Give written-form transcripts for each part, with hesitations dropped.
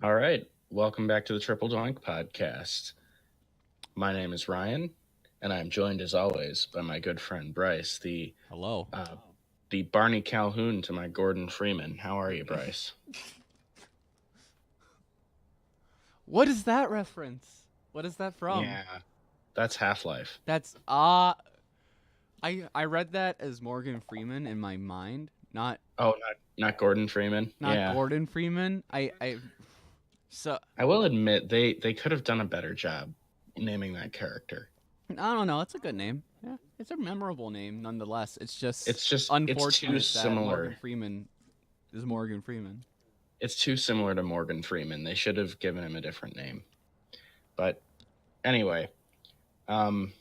All right. Welcome back to the Triple Doink podcast. My name is Ryan, and I'm joined as always by my good friend Bryce, Hello. uh, the Barney Calhoun to my Gordon Freeman. How are you, Bryce? What is that reference? What is that from? Yeah, that's Half Life. That's I read that as Morgan Freeman in my mind, not Oh, not Gordon Freeman. not Yeah, Gordon Freeman. I so I will admit they could have done a better job naming that character. I don't know. It's a good name. Yeah, it's a memorable name nonetheless. It's just It's too unfortunate that Morgan similar. Freeman is Morgan Freeman. It's too similar to Morgan Freeman. They should have given him a different name. But anyway, um,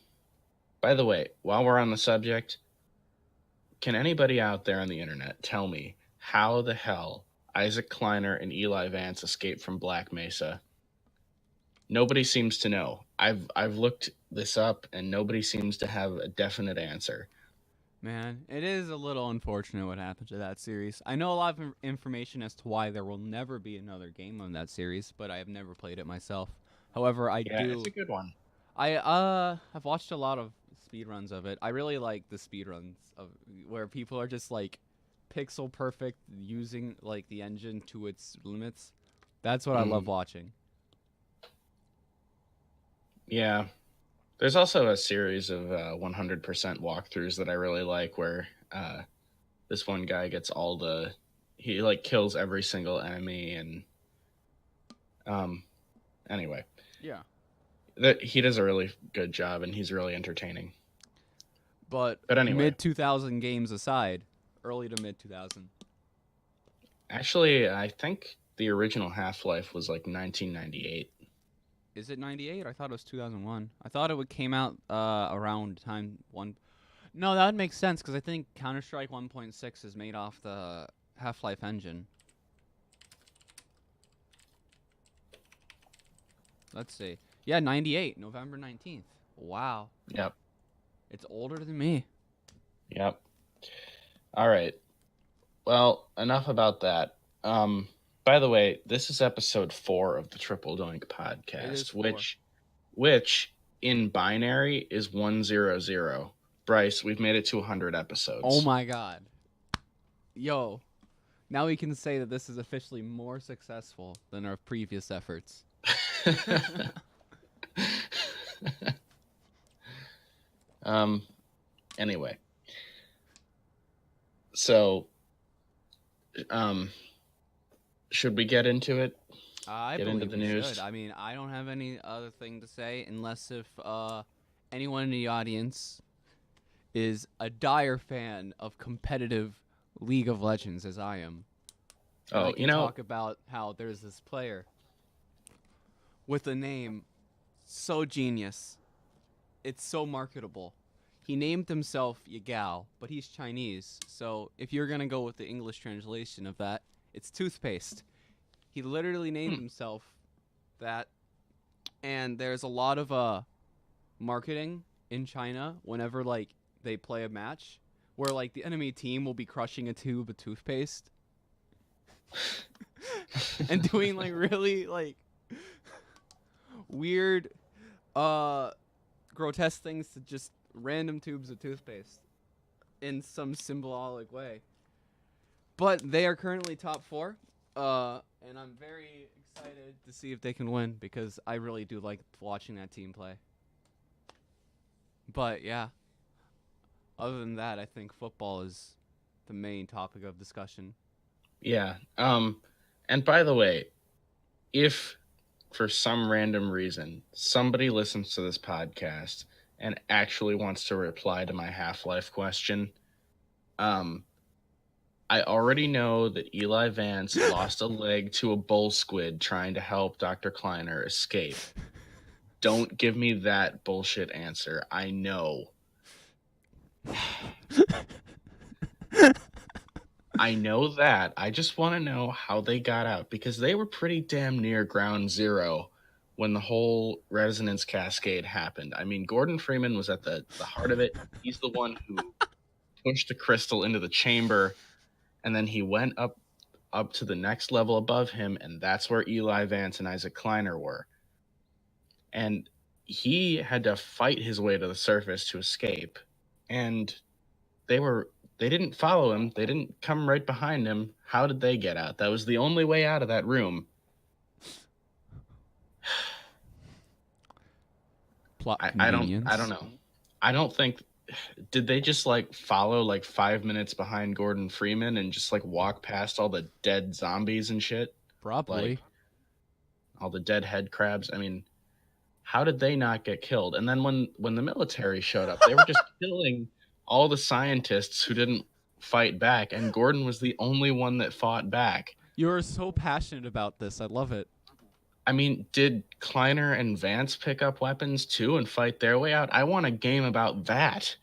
by the way, while we're on the subject, can anybody out there on the internet tell me how the hell Isaac Kleiner and Eli Vance escaped from Black Mesa? Nobody seems to know. I've looked this up and nobody seems to have a definite answer. Man, it is a little unfortunate what happened to that series. I know a lot of information as to why there will never be another game on that series, but I have never played it myself. However, I Yeah, it's do a good one. I've watched a lot of speedruns of it. I really like the speedruns of where people are just like pixel perfect using like the engine to its limits. That's what I love Mm, watching. yeah. There's also a series of 100% walkthroughs that I really like where this one guy gets he like kills every single enemy and um anyway, Yeah. that he does a really good job and he's really entertaining. But But anyway, mid 2000 games aside, early to mid 2000. actually, I think the original Half Life was like 1998. Is it 98? I thought it was 2001. I thought it would came out around time one. No, that would make sense cuz I think Counter-Strike 1.6 is made off the Half-Life engine. Let's see. Yeah, 98, November 19th. Wow. Yep, It's older than me. yep. All right. Well, enough about that. By the way, this is episode 4 of the Triple Doink It is podcast, 4. which in binary is 100. Bryce, we've made it to 100 Oh episodes. my god. Yo, now we can say that this is officially more successful than our previous efforts. um. Anyway, so um, should we get into it? I Get into believe the we should. news. I mean, I don't have any other thing to say unless if anyone in the audience is a dire fan of competitive League of Legends as I am. And I Oh, can talk about how there's this player with a name so genius. It's so marketable. He named himself Yagao, but he's Chinese. So if you're going to go with the English translation of that, it's toothpaste. He literally named hmm, himself that, and there's a lot of marketing in China whenever like they play a match where like the enemy team will be crushing a tube of toothpaste and doing like really like weird uh grotesque things to just random tubes of toothpaste in some symbolic way. But they are currently top 4. And I'm very excited to see if they can win because I really do like watching that team play. But yeah, other than that, I think football is the main topic of discussion. yeah. And by the way, if for some random reason somebody listens to this podcast and actually wants to reply to my Half Life question, um, I already know that Eli Vance lost a leg to a bull squid trying to help Dr. Kleiner escape. Don't give me that bullshit answer. I know. I know that. I just want to know how they got out because they were pretty damn near ground zero when the whole resonance cascade happened. I mean, Gordon Freeman was at the heart of it. He's the one who pushed the crystal into the chamber, and then he went up. up to the next level above him, and that's where Eli Vance and Isaac Kleiner were. And he had to fight his way to the surface to escape. And they didn't follow him. They didn't come right behind him. How did they get out? That was the only way out of that room. Plot I don't convenience. know. I don't think did they just like follow like 5 minutes behind Gordon Freeman and just like walk past all the dead zombies and shit? Probably. Like all the dead head crabs. I mean, how did they not get killed? And then when the military showed up, they were just killing all the scientists who didn't fight back, and Gordon was the only one that fought back. You're so passionate about this. I love it. I mean, did Kleiner and Vance pick up weapons too and fight their way out? I want a game about that.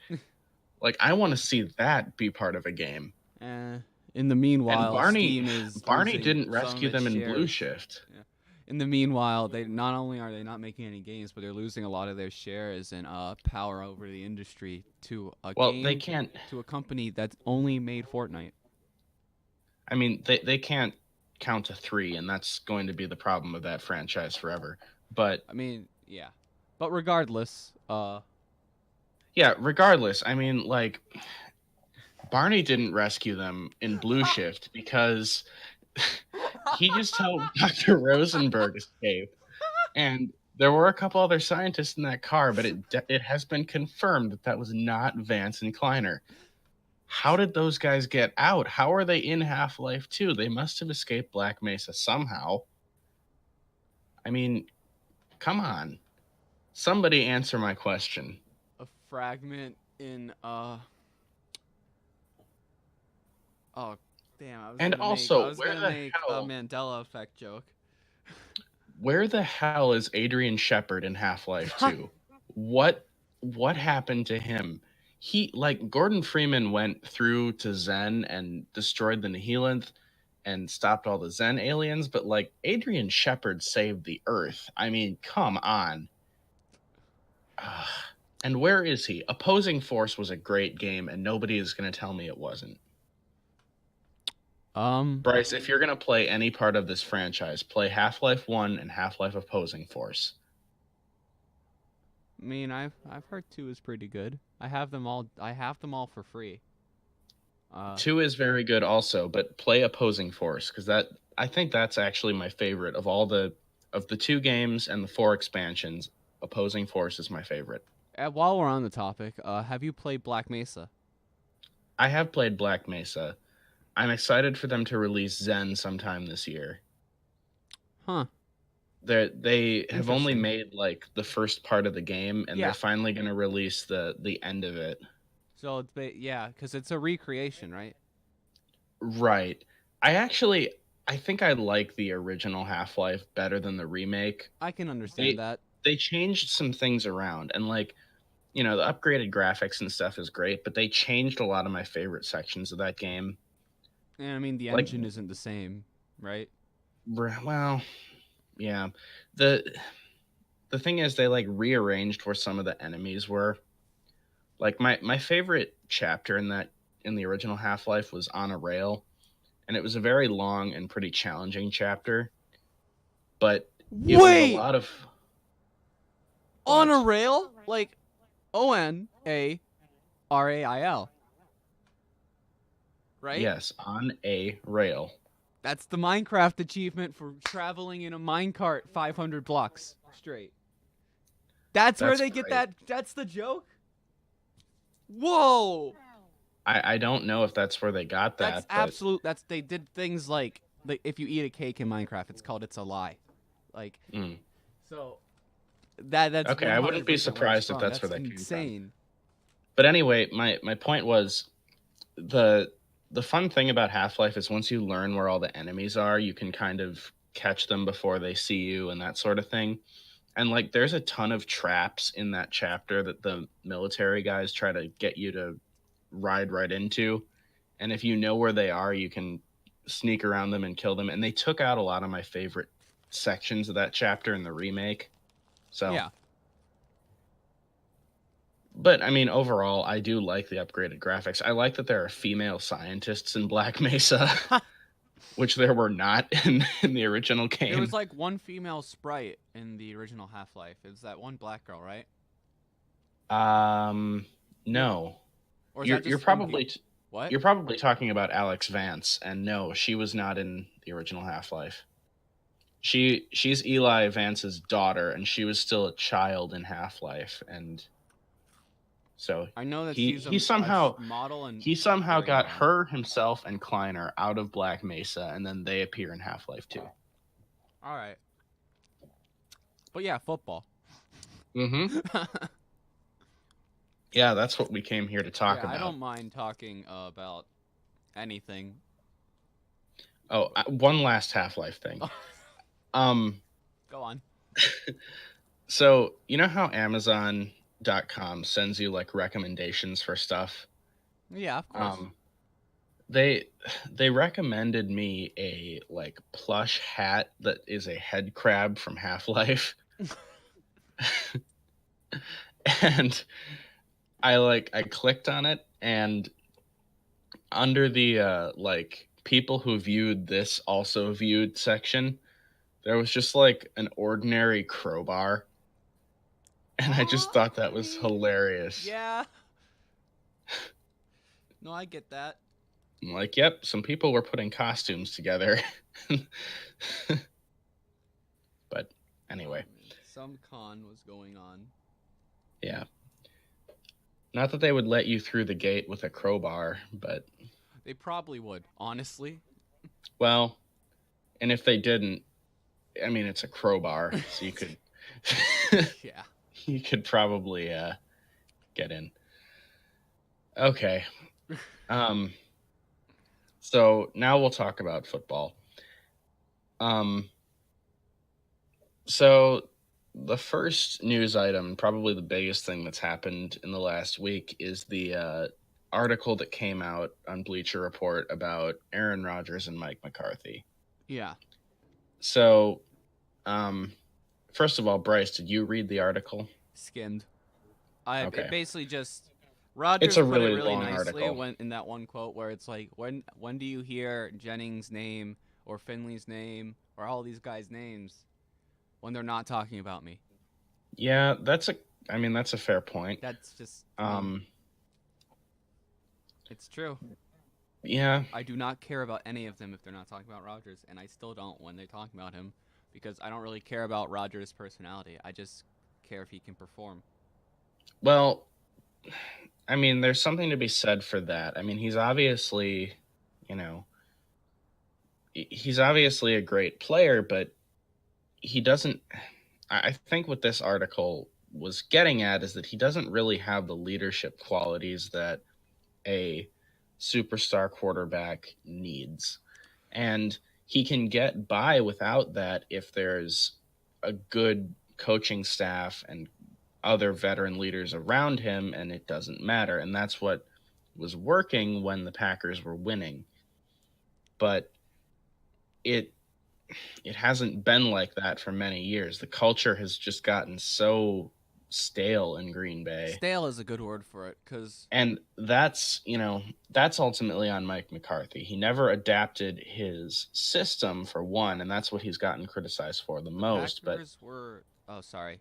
Like, I want to see that be part of a game. In the And meanwhile, Steam is Barney losing didn't some rescue of its them in Blue shares. Shift. Yeah. In the meanwhile, they not only are they not making any games, but they're losing a lot of their shares and power over the industry to a Well, they game can't. to a company that's only made Fortnite. I mean, they can't count to three, and that's going to be the problem of that franchise forever. But I mean, yeah. But regardless, yeah, regardless, I mean, like, Barney didn't rescue them in Blue Shift because he just helped Dr. Rosenberg escape. And there were a couple other scientists in that car, but it has been confirmed that that was not Vance and Kleiner. How did those guys get out? How are they in Half-Life 2? They must have escaped Black Mesa somehow. I mean, come on. Somebody answer my question. a fragment in oh damn, And I also, was gonna make a Mandela effect joke. where the hell is Adrian Shepard in Half-Life 2? What happened to him? He like Gordon Freeman went through to Zen and destroyed the Nihilanth and stopped all the Zen aliens, but like Adrian Shepard saved the Earth. I mean, come on. Ugh. And where is he? Opposing Force was a great game, and nobody is going to tell me it wasn't. Bryce, if you're going to play any part of this franchise, play Half-Life 1 and Half-Life Opposing Force. I mean, I've heard 2 is pretty good. I have them all for free. 2 is very good also, but play Opposing Force cuz that I think that's actually my favorite of all the 2 games and the 4 expansions. Opposing Force is my favorite. While we're on the topic, have you played Black Mesa? I have played Black Mesa. I'm excited for them to release Zen sometime this year. Huh. They have only Interesting. made like the first part of the game, and Yeah. they're finally going to release the end of it. So yeah, because it's a recreation, right? Right. I think I like the original Half-Life better than the remake. I can understand They that. they changed some things around, and like, you know, the upgraded graphics and stuff is great, but they changed a lot of my favorite sections of that game. And I mean, the Like, engine isn't the same, right? well, yeah. The the thing is they like rearranged where some of the enemies were. Like my favorite chapter in the original Half-Life was on a rail, and it was a very long and pretty challenging chapter, but it was a Wait, lot of on a what? rail, like ONARAIL, right? Yes, on a rail. That's the Minecraft achievement for traveling in a minecart 500 blocks straight. That's where That's they get great. that. That's the joke. Whoa, I don't know if that's where they got that's that, but absolute. That's they did things like if you eat a cake in Minecraft, it's called it's a lie. Like mm. so that's Okay, I wouldn't be 100% where it's surprised if from. that's That's where that came from. insane. But anyway, my point was the the fun thing about Half-Life is once you learn where all the enemies are, you can kind of catch them before they see you and that sort of thing. And like there's a ton of traps in that chapter that the military guys try to get you to ride right into. And if you know where they are, you can sneak around them and kill them. And they took out a lot of my favorite sections of that chapter in the remake. So, Yeah. but I mean, overall, I do like the upgraded graphics. I like that there are female scientists in Black Mesa. which there were not in the original There was game. like one female sprite in the original Half-Life. It was that one black girl, right? Um, Yeah. no, Or is you're that you're just thinking? probably What? you're probably talking about Alex Vance, and no, she was not in the original Half Life. She's Eli Vance's daughter, and she was still a child in Half Life, and so I know that he she's he a somehow model in he somehow very got young. her himself and Kleiner out of Black Mesa, and then they appear in Half Life 2. All right. But yeah, football. Mm-hmm. Yeah, that's what we came here to talk Yeah, I about. don't mind talking about anything. Oh, one last Half Life thing. Um, Go on. so you know how Amazon.com sends you like recommendations for stuff? Yeah, of course. Um, they they recommended me a like plush hat that is a head crab from Half Life, and I clicked on it, and under the like people who viewed this also viewed section, there was just like an ordinary crowbar, and I just thought that I was mean, hilarious. yeah. No, I get that. I'm like, yep, some people were putting costumes together. But Oh anyway, man, some con was going on. yeah. Not that they would let you through the gate with a crowbar, but They probably would, honestly. well, and if they didn't, I mean, it's a crowbar, so you could Yeah. you could probably get in. Okay. Um so now we'll talk about football. Um so the first news item, probably the biggest thing that's happened in the last week, is the article that came out on Bleacher Report about Aaron Rodgers and Mike McCarthy. Yeah. So, um, first of all, Bryce, did you read the article? Skimmed. It Okay, basically just it's Rogers a put it really really long nicely article. when in that one quote where it's like when do you hear Jennings' name or Finley's name or all these guys' names when they're not talking about me? Yeah, I mean, that's a fair point. That's just I mean, Um, it's true. yeah, I do not care about any of them if they're not talking about Rogers, and I still don't when they talk about him because I don't really care about Rogers' personality. I just care if he can perform. well, I mean, there's something to be said for that. I mean, you know, he's obviously a great player, but he doesn't. I think what this article was getting at is that he doesn't really have the leadership qualities that a superstar quarterback needs. And he can get by without that if there's a good coaching staff and other veteran leaders around him, and it doesn't matter. And that's what was working when the Packers were winning. But it it hasn't been like that for many years. The culture has just gotten so stale in Green Bay. Stale is a good word for it because And that's ultimately on Mike McCarthy. He never adapted his system for one, and that's what he's gotten criticized for the the most. But Packers were. Oh, sorry.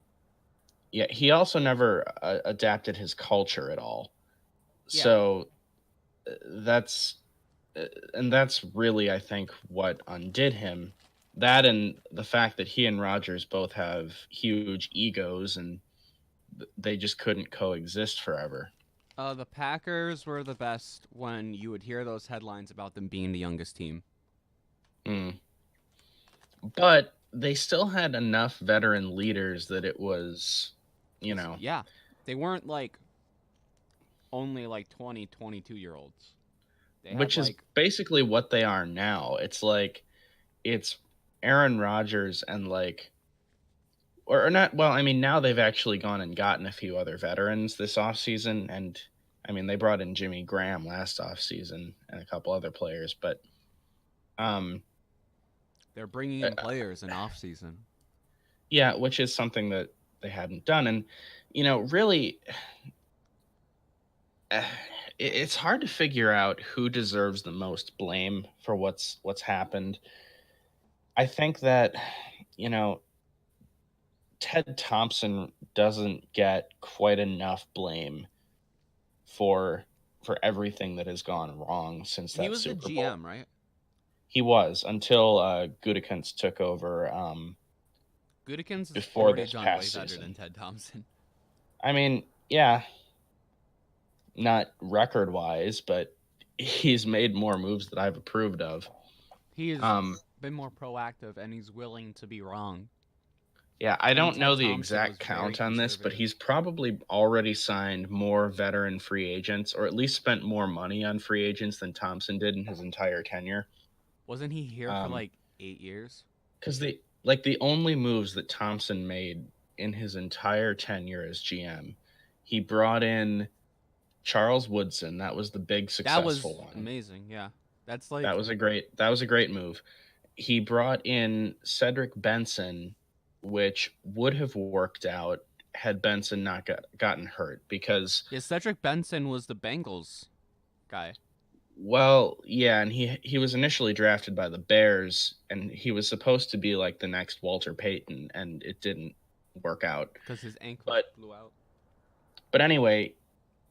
yeah, he also never adapted his culture at all. Yeah, So that's and that's really, I think, what undid him. That and the fact that he and Rogers both have huge egos, and they just couldn't coexist forever. the Packers were the best when you would hear those headlines about them being the youngest team. Mm. But they still had enough veteran leaders that it was, you know, Yeah, they weren't like only like 20, 22-year olds. They had which is like basically what they are now. It's Aaron Rodgers and like or not, well, I mean, now they've actually gone and gotten a few other veterans this offseason, and I mean, they brought in Jimmy Graham last offseason and a couple other players, but um they're bringing uh, in players in off season. yeah, which is something that they hadn't done. And really, it's hard to figure out who deserves the most blame for what's happened. I think that, you know, Ted Thompson doesn't get quite enough blame for everything that has gone wrong since He that was the Super Bowl. GM, right? He was until Gutekunst took over Gutekunst has before already this done way past better than season. Ted Thompson. I mean, yeah, not record wise, but he's made more moves that I've approved of. He has Um, been more proactive and he's willing to be wrong. yeah, I And don't Ted know the Thompson was exact very count on this, but conservative. he's probably already signed more veteran free agents, or at least spent more money on free agents than Thompson did in his entire tenure. Wasn't he here for like 8 years? Because the only moves that Thompson made in his entire tenure as GM, he brought in Charles Woodson. That was the big That successful was one. amazing. Yeah, that's like That was a great move. He brought in Cedric Benson, which would have worked out had Benson not gotten hurt because, yeah. Cedric Benson was the Bengals guy. well, yeah, and he was initially drafted by the Bears, and he was supposed to be like the next Walter Payton, and it didn't work out. Because his ankle But blew out. anyway,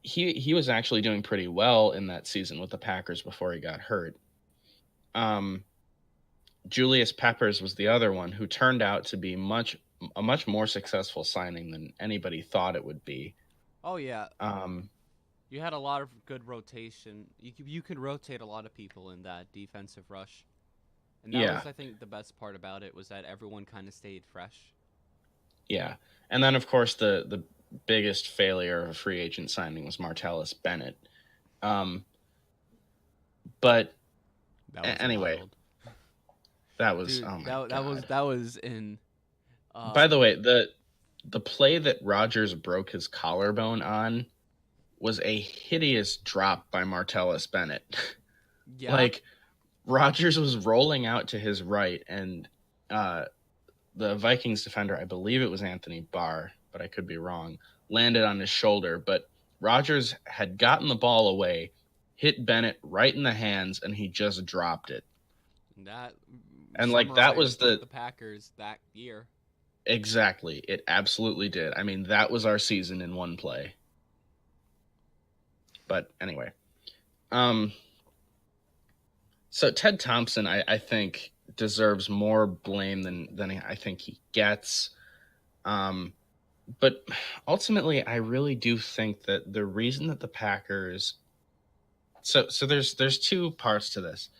he was actually doing pretty well in that season with the Packers before he got hurt. Um, Julius Peppers was the other one who turned out to be a much more successful signing than anybody thought it would be. Oh yeah, Um, you had a lot of good rotation. You could rotate a lot of people in that defensive rush, and that yeah, was, I think, the best part about it was that everyone kind of stayed fresh. yeah, and then of course the biggest failure of a free agent signing was Martellus Bennett. Um, but That was anyway, wild, that was, dude. oh my That was in. By the way, the play that Rogers broke his collarbone on was a hideous drop by Martellus Bennett. Yeah, Like, Rogers was rolling out to his right, and uh, the Vikings defender, I believe it was Anthony Barr, but I could be wrong, landed on his shoulder. But Rogers had gotten the ball away, hit Bennett right in the hands, and he just dropped it. that And like that was summarized the the Packers that year. exactly, it absolutely did. I mean, that was our season in one play. But anyway, um, so Ted Thompson, I think deserves more blame than I think he gets. Um, but ultimately, I really do think that the reason that the Packers, so there's two parts to this.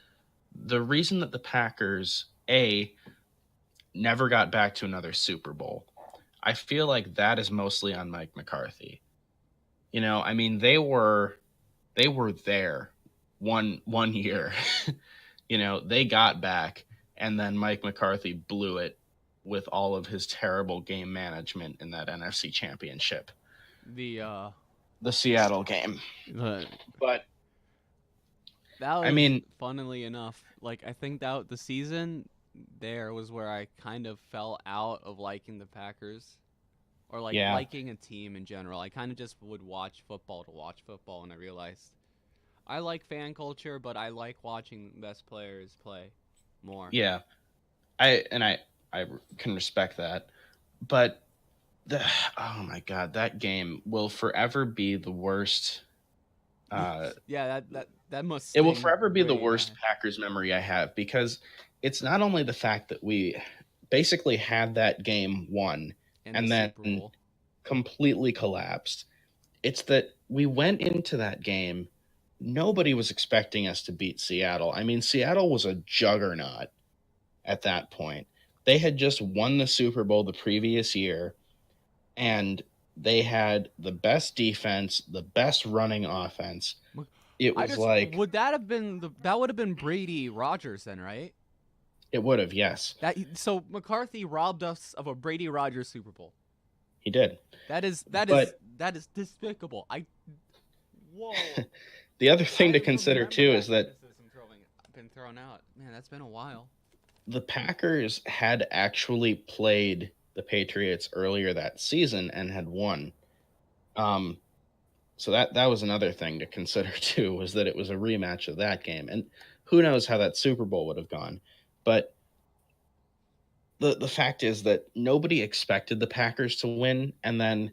The reason that the Packers never got back to another Super Bowl, I feel like that is mostly on Mike McCarthy. You know, I mean they were there one year. You know, they got back, and then Mike McCarthy blew it with all of his terrible game management in that NFC Championship, The the Seattle game. the But that I was, mean, funnily enough, like, I think that the season there was where I kind of fell out of liking the Packers, or like yeah, liking a team in general. I kind of just would watch football to watch football, and I realized I like fan culture, but I like watching best players play more. yeah, I can respect that, but the oh my god, that game will forever be the worst. Yeah, that must It will sting forever be the way worst bad. Packers memory I have because it's not only the fact that we basically had that game won In the and Super then Bowl. completely collapsed. It's that we went into that game. Nobody was expecting us to beat Seattle. I mean, Seattle was a juggernaut at that point. They had just won the Super Bowl the previous year, and they had the best defense, the best running offense. It I was just like, would that have been that would have been Brady Rogers then, right? it would have, yes, So McCarthy robbed us of a Brady Rogers Super Bowl. he did. That is that is But that is despicable. Whoa. the other I thing to consider remember too that is that criticism been thrown out. Man, that's been a while. the Packers had actually played the Patriots earlier that season and had won. Um, So that was another thing to consider too, was that it was a rematch of that game, and who knows how that Super Bowl would have gone. But the fact is that nobody expected the Packers to win, and then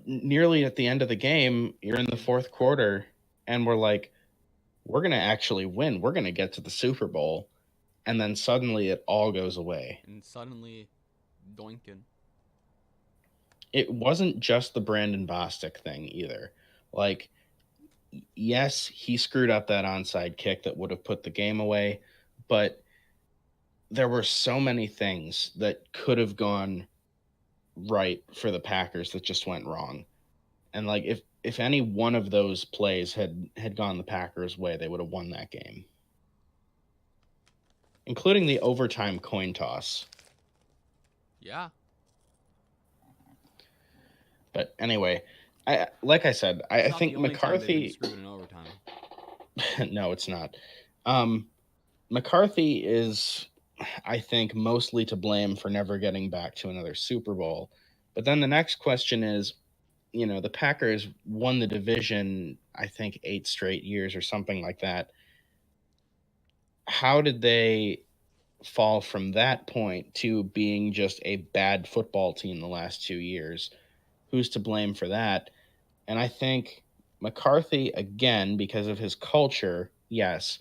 nearly at the end of the game, you're in the fourth quarter, and we're like, we're gonna actually win. We're gonna get to the Super Bowl, and then suddenly it all goes away. And suddenly, Doinkin. It wasn't just the Brandon Bostic thing either. Like, yes, he screwed up that onside kick that would have put the game away, but there were so many things that could have gone right for the Packers that just went wrong. And like if any one of those plays had gone the Packers' way, they would have won that game, including the overtime coin toss. Yeah. But anyway, I like I said, It's I not the think only time they've been McCarthy. screwed in overtime. No, it's not. Um, McCarthy is, I think, mostly to blame for never getting back to another Super Bowl. But then the next question is, the Packers won the division, I think, 8 straight years or something like that. How did they fall from that point to being just a bad football team the last 2 years? Who's to blame for that? And I think McCarthy, again, because of his culture, yes,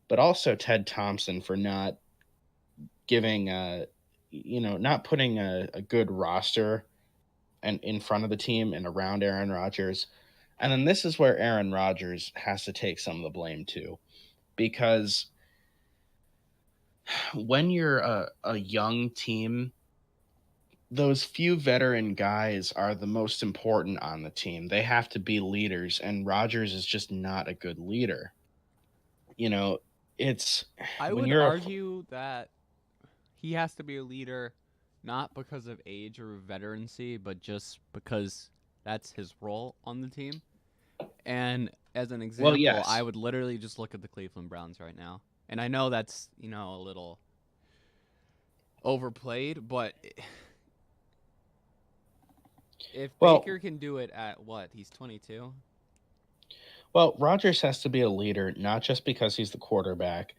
but also Ted Thompson for not giving not putting a good roster and in front of the team and around Aaron Rodgers. And then this is where Aaron Rodgers has to take some of the blame too, because when you're a young team, those few veteran guys are the most important on the team. They have to be leaders, and Rodgers is just not a good leader. You know, it's I when would you're a argue that he has to be a leader not because of age or veterancy, but just because that's his role on the team. And as an well, example, I yes. would literally just look at the Cleveland Browns right now. And I know that's, a little overplayed, but if Well, Baker can do it at what? He's 22. well, Rodgers has to be a leader not just because he's the quarterback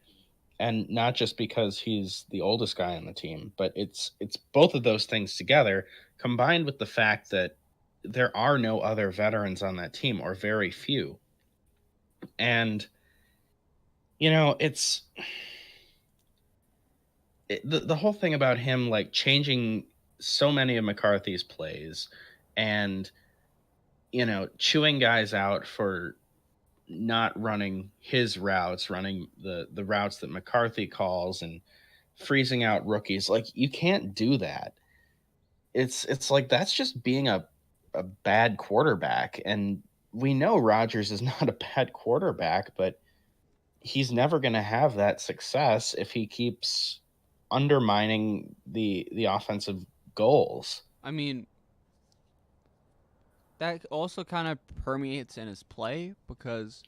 and not just because he's the oldest guy on the team, but it's both of those things together combined with the fact that there are no other veterans on that team or very few. And it's the whole thing about him like changing so many of McCarthy's plays and chewing guys out for not running his routes, running the routes that McCarthy calls and freezing out rookies. Like you can't do that. It's like that's just being a bad quarterback, and we know Rodgers is not a bad quarterback, but he's never going to have that success if he keeps undermining the offensive goals. I mean, that also kind of permeates in his play because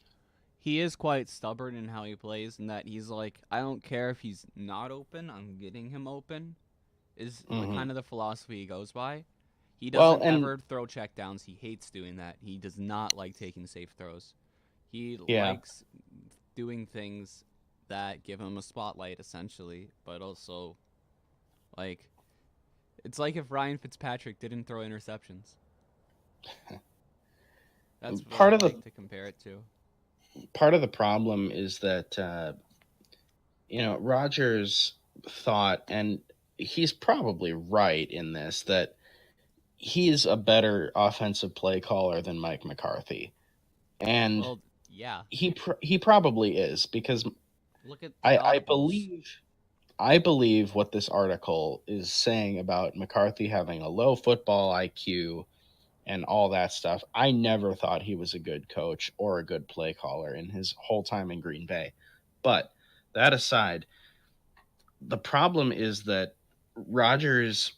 he is quite stubborn in how he plays, and that he's like, I don't care if he's not open, I'm getting him open, is Hmm. kind of the philosophy he goes by. He Well, doesn't and ever throw checkdowns. He hates doing that. He does not like taking safe throws. He yeah, likes doing things that give him a spotlight, essentially, but also, like, it's like if Ryan Fitzpatrick didn't throw interceptions. That's what part I of the like to compare it to. part of the problem is that Rogers thought, and he's probably right in this, that he's a better offensive play caller than Mike McCarthy, and Well, yeah. he probably is because Look at the I articles. believe what this article is saying about McCarthy having a low football IQ and all that stuff. I never thought he was a good coach or a good play caller in his whole time in Green Bay. But that aside, the problem is that Rodgers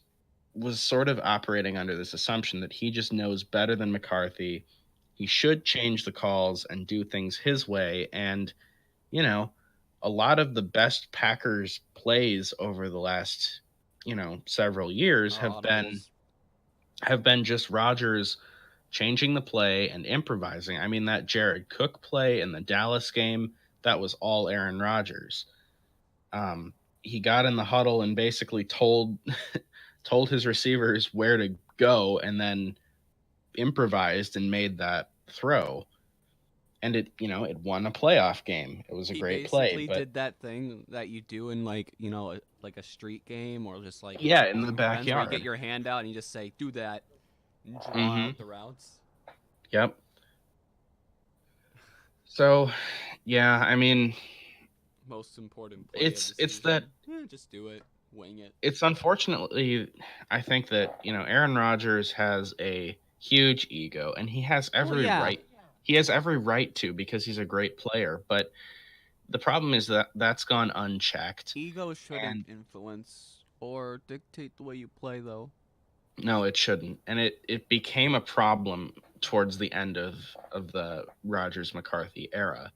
was sort of operating under this assumption that he just knows better than McCarthy. He should change the calls and do things his way. And, you know, a lot of the best Packers plays over the last, several years Are have been audibles. have been just Rodgers changing the play and improvising. I mean, that Jared Cook play in the Dallas game, that was all Aaron Rodgers. He got in the huddle and basically told his receivers where to go, and then improvised and made that throw. And it won a playoff game. It was a He great play, basically but did that thing that you do in like like a street game or just like yeah, in the with friends where you get backyard. your hand out and you just say do that and draw Mm-hmm. out the routes. Yep. So, yeah, I mean, Most important play of it's the it's that season. Just do it, wing it. it's unfortunately, I think that Aaron Rodgers has a huge ego, and he has Well, every yeah, right. He has every right to, because he's a great player. But the problem is that that's gone unchecked. ego shouldn't And influence or dictate the way you play, though. no, it shouldn't. And it became a problem towards the end of the Rodgers McCarthy era.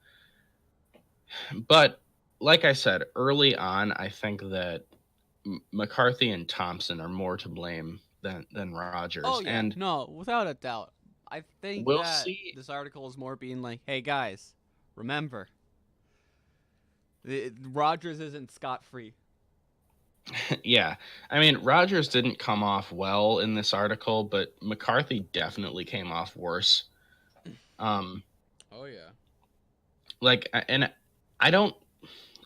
But like I said early on, I think that McCarthy and Thompson are more to blame than Oh Rodgers. yeah, And no, without a doubt. I think we'll that see. this article is more being like, "Hey guys, remember, Rogers isn't scot free." Yeah. I mean, Rodgers didn't come off well in this article, but McCarthy definitely came off worse. Um Oh yeah. and I don't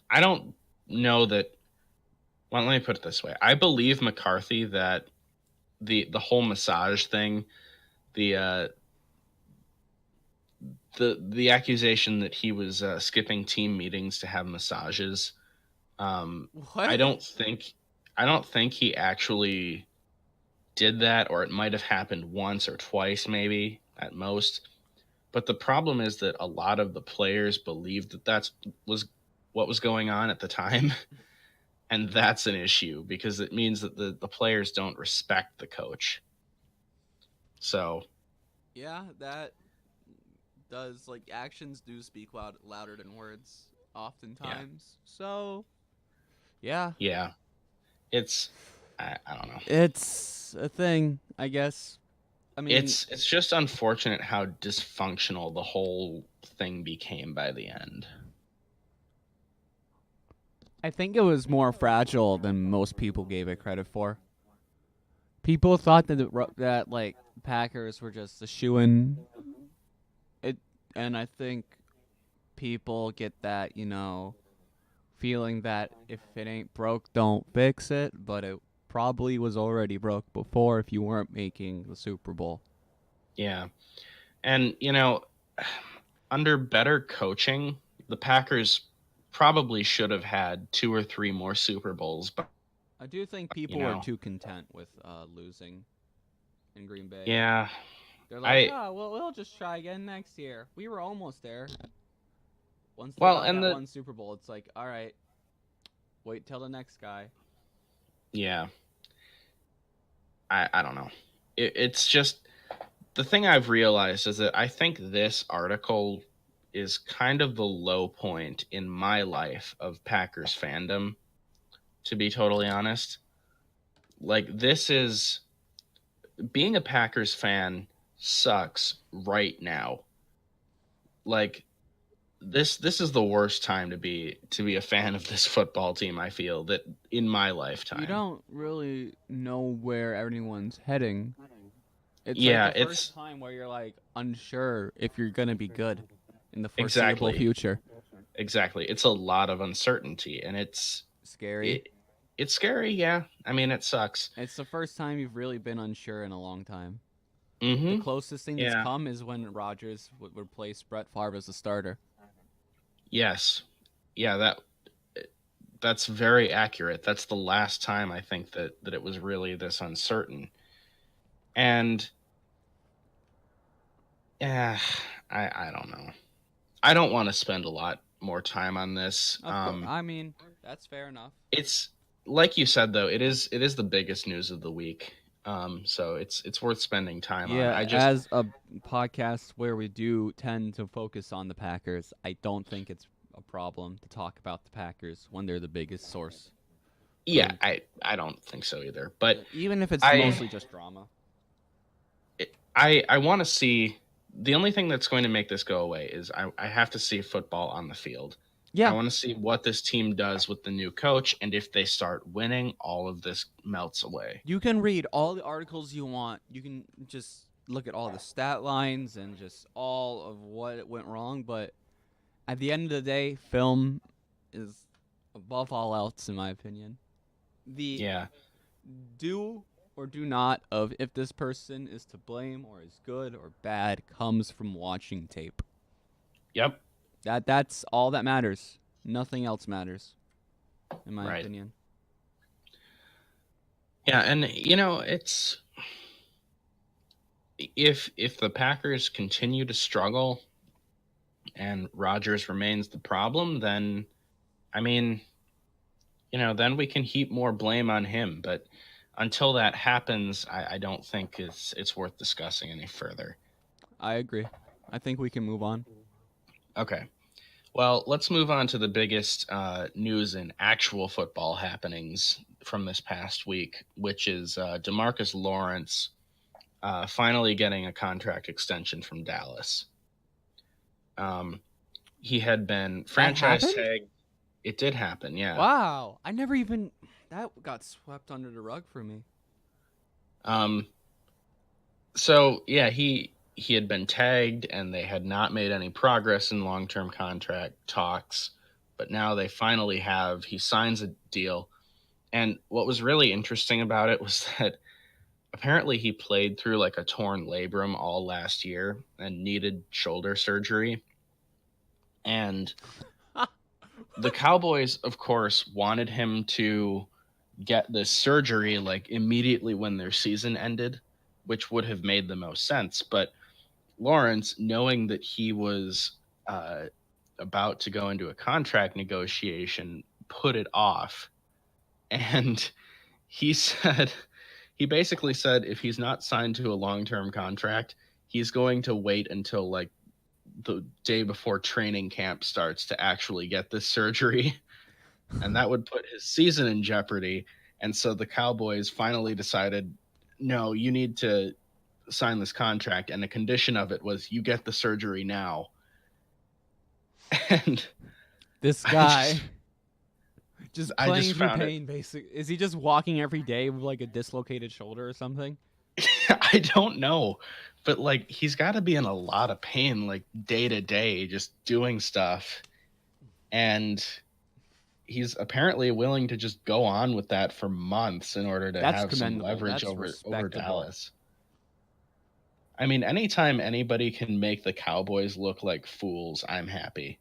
I don't know that. Well, let me put it this way. I believe McCarthy that the whole massage thing, the the accusation that he was skipping team meetings to have massages. I What? don't think he actually did that, or it might have happened once or twice, maybe at most. But the problem is that a lot of the players believed that was what was going on at the time, and that's an issue because it means that the players don't respect the coach. So Yeah, that does like actions do speak louder than words yeah, oftentimes. So, yeah, yeah, it's I don't know. it's a thing, I guess. I mean, It's just unfortunate how dysfunctional the whole thing became by the end. I think it was more fragile than most people gave it credit for. People thought that like Packers were just a shoe in it, and I think people get that feeling that if it ain't broke, don't fix it. But it probably was already broke before if you weren't making the Super Bowl. Yeah. And under better coaching, the Packers probably should have had two or three more Super Bowls, but I do think you people were know, too content with losing in Green Bay. yeah. They're like, I oh, well, we'll just try again next year. We were almost there. Once they well, got and that the one Super Bowl, it's like, all right, wait till the next guy. yeah, I don't know. It's just the thing I've realized is that I think this article is kind of the low point in my life of Packers fandom, to be totally honest. Like, this is being a Packers fan sucks right now. Like, this is the worst time to be a fan of this football team, I feel, that in my You lifetime. don't really know where everyone's heading. It's like Yeah, the it's first time where you're like unsure if you're gonna be good in the foreseeable exactly future. it's a lot of uncertainty, and Scary. it, it's scary. Yeah, I mean, it sucks. It's the first time you've really been unsure in a long time. The Mm-hmm. closest thing that's Yeah. come is when Rodgers would replace Brett Favre as the starter. Yes. Yeah, that's very accurate. That's the last time I think that it was really this uncertain. And yeah, I don't know. I don't want to spend a lot more time on this. Of course, I mean that's fair enough. It's like you said, though, it is the biggest news of the week. So it's worth spending time on. Yeah, I just as a podcast where we do tend to focus on the Packers, I don't think it's a problem to talk about the Packers when they're the biggest source. yeah, of- I don't think so either. But even if it's I mostly just drama. I want to see. The only thing that's going to make this go away is I have to see football on the field. I Yeah, want to see what this team does with the new coach, and if they start winning, all of this melts away. you can read all the articles you want. You can just look at all the stat lines and just all of what went wrong. But at the end of the day, film is above all else, in my opinion. The Yeah. do or do not of if this person is to blame or is good or bad comes from watching tape. Yep. That's all that matters. Nothing else matters, in my Right. opinion. Yeah, and it's if the Packers continue to struggle and Rodgers remains the problem, then I mean, then we can heap more blame on him. But until that happens, I don't think it's worth discussing any further. I agree. I think we can move on. Okay. Well, let's move on to the biggest news in actual football happenings from this past week, which is Demarcus Lawrence finally getting a contract extension from Dallas. Um, he had been That franchise happened? tagged. It did happen, yeah. Wow. I never even that got swept under the rug for me. Um, so yeah, he had been tagged, and they had not made any progress in long term contract talks, but now they finally have. He signs a deal, and what was really interesting about it was that apparently he played through like a torn labrum all last year and needed shoulder surgery. And the Cowboys, of course, wanted him to get this surgery like immediately when their season ended, which would have made the most sense. But Lawrence, knowing that he was uh, about to go into a contract negotiation, put it off. And he said, he basically said if he's not signed to a long term contract, he's going to wait until like the day before training camp starts to actually get this surgery. And that would put his season in jeopardy. And so the Cowboys finally decided, no, you need to sign this contract. And the condition of it was you get the surgery now. And This I guy just, just I just playing through found it. pain basic. Is he just walking every day with like a dislocated shoulder or something? I don't know, but like he's got to be in a lot of pain, like day to day, just doing stuff. And he's apparently willing to just go on with that for months in order to That's have some commendable. leverage That's over respectable. Dallas. I mean, anytime anybody can make the Cowboys look like fools, I'm happy.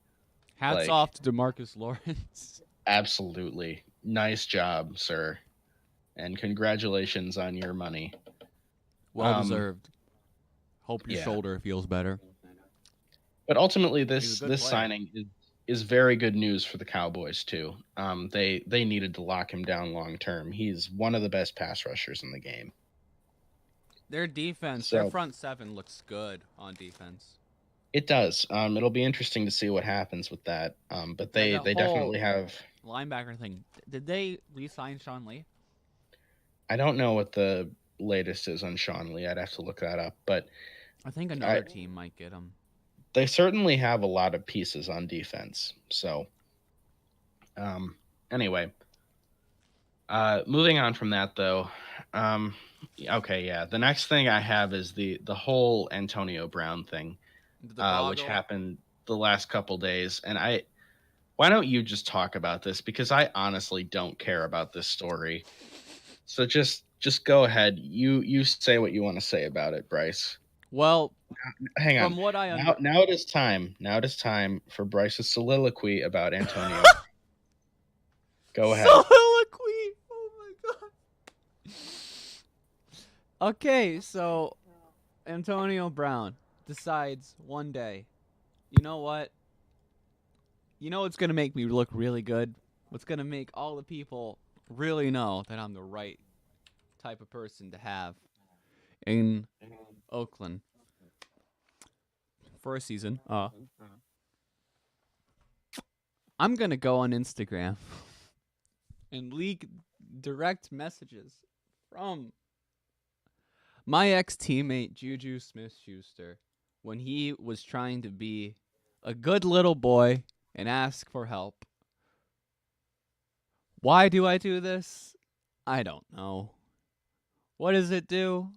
Hats Like, off to Demarcus Lawrence. absolutely. Nice job, sir. And congratulations on your money. Well Um, deserved. Hope your yeah. shoulder feels better. But ultimately He's a this good this player. signing is very good news for the Cowboys too. They needed to lock him down long term. He's one of the best pass rushers in the game. Their defense, their So front seven looks good on defense. it does. It'll be interesting to see what happens with that. But Yeah, they that they whole definitely have. linebacker thing. Did they re-sign Sean Lee? I don't know what the latest is on Sean Lee. I'd have to look that up. But I think I, another team might get him. they certainly have a lot of pieces on defense. So um, anyway, moving on from that though. Um, okay, yeah. The next thing I have is the whole Antonio Brown thing, The which debacle. happened the last couple days, and I. Why don't you just talk about this because I honestly don't care about this story. So just go ahead. You say what you want to say about it, Bryce. Well, Hang on. from what I Now it is time. Now it is time for Bryce's soliloquy about Antonio. Go ahead. soliloquy. Oh my god. Okay, so Antonio Brown decides one day, you know what? You know what's gonna make me look really good? What's gonna make all the people really know that I'm the right type of person to have in Oakland for a season? I'm gonna go on Instagram and leak direct messages from My ex-teammate Juju Smith-Schuster, when he was trying to be a good little boy and ask for help. Why do I do this? I don't know. What does it do?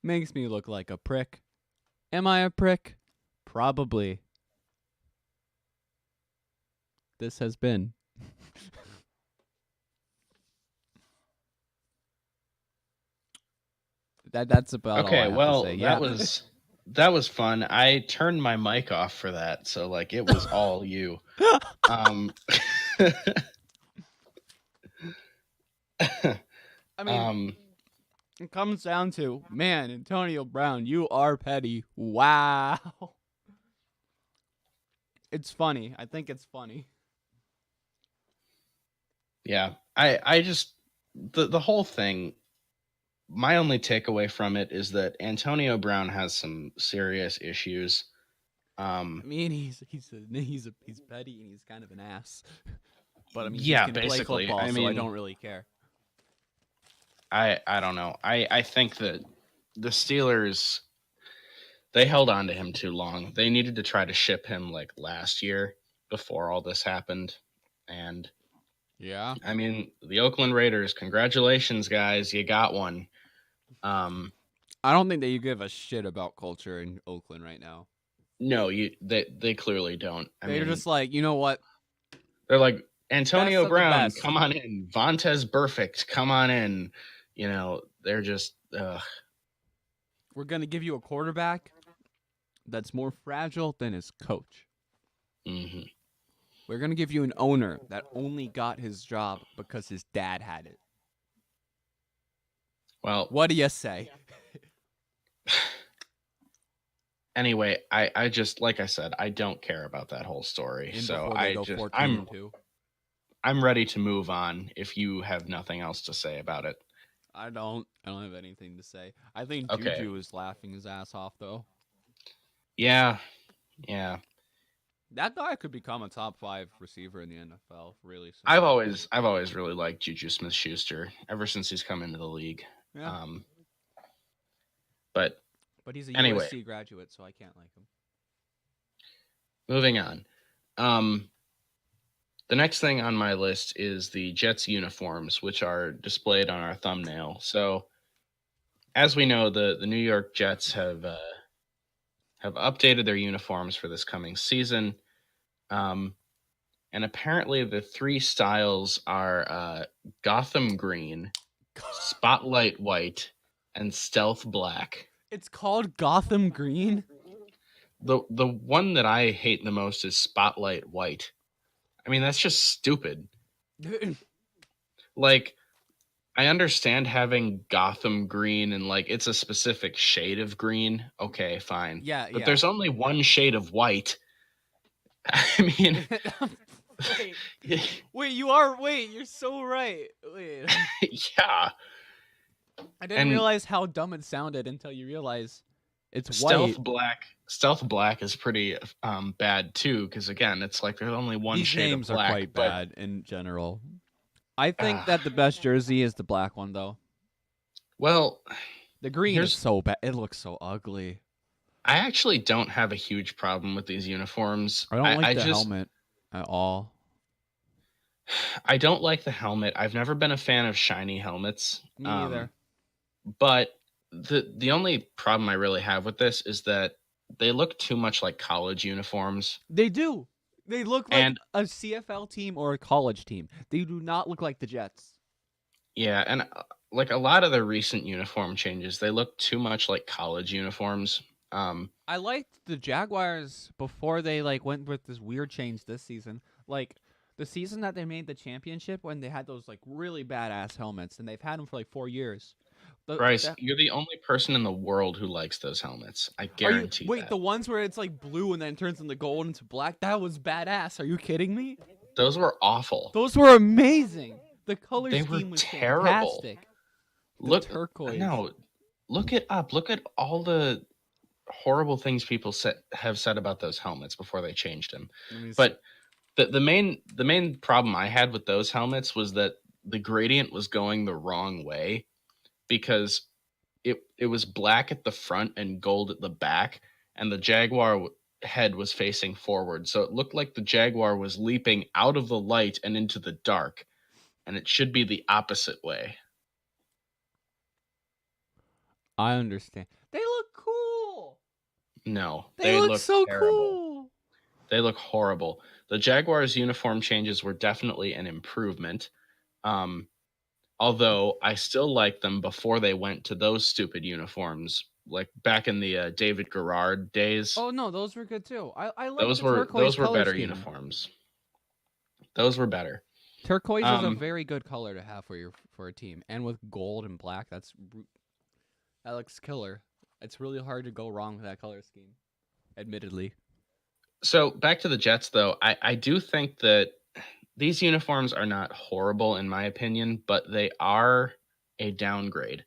Makes me look like a prick. Am I a prick? Probably. This has been. That's about all Okay, I have to well, say. Yeah. that was fun. I turned my mic off for that, so like it was all you. Um I mean, um it comes down to, man, Antonio Brown, you are petty. Wow. It's funny. I think it's funny. yeah. I just the whole thing, my only takeaway from it is that Antonio Brown has some serious issues. I mean, he's petty and he's kind of an ass. But I mean, he Yeah, can play basically. football, I so I mean, don't really care. I don't know. I think that the Steelers, they held on to him too long. They needed to try to ship him like last year before all this happened. And Yeah. I mean, the Oakland Raiders, congratulations guys, you got one. Um I don't think that you give a shit about culture in Oakland right now. no, they clearly don't. I They're mean, just like, you know what? they're like Best Antonio of the Brown, best. come on in. Vontez Perfect, come on in. You know, they're just We're going to give you a quarterback that's more fragile than his coach. mhm. We're going to give you an owner that only got his job because his dad had it. Well, What do you say? anyway, I just like I said, I don't care about that whole story. And So before they I go just 14 and 2. I'm ready to move on if you have nothing else to say about it. I don't have anything to say. I think Okay. Juju is laughing his ass off though. Yeah. Yeah. That guy could become a top 5 receiver in the NFL really soon. I've always really liked Juju Smith-Schuster ever since he's come into the league. Yeah. Um but But he's a anyway, USC graduate, so I can't like him. moving on. Um the next thing on my list is the Jets uniforms, which are displayed on our thumbnail. So, as we know, the New York Jets have updated their uniforms for this coming season. Um, and apparently, the three styles are Gotham Green, Spotlight White, and Stealth Black. It's called Gotham Green. The one that I hate the most is Spotlight White. I mean, that's just stupid. Like, I understand having Gotham green and like it's a specific shade of green. Okay, fine. Yeah, But yeah. there's only one shade of white. I mean, wait, you're so right. Wait. yeah. I didn't And realize how dumb it sounded until you realize it's Stealth white. Black, Stealth Black is pretty bad too because again, it's like there's only one These shade of names are black. quite But bad in general. I think that the best jersey is the black one though. well, The green is here's so bad. It looks so ugly. I actually don't have a huge problem with these uniforms. I don't like I the just helmet at all. I don't like the helmet. I've never been a fan of shiny helmets. Me neither. But the only problem I really have with this is that they look too much like college uniforms. They do. They look like And a CFL team or a college team. They do not look like the Jets. yeah, and like a lot of the recent uniform changes, they look too much like college uniforms. I liked the Jaguars before they like went with this weird change this season. Like the season that they made the championship when they had those like really badass helmets, and they've had them for like 4 years. Bryce, you're the only person in the world who likes those helmets. I Are you guarantee wait that. the ones where it's like blue and then turns into gold into black? That was badass. Are you kidding me? Those were awful. Those were amazing. The color They were scheme was terrible. fantastic. Look, Turquoise. no, look it up. Look at all the horrible things people have said about those helmets before they changed them. But the main problem I had with those helmets was that the gradient was going the wrong way because it was black at the front and gold at the back, and the Jaguar head was facing forward. So it looked like the Jaguar was leaping out of the light and into the dark, and it should be the opposite way. I understand. They look cool. No, They they look look so terrible. cool. They look horrible. The Jaguars' uniform changes were definitely an improvement. Um, Although I still like them before they went to those stupid uniforms, like back in the David Garrard days. Oh no, those were good too. I like Those the were turquoise those were color better scheme. uniforms. Those were better. Turquoise is a Um, very good color to have for a team, and with gold and black, that looks killer. It's really hard to go wrong with that color scheme. Admittedly. so back to the Jets, though, I do think that these uniforms are not horrible in my opinion, but they are a downgrade.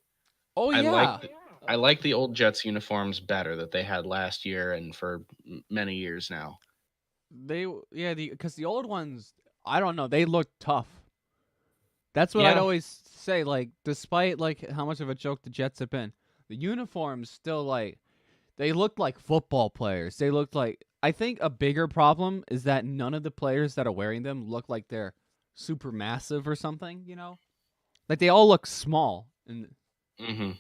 Oh I like yeah, I like the old Jets uniforms better that they had last year and for many years now. because the old ones, I don't know, they look tough. That's what I'd Yeah, always say. Like, despite like how much of a joke the Jets have been, the uniforms still like they look like football players. They look like. I think a bigger problem is that none of the players that are wearing them look like they're super massive or something. You know, like they all look small, and hmm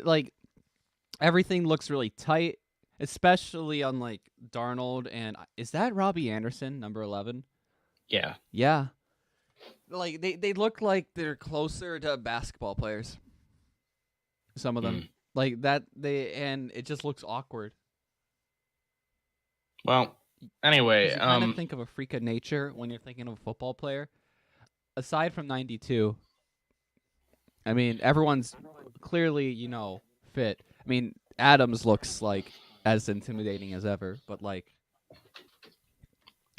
like everything looks really tight, especially on like Darnold and is that Robbie Anderson, number 11? yeah. Yeah, like they look like they're closer to basketball players. Some of them Mm. like that and it just looks awkward Well, anyway, because you kind of think of a freak of nature when you're thinking of a football player. Aside from '92, I mean everyone's clearly fit. I mean Adams looks like as intimidating as ever, but like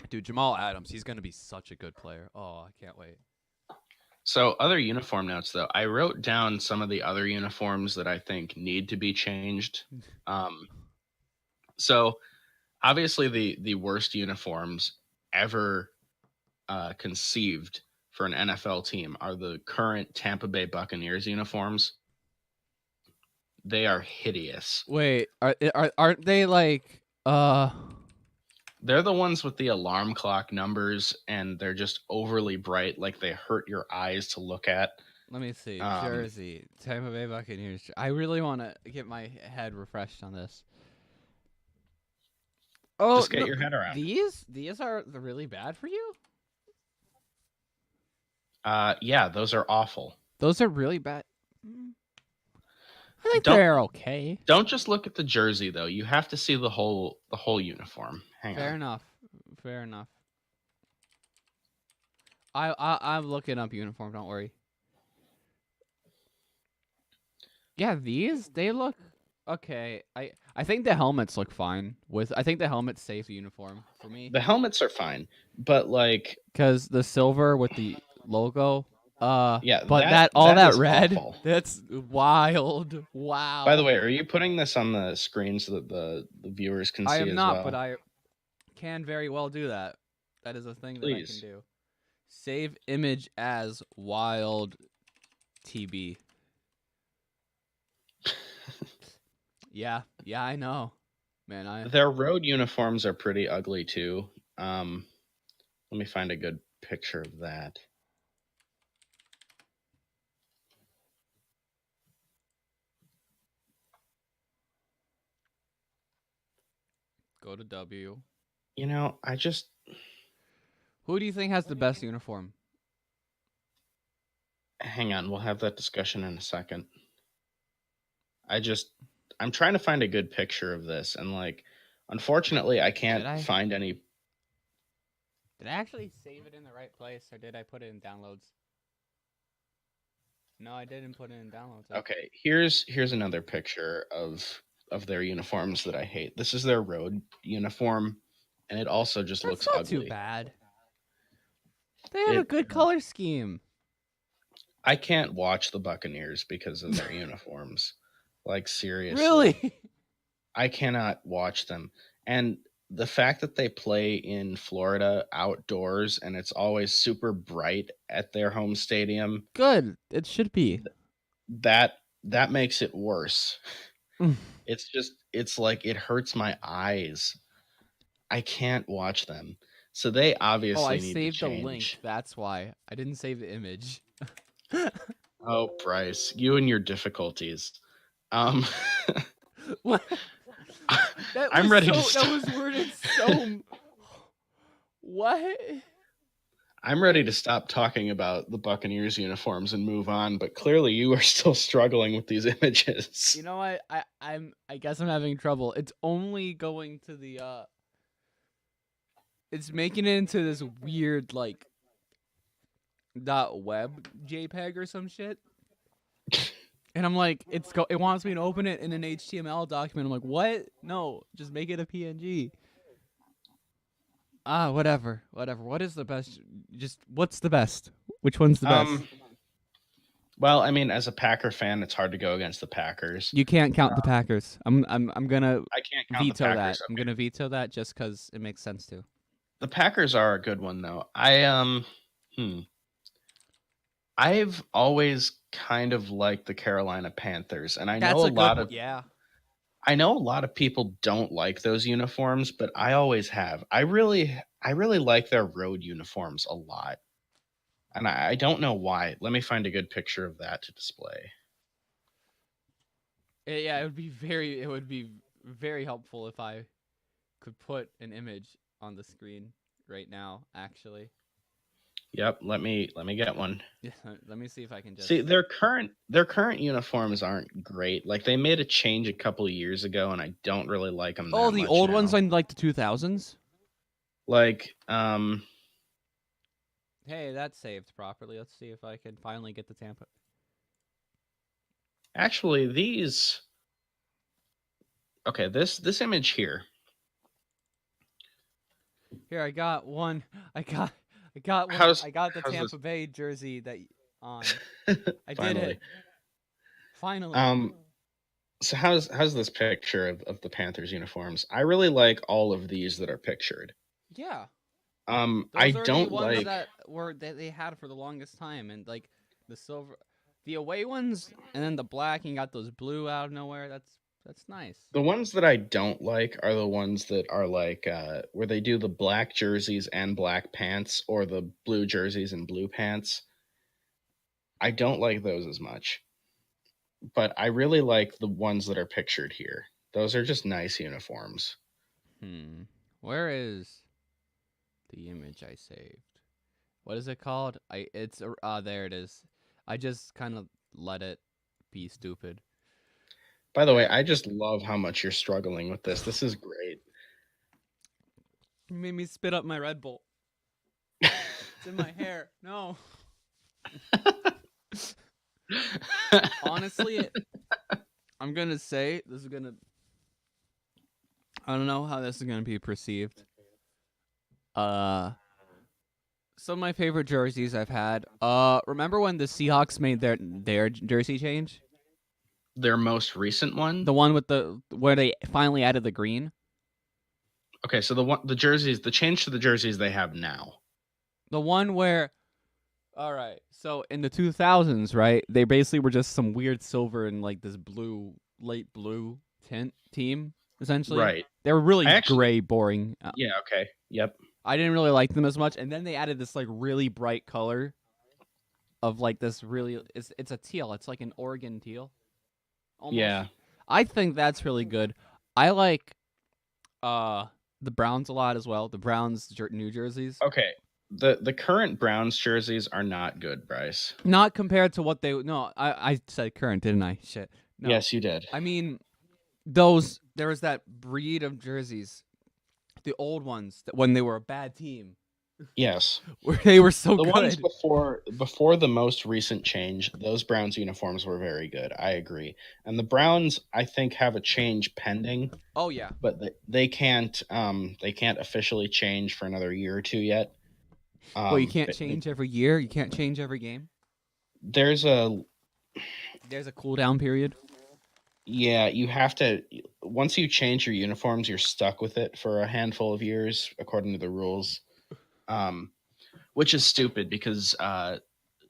dude, Jamal Adams, he's gonna be such a good player. Oh, I can't wait. so other uniform notes though. I wrote down some of the other uniforms that I think need to be changed. Um, so obviously the worst uniforms ever conceived for an NFL team are the current Tampa Bay Buccaneers uniforms. They are hideous. Wait, aren't they like They're the ones with the alarm clock numbers, and they're just overly bright, like they hurt your eyes to look at. let me see. Um, Jersey, Tampa Bay Buccaneers. I really want to get my head refreshed on this. Oh, just get no, your head around. these are really bad for you? Yeah, those are awful. Those are really bad. Mm, I think Don't they're okay. don't just look at the jersey though. You have to see the whole uniform. Hang Fair on. enough. Fair enough. I'm looking up uniform, don't worry. Yeah, these they look okay. I think the helmets look fine. I think the helmets save the uniform for me The helmets are fine, but like, cuz the silver with the logo yeah, but that all that that is red, awful. that's wild. By the Wow. way, are you putting this on the screen so that the viewers can I see am as not, but well? I can very well do that. That is a thing that I can Please. do. Save image as wild TB. Yeah, I know. Man, Their road uniforms are pretty ugly too. Let me find a good picture of that. go to W. I just Who do you think has the best uniform? hang on. We'll have that discussion in a second. I just I'm trying to find a good picture of this, and like, unfortunately, I Did can't I find any. did I actually save it in the right place or did I put it in downloads? No, I didn't put it in downloads. Okay, here's another picture of their uniforms that I hate. This is their road uniform, and it also just That's looks not too ugly. bad. They have a It good color scheme. I can't watch the Buccaneers because of their uniforms. Like seriously. Really? I cannot watch them. And the fact that they play in Florida outdoors and it's always super bright at their home stadium, Good. It should be. that that makes it worse. Mm. It's like it hurts my eyes. I can't watch them. So they Oh, I obviously need to saved the link. change. That's why I didn't save the image. Oh, Bryce, you and your difficulties. Um, What? That I'm was ready to so. That stop. was worded so. What? I'm ready to stop talking about the Buccaneers uniforms and move on, but clearly you are still struggling with these images. You know what? I guess I'm having trouble. It's only going to the It's making it into this weird like .web JPEG or some shit. And I'm like, it wants me to open it in an HTML document. I'm like, what? No, just make it a PNG. Whatever. What is the best? Just what's the best? Which one's the best? Um, well, I mean, as a Packer fan, it's hard to go against the Packers. You can't count the Packers. I'm gonna I can't count the veto that. Packers. I'm Okay. gonna veto that just because it makes sense to. The Packers are a good one though. Hmm. I've always kind of liked the Carolina Panthers, and That's a good one. Yeah. I know a lot of people don't like those uniforms, but I always have. I really like their road uniforms a lot. And I don't know why. Let me find a good picture of that to display. Yeah, it would be very helpful if I could put an image on the screen right now, actually. Yep, let me get one. Yeah, let me see if I can just. See, their current uniforms aren't great. Like they made a change a couple of years ago and I don't really like them Oh, that the much old ones now. in like the 2000s. Like Hey, that's saved properly. Let's see if I can finally get the Tampa. actually these okay, this image here. Here, I got one. I got one. How's I got the how's this Tampa Bay jersey that on. I did finally? it. Finally. Um so how's this picture of the Panthers uniforms? I really like all of these that are pictured. Yeah. I Those are the don't ones like that they had for the longest time, and like the silver, the away ones, and then the black, and got those blue out of nowhere. That's nice. the ones that I don't like are the ones that are like where they do the black jerseys and black pants or the blue jerseys and blue pants. I don't like those as much. But I really like the ones that are pictured here. Those are just nice uniforms. Where is the image I saved? What is it called? There it is. I just kind of let it be stupid. By the way, There. I just love how much you're struggling with this. This is great. You made me spit up my Red Bull. It's in my hair. No. Honestly, I'm gonna say this is gonna. I don't know how this is gonna be perceived. Uh, some of my favorite jerseys I've had. Remember when the Seahawks made their jersey change? Their most recent one. The one with where they finally added the green. Okay, so the change to the jerseys they have now. The one where. All right. So in the 2000s, right? They basically were just some weird silver and like this blue, light blue tint team. Essentially, Right. they were I really actually gray, boring. Yeah, okay. Yep. I didn't really like them as much. And then they added this like really bright color of like this really it's a teal. It's like an Oregon teal. Almost. Yeah. I think that's really good. I like the Browns a lot as well. The Browns New Jerseys. Okay. The current Browns jerseys are not good, Bryce. Not compared to what they no, I said current, didn't I? Shit. No. Yes, you did. I mean there was that breed of jerseys, the old ones that when they were a bad team. Yes. Where they were so The good. ones before the most recent change, those Browns uniforms were very good. I agree. And the Browns I think have a change pending, Oh yeah. but they can't officially change for another year or two yet. Well, you can't But change every year. You can't change every game. there's a There's a cool down period. Yeah, you have to once you change your uniforms, you're stuck with it for a handful of years according to the rules. Which is stupid because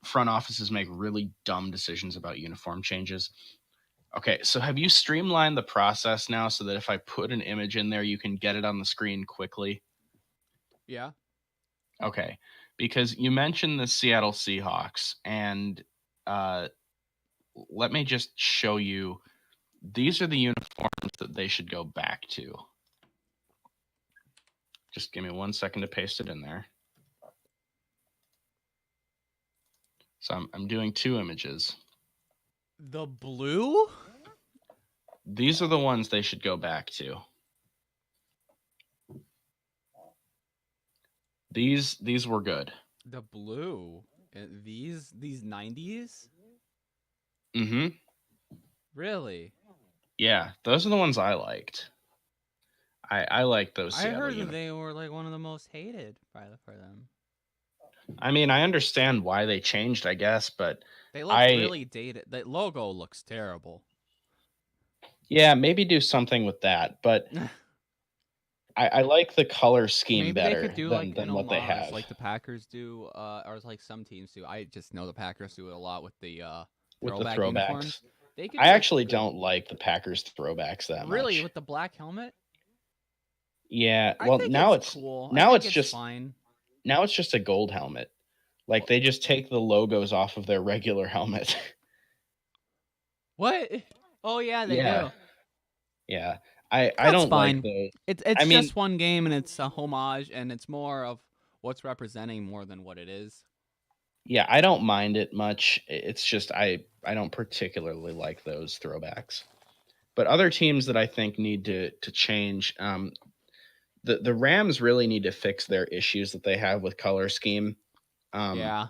front offices make really dumb decisions about uniform changes. Okay, so have you streamlined the process now so that if I put an image in there, you can get it on the screen quickly? Yeah. Okay, because you mentioned the Seattle Seahawks, and uh, let me just show you. These are the uniforms that they should go back to. Just give me 1 second to paste it in there. So I'm doing two images. The blue? These are the ones they should go back to. These were good. The blue. These 90s? Mm-hmm. Really? Yeah, those are the ones I liked. I like those I Seattle heard that uniforms. they were like one of the most hated for them. I mean, I understand why they changed, I guess, but They look I really dated. The logo looks terrible. yeah, maybe do something with that. But I like the color scheme Maybe they could better do than like an what they homage, have like the Packers do, or like some teams do. I just know the Packers do it a lot with the with the throwback throwbacks. uniforms. They could I do like actually don't like the Packers throwbacks that really much. with the black helmet. Yeah, I well think now it's it's cool. I now think it's it's just fine. now it's just a gold helmet. Like they just take the logos off of their regular helmet. What? Oh yeah, they Yeah, do. yeah. I That's don't like fine. those. It's I mean, just one game and it's a homage and it's more of what's representing more than what it is. yeah, I don't mind it much. It's just I don't particularly like those throwbacks. But other teams that I think need to change, the Rams really need to fix their issues that they have with color scheme. Yeah.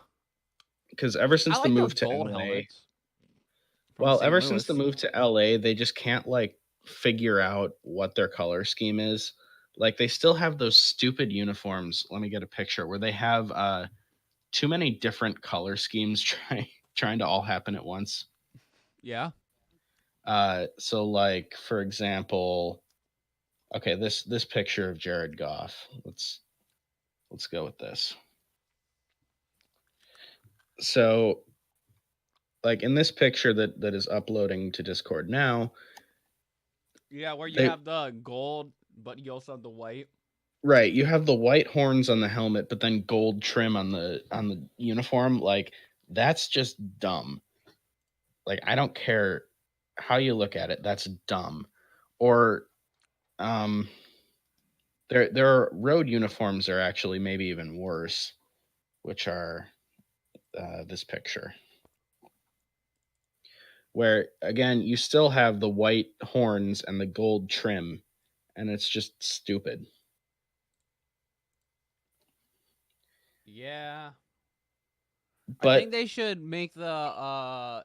Because ever I since the like those move to gold LA, helmets from well, St. ever since the Louis. move to LA, they just can't like figure out what their color scheme is. Like they still have those stupid uniforms. Let me get a picture where they have too many different color schemes trying to all happen at once. Yeah. So like for example, okay, this picture of Jared Goff. Let's go with this. So like in this picture that is uploading to Discord now, Yeah, where you they have the gold, but you also have the white. right, you have the white horns on the helmet, but then gold trim on the uniform. Like that's just dumb. Like I don't care how you look at it, that's dumb. Or um there are road uniforms are actually maybe even worse, which are this picture where again you still have the white horns and the gold trim, and it's just stupid. Yeah. I think But they should make the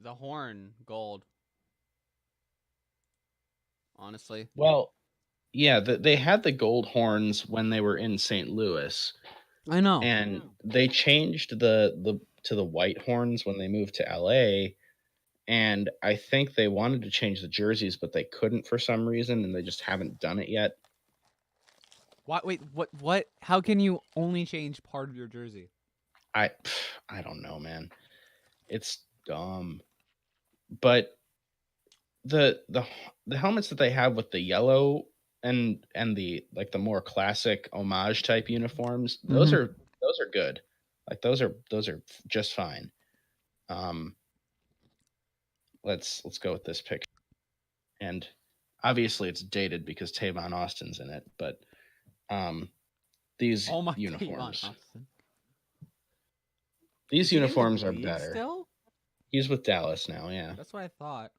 horn gold, honestly. well, yeah, they had the gold horns when they were in St. Louis, I know. and they changed the to the white horns when they moved to LA. And I think they wanted to change the jerseys, but they couldn't for some reason, and they just haven't done it yet. What wait, what how can you only change part of your jersey? I I don't know, man. It's dumb. But the the helmets that they have with the yellow and the like the more classic homage type uniforms, Mm-hmm. those are good. Like those are just fine. Um, let's go with this picture. And obviously it's dated because Tavon Austin's in it, but um, these Oh my Tavon uniforms, Austin. these Is he in the uniforms are league better. still? He's with Dallas now, yeah. That's what I thought.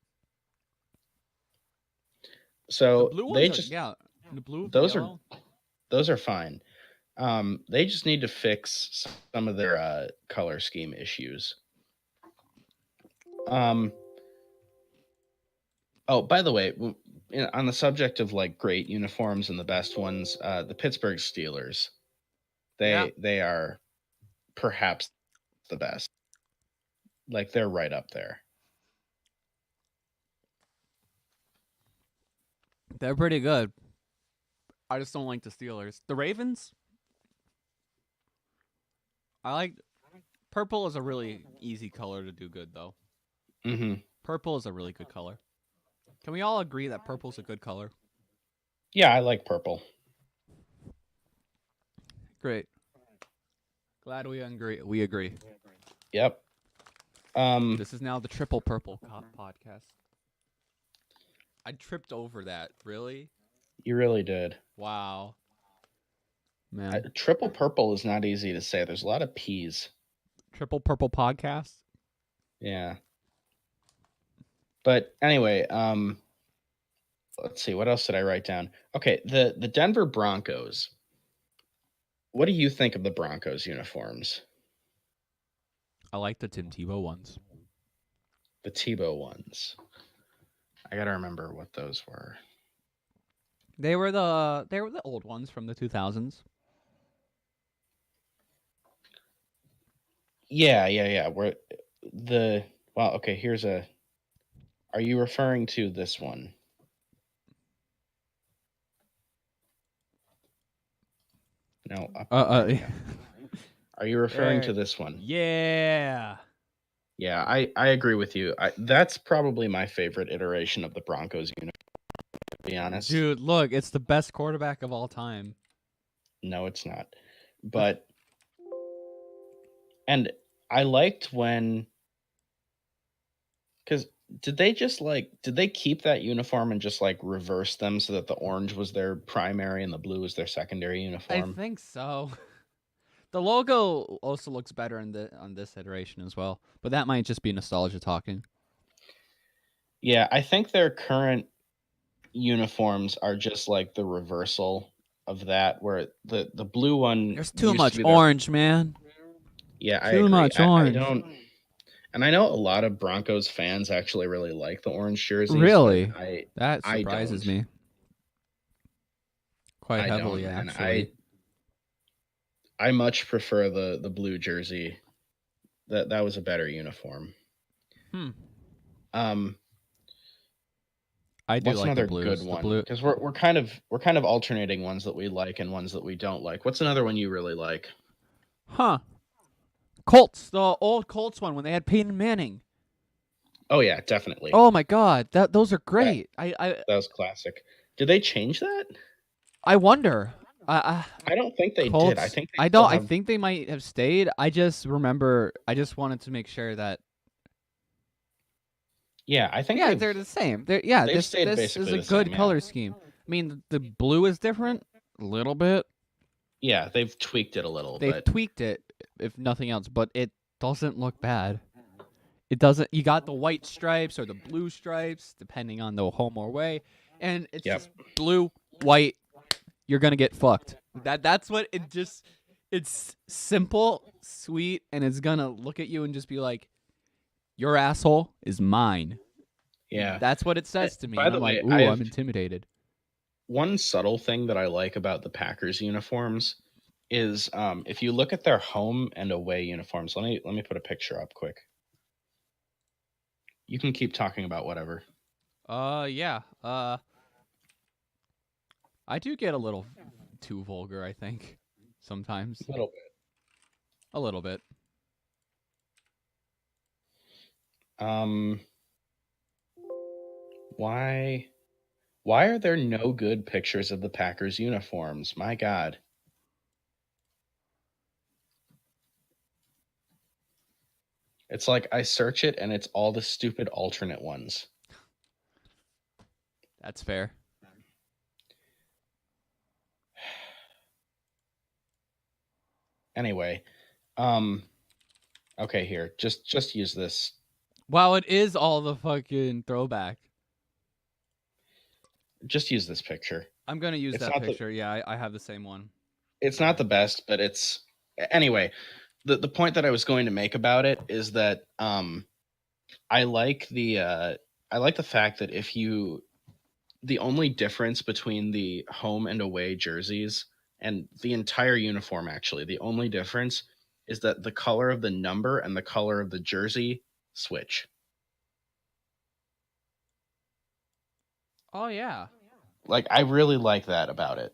The So blue ones they are just yeah. The blue with the those are yellow. those are fine. They just need to fix some of their color scheme issues. Um, oh, by the way, on the subject of like great uniforms and the best ones, the Pittsburgh Steelers, Yeah. they are perhaps the best. Like they're right up there. They're pretty good. I just don't like the Steelers. The Ravens? I like Purple is a really easy color to do good, though. Mm-hmm. Purple is a really good color. Can we all agree that purple's a good color? Yeah, I like purple. Great. Glad we agree. We agree. Yep. This is now the Triple Purple podcast. I tripped over that. Really? You really did. Wow. Man. Triple purple is not easy to say. There's a lot of P's. Triple Purple podcast? Yeah. But anyway, let's see, what else did I write down? Okay, the Denver Broncos. What do you think of the Broncos uniforms? I like the Tim Tebow ones. The Tebow ones. I gotta remember what those were. They were the old ones from the 2000s. Yeah. Okay, here's a. Are you referring to this one? No. Are you referring to this one? Yeah. Yeah, I agree with you. That's probably my favorite iteration of the Broncos uniform, to be honest. Dude, look, it's the best quarterback of all time. No, it's not. But and I liked when, because did they keep that uniform and just like reverse them so that the orange was their primary and the blue was their secondary I uniform? think so. The logo also looks better on this iteration as well, but that might just be nostalgia talking. Yeah, I think their current uniforms are just like the reversal of that, where the blue one There's too used much to be orange, man. Yeah, I Too agree. much I orange. don't, and I know a lot of Broncos fans actually really like the orange jerseys, Really? but That I surprises don't. me quite I heavily, don't, and actually. I much prefer the blue jersey. That was a better uniform. Um, I do what's like the another good blues. The one? blue. Because we're kind of alternating ones that we like and ones that we don't like. What's another one you really like? Huh. Colts, the old Colts one when they had Peyton Manning. Oh yeah, definitely. Oh my god, those are That great. that was classic. Did they change that? I wonder. I don't think they did. I Colts. think they I still don't. I have. think they might have stayed. I just remember. I just wanted to make sure that. Yeah, I think Yeah, they're the same. Yeah, they've this stayed this basically is a the good same. color Yeah. scheme. I mean, the blue is different a little bit. Yeah, they've tweaked it a little, They've but tweaked it, if nothing else, but it doesn't look bad. It doesn't. You got the white stripes or the blue stripes, depending on the home or away, and it's Yep. just blue, white. You're gonna get fucked. That's what it just. It's simple, sweet, and it's gonna look at you and just be like, "Your asshole is mine." Yeah. That's what it says to me, By and the I'm like, way, I "Ooh, have I'm intimidated." one subtle thing that I like about the Packers uniforms is if you look at their home and away uniforms. Let me put a picture up quick. You can keep talking about whatever. Yeah. I do get a little too vulgar, I think, sometimes. A little bit. A little bit. Um, why are there no good pictures of the Packers uniforms? My God. It's like I search it and it's all the stupid alternate ones. That's fair. Anyway, okay, here. Just use this. Wow, it is all the fucking throwback. Just use this picture. I'm gonna use It's that not the picture. Yeah, I have the same one. it's not the best, but it's anyway. The point that I was going to make about it is that I like the fact that if you the only difference between the home and away jerseys and the entire uniform, actually the only difference is that the color of the number and the color of the jersey switch. Oh yeah. Like I really like that about it.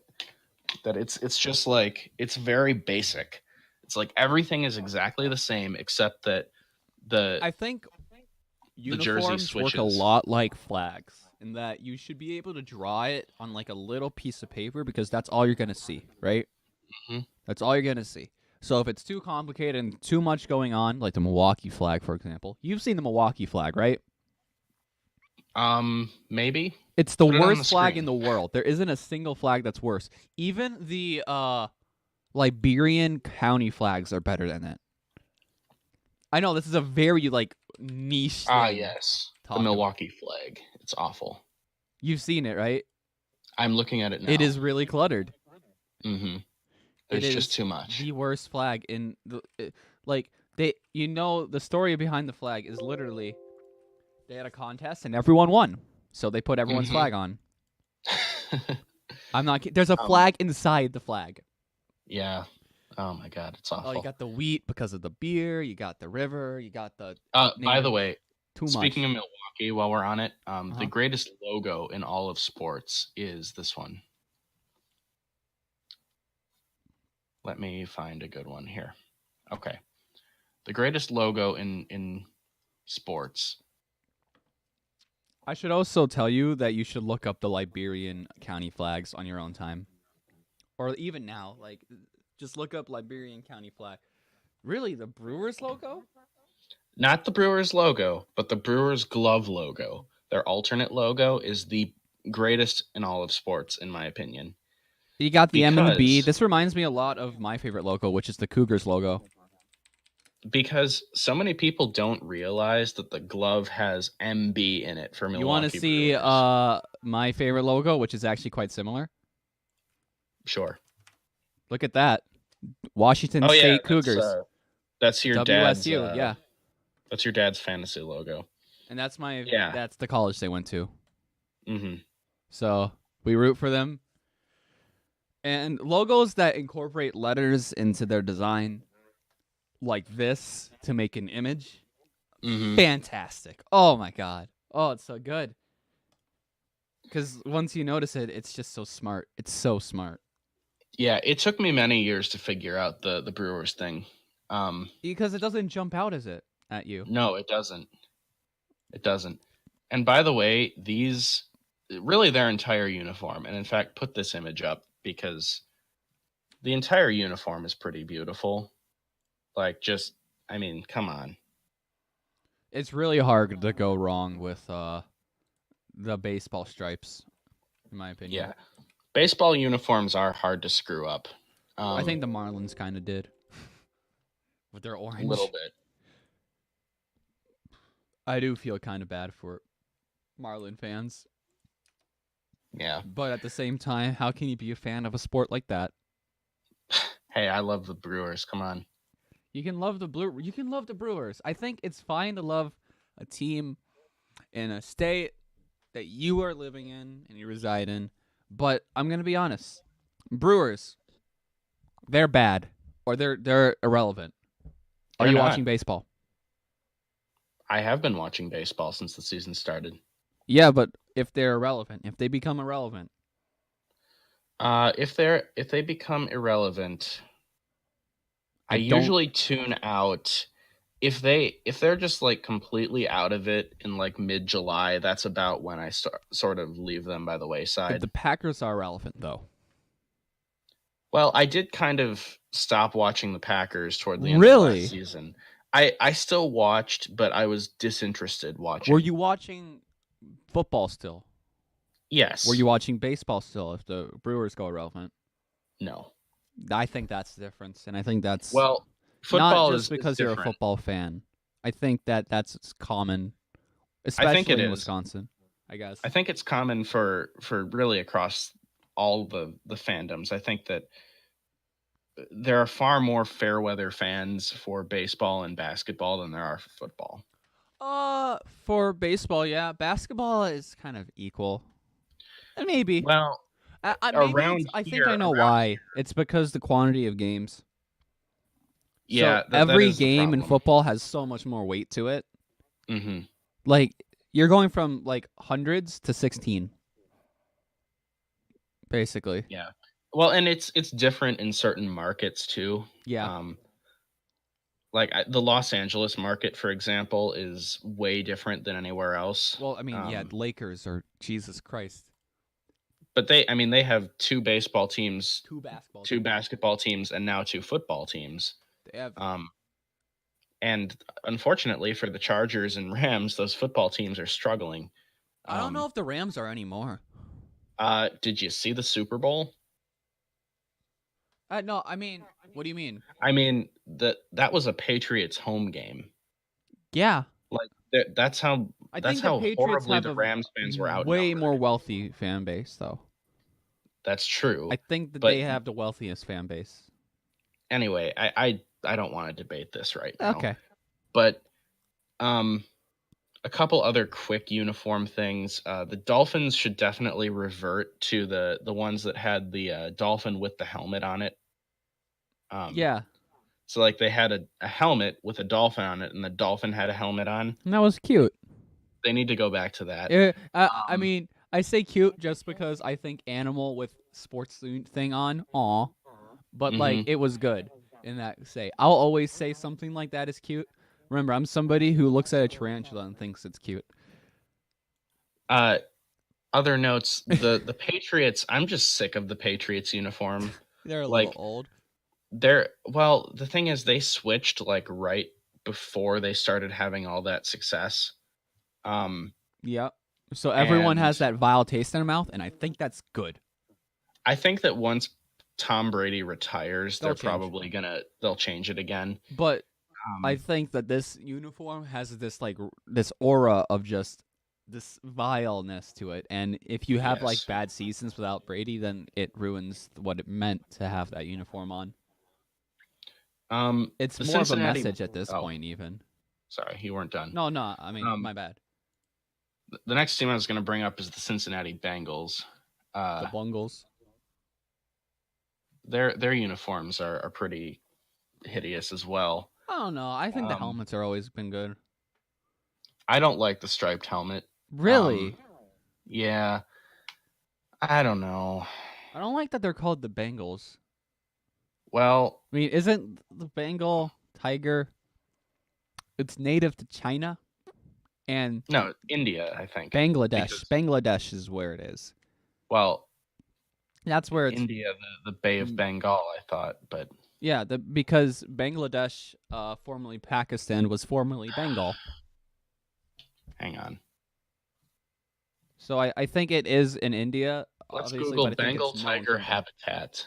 That it's just like it's very basic. It's like everything is exactly the same except that the I think the jersey uniforms work a switches. lot like flags in that you should be able to draw it on like a little piece of paper because that's all you're going to see, right? Mhm. That's all you're going to see. So if it's too complicated and too much going on, like the Milwaukee flag, for example, you've seen the Milwaukee flag, right? Maybe It's the put it on the worst flag in screen. the world. There isn't a single flag that's worse. Even the Liberian county flags are better than it. I know this is a very like niche Ah, thing yes, to the talk about. Milwaukee flag. It's awful. You've seen it, right? I'm looking at it It now. is really cluttered. Mm-hmm. It There's just is too much. the worst flag in the like they the story behind the flag is literally they had a contest and everyone won. So they put everyone's Mm-hmm. flag on. I'm not kidding. There's a um, flag inside the flag. yeah. Oh my God, it's Oh, you awful. got the wheat because of the beer, you got the river, you got the By name the it way, too speaking much. of Milwaukee, while we're on it, the Uh-huh. greatest logo in all of sports is this one. Let me find a good one here. Okay, the greatest logo in sports. I should also tell you that you should look up the Liberian county flags on your own time. Or even now, like just look up Liberian county flag. Really, the Brewers logo? Not the Brewers logo, but the Brewers glove logo. Their alternate logo is the greatest in all of sports, in my opinion, You got the M and the B. because This reminds me a lot of my favorite logo, which is the Cougars logo. because so many people don't realize that the glove has MB in it for You want to Milwaukee see Brewers. my favorite logo, which is actually quite similar? Sure. Look at that. Washington Oh yeah, State Cougars. that's your dad's WSU, yeah. fantasy logo. And Yeah. that's the college they went to. Mhm. So, we root for them. And logos that incorporate letters into their design like this to make an image. Mhm. Fantastic. Oh my god. Oh, it's so good. Cuz once you notice it, it's just so smart. It's so smart. Yeah, it took me many years to figure out the Brewers thing. Because it doesn't jump out as it at you. No, it doesn't. It doesn't. And by the way, these really their entire uniform, and in fact, put this image up because the entire uniform is pretty beautiful. Like, just, I mean, come on. It's really hard to go wrong with the baseball stripes in my opinion. Yeah, baseball uniforms are hard to screw up. I think Um, the Marlins kind of did with their a little orange. bit. I do feel kind of bad for Marlin fans, Yeah. but at the same time, how can you be a fan of a sport like that? Hey, I love the Brewers. Come on. You can love you can love the Brewers. I think it's fine to love a team in a state that you are living in and you reside in, but I'm going to be honest. Brewers, they're bad or they're irrelevant. Are They're you not. watching baseball? I have been watching baseball since the season started. Yeah, but if they're irrelevant, if they become irrelevant, If they become irrelevant, I I don't. usually tune out. If they're just like completely out of it in like mid July, that's about when I sort of leave them by the The wayside. Packers are relevant though. Well, I did kind of stop watching the Packers toward the end of last Really? season. I still watched, but I was disinterested Were watching. you watching football still? Were Yes. you watching baseball still if the Brewers go irrelevant? No. I think that's the difference, and I think that's Well, not football just is because you're a different. football fan. I think that that's common, I think it especially in is. Wisconsin. I guess. I think it's common for really across all the fandoms. I think that there are far more fair weather fans for baseball and basketball than there are for football. For baseball, yeah, basketball is kind of equal, and maybe, Well, maybe it's. I think I know around why. It's because the quantity of games. So yeah, that every is the game in problem. football has so much more weight to it. Hmm. Like you're going from like hundreds to 16, basically. Yeah. Well, and it's different in certain markets too. Yeah. Um, Like the Los Angeles market, for example, is way different than anywhere else. Well, I mean, yeah, the Lakers are Jesus Christ. But they have two baseball teams, Two basketball two teams. basketball teams, and now two football teams. They have Um, and unfortunately for the Chargers and Rams, those football teams are struggling. I don't know Um, if the Rams are anymore. did you see the Super Bowl? No, I mean, what do you mean? I mean, that was a Patriots home game. Yeah, Like that's how I that's think the how Patriots horribly have the a Rams fans were way outnumbered. more wealthy fan base, though. That's true. I think that But they have the wealthiest fan base. anyway, I don't want to debate this right now. Okay. But um a couple other quick uniform things. The Dolphins should definitely revert to the ones that had the dolphin with the helmet on it. Um, Yeah, so like they had a helmet with a dolphin on it, and the dolphin had a helmet on. and that was cute. They need to go back to that. I mean, I say cute just because I think animal with sports suit thing on, aw, but like hmm it was good. In that say, I'll always say something like that is cute. Remember, I'm somebody who looks at a tarantula and thinks it's cute. Uh, other notes: the Patriots. I'm just sick of the Patriots uniform. They're a little Like old. the thing is, they switched like right before they started having all that success. Um, Yep. So everyone and has that vile taste in their mouth, and I think that's good. I think that once Tom Brady retires, They'll change. they'll change it again. But I Um, think that this uniform has this like this aura of just this vileness to it, and if you have like yes. bad seasons without Brady, then it ruins what it meant to have that uniform on. It's The more of a Cincinnati. message at this Oh, point, even. sorry, you weren't done. No, I mean, Um, my bad. the next team I was going to bring up is the Cincinnati Bengals. The Uh, Bungles. their uniforms are pretty hideous as well. I don't know. I think the Um, helmets are always been good. I don't like the striped helmet. Really, Yeah, I don't know. I don't like that they're called the Bengals. Well, I mean, isn't the Bengal tiger? It's native to China and no, India, I think, Bangladesh. because Bangladesh is where it is. well, That's where it's India, the Bay of Bengal, I thought, but yeah. Because Bangladesh, formerly Pakistan, was formerly Bengal. hang on. So I think it is in India, Let's obviously, Google but I think Bengal it's known tiger from there. habitat.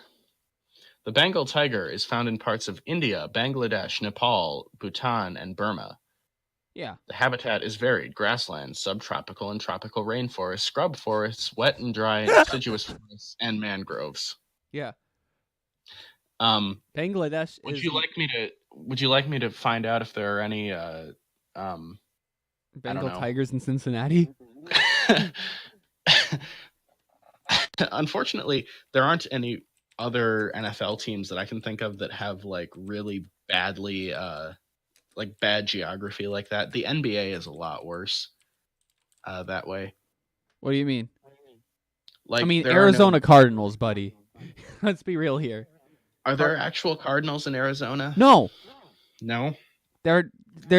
The Bengal tiger is found in parts of India, Bangladesh, Nepal, Bhutan, and Burma. Yeah, The habitat is varied: grasslands, subtropical and tropical rainforests, scrub forests, wet and dry deciduous forests, and mangroves. yeah. Um, Bangladesh is the would you like me to find out if there are any I don't Bengal know. tigers in Cincinnati. Unfortunately, there aren't any other NFL teams that I can think of that have like really badly like bad geography like that. The NBA is a lot worse that way. What do you mean? I Like mean there are no Arizona Cardinals, buddy. Let's be real here. are there actual Cardinals in Arizona? No, No? they're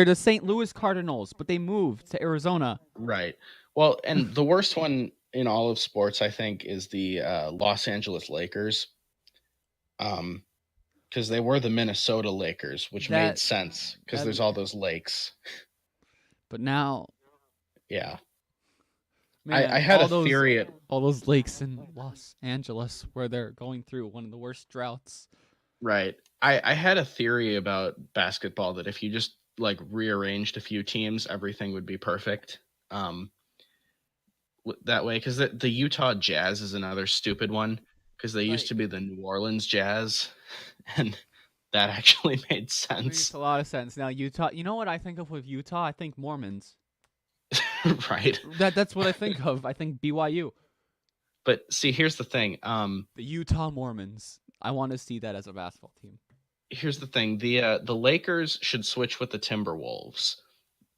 the St. Louis Cardinals, but they moved to Arizona. Right. Well, and the worst one in all of sports, I think, is the Los Angeles Lakers. Because they were the Minnesota Lakers, which made That sense because that, there's all those lakes. but now, Yeah. I man, had a theory. all those lakes in Los Angeles where they're going through one of the worst droughts. Right. I had a theory about basketball that if you just like rearranged a few teams, everything would be perfect. That way, because the Utah Jazz is another stupid one because they used Like, to be the New Orleans Jazz, and that actually made makes sense. a lot of sense. Now Utah, you know what I think of with Utah? I think Mormons. Right. That's what I think of. I think BYU, But see, here's the thing. the Utah Mormons. I want to see that as a basketball team. Here's the thing. The Lakers should switch with the Timberwolves,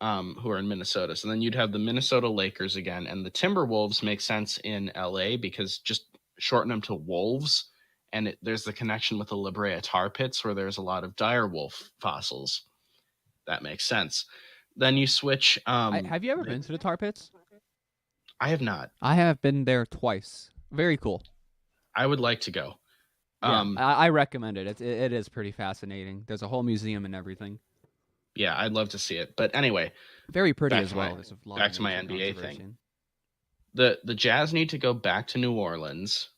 who are in Minnesota. So then you'd have the Minnesota Lakers again, and the Timberwolves make sense in LA because just shorten them to Wolves, and there's the connection with the La Brea tar pits where there's a lot of dire wolf fossils. that makes sense. Then you switch. Have you ever been to the tar pits? I have not. I have been there twice. Very cool. I would like to go. Yeah, I recommend it. It is pretty fascinating. There's a whole museum and everything. Yeah, I'd love to see it. But anyway, Very pretty back as to well. my There's a lot back of to my nature NBA thing. conservation. The Jazz need to go back to New Orleans,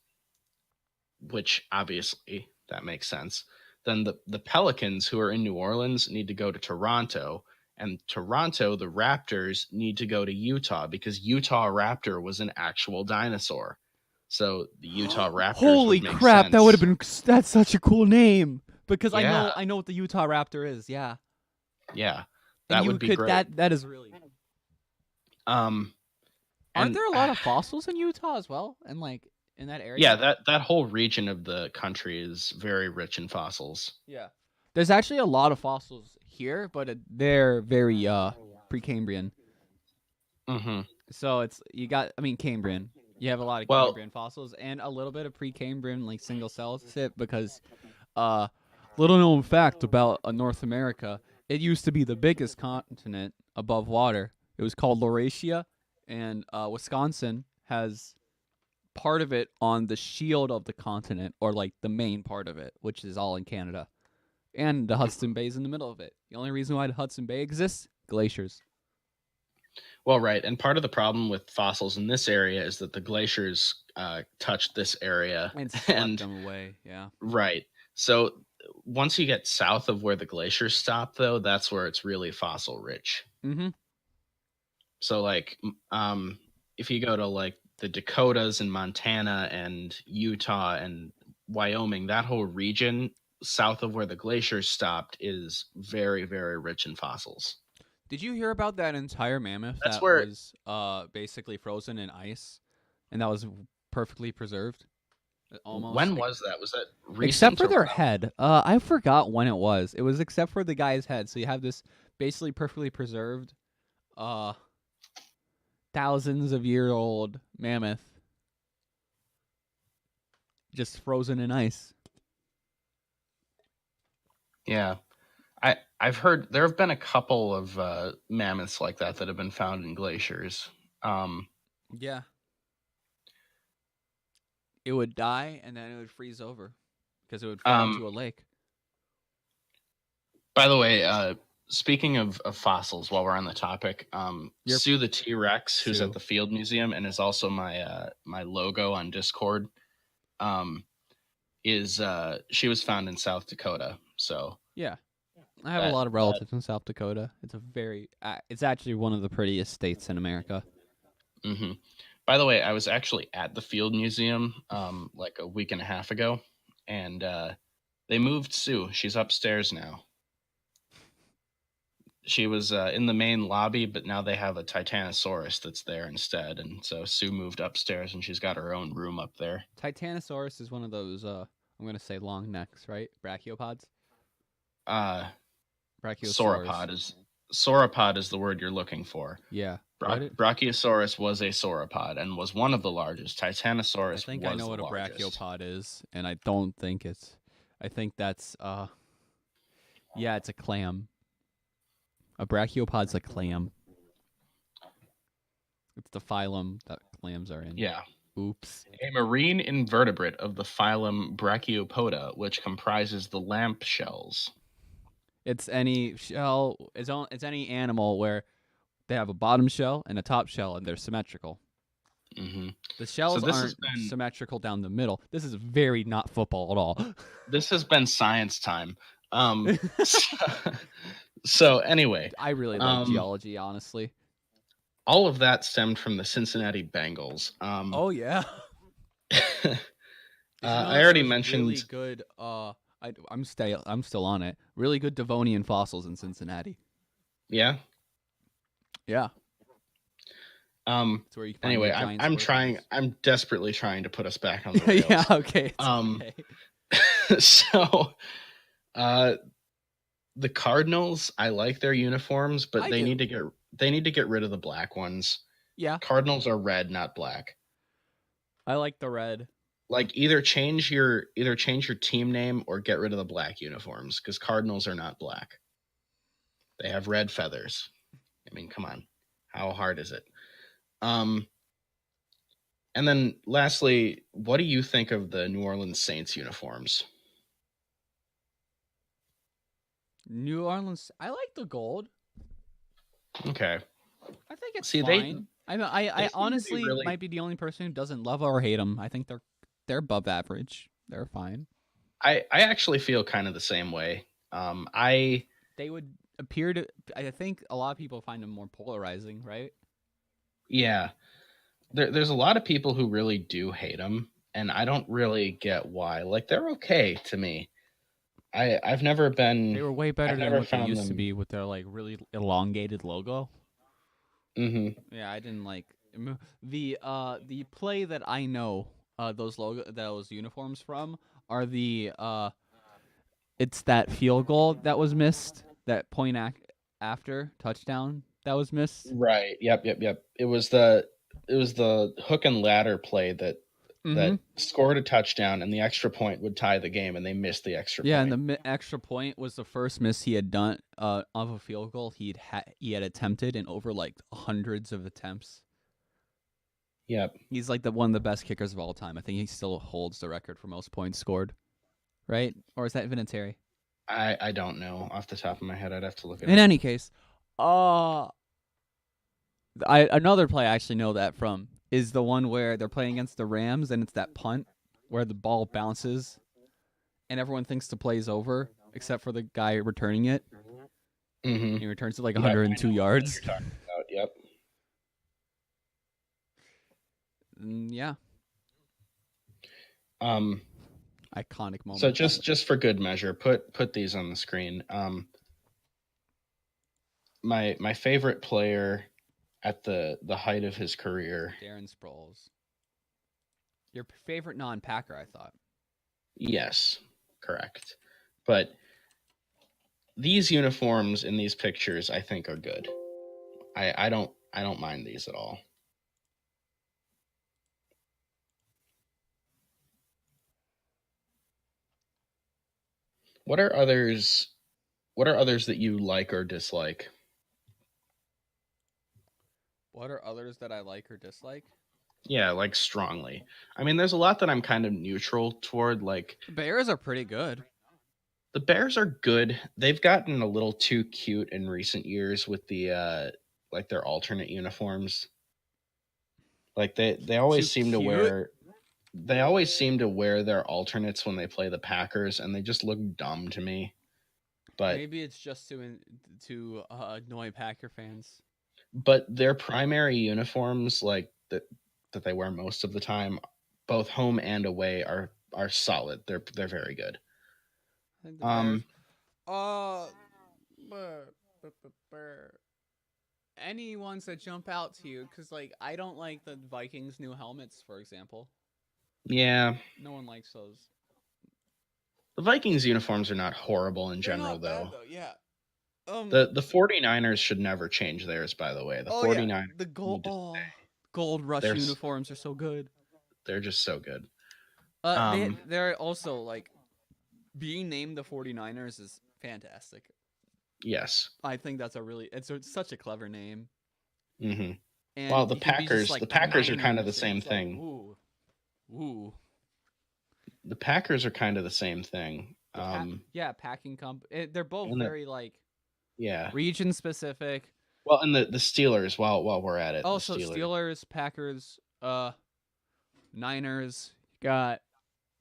which obviously that makes sense. Then the Pelicans, who are in New Orleans, need to go to Toronto. And Toronto, the Raptors, need to go to Utah because Utah Raptor was an actual dinosaur. So the Utah Raptors Holy would make crap! sense. That would have been. That's such a cool name because Yeah. I know what the Utah Raptor is. Yeah. Yeah, And that you would be could great. that is really. Um, Aren't and there a lot of fossils in Utah as well? And like in that area? yeah, that whole region of the country is very rich in fossils. Yeah. There's actually a lot of fossils here, but they're very Precambrian. Mm-hmm. So it's Cambrian. You have a lot of Well, Cambrian fossils and a little bit of Precambrian like single cell shit because uh little known fact about North America, it used to be the biggest continent above water. It was called Laurasia, and Wisconsin has part of it on the shield of the continent, or like the main part of it, which is all in Canada. And the Hudson Bay is in the middle of it. The only reason why the Hudson Bay exists, glaciers. well, right. And part of the problem with fossils in this area is that the glaciers touched this area, And swept and them away, yeah. right. So once you get south of where the glaciers stop, though, that's where it's really fossil rich. Mm-hmm. So like, if you go to like the Dakotas and Montana and Utah and Wyoming, that whole region south of where the glaciers stopped is very, very rich in fossils. Did you hear about that entire mammoth That's that where. was basically frozen in ice and that was perfectly preserved? Almost. When was that? Was that Except recent for or their when? head. I forgot when it was. It was except for the guy's head. So you have this basically perfectly preserved uh thousands of year old mammoth just frozen in ice. Yeah, I've heard there have been a couple of mammoths like that have been found in glaciers. Um, Yeah. It would die and then it would freeze over because it would fall um, into a lake. by the way, speaking of fossils, while we're on the topic, Yep. Sue the T Rex, who's Sue. at the Field Museum and is also my logo on Discord, um, is she was found in South Dakota. So Yeah. I have a that lot of relatives in South Dakota. It's actually one of the prettiest states in America. hmm By the way, I was actually at the Field Museum like a week and a half ago, and they moved Sue. She's upstairs now. She was in the main lobby, but now they have a Titanosaurus that's there instead, and so Sue moved upstairs, and she's got her own room up there. Titanosaurus is one of those I'm going to say long necks, right? Brachiopods? Uh, Brachiosaurus. Sauropod is the word you're looking for. Yeah. Brachiosaurus was a sauropod and was one of the largest. I Titanosaurus think was I know the what a largest. brachiopod is, and I don't think I think that's yeah, it's a clam. A brachiopod's a clam. It's the phylum that clams are in. Yeah. Oops. A marine invertebrate of the phylum Brachiopoda, which comprises the lamp shells. It's any shell. It's any animal where they have a bottom shell and a top shell, and they're symmetrical. Mm-hmm. The shells aren't symmetrical down the middle. This is very not football at all. This has been science time. So anyway, I really like geology, honestly. all of that stemmed from the Cincinnati Bengals. Oh yeah. I already mentioned really good. I'm still on it. Really good Devonian fossils in Cincinnati. Yeah. Yeah. Where you can anyway, I'm desperately trying to put us back on the rails. Yeah. Okay. Okay. So, the Cardinals, I like their uniforms, but they need to get rid of the black ones. Yeah. Cardinals are red, not black. I like the red. Like either change your team name or get rid of the black uniforms because Cardinals are not black. They have red feathers. I mean, come on. How hard is it? Um, and then lastly, what do you think of the New Orleans Saints uniforms? New Orleans. I like the gold. Okay. I think it's See, they fine. I seem to be honestly really. might be the only person who doesn't love or hate them. I think they're above average. They're fine. I actually feel kind of the same way. I They would appear to. I think a lot of people find them more polarizing, right? Yeah, there's a lot of people who really do hate them, and I don't really get why. Like they're okay to me. I've never They been. were way better I've than never what they found used to them. be with their like really elongated logo. Hmm. Yeah, I didn't like the play that I know those uniforms from are the it's that field goal that was missed, that after touchdown that was missed. Right. Yep. It was the hook and ladder play Mm-hmm. that scored a touchdown, and the extra point would tie the game, and they missed the extra Yeah, and point. the extra point was the first miss he had done of a field goal he had attempted in over like hundreds of attempts. Yep. He's like the one of the best kickers of all time. I think he still holds the record for most points scored, right? Or is that Vinatieri? I don't know off the top of my head. I'd have to look it In up. any case, uh another play I actually know that from is the one where they're playing against the Rams and it's that punt where the ball bounces and everyone thinks the play's over except for the guy returning it. Hmm. He returns it like Yep. I know 102 what play yards. you're talking about. Yep. Yeah, Um. iconic So moment. just for good measure, put these on the screen. My favorite player at the height of his career. Darren Sproles. Your favorite non-Packer, I thought. Yes, correct. But these uniforms in these pictures, I think, are good. I don't mind these at all. What are others? What are others that you like or dislike? What are others that I like or dislike? Yeah, like strongly. I mean, there's a lot that I'm kind of neutral toward. Like The Bears are pretty good. the Bears are good. They've gotten a little too cute in recent years with the like their alternate uniforms. Like they Too always seem to cute. wear their alternates when they play the Packers, and they just look dumb to me. But Maybe it's just to annoy Packer fans. their primary uniforms, like that they wear most of the time, both home and away, are solid. They're very good. I think the Bears. Um, Uh, brr, brr, brr, brr. Any ones that jump out to you? Because like I don't like the Vikings' new helmets, for example. yeah, No one likes those. the Vikings uniforms are not horrible in They're general, not bad though. though. Yeah. The 49ers should never change theirs, by the way. The Oh yeah. 49ers The gold. need to, Oh, gold rush they're uniforms are so good. they're just so good. They're also like being named the 49ers is fantastic. Yes. I think that's such a clever name. Hmm. And Well, you can be just like the the Packers are kind of the Niners, and same it's like thing. ooh. The Packers are kind of the same thing. Yeah, packing they're both And the very like yeah. region specific. Well, and the Steelers. While we're at it, the Also, Steelers. Steelers, Packers, Niners. Got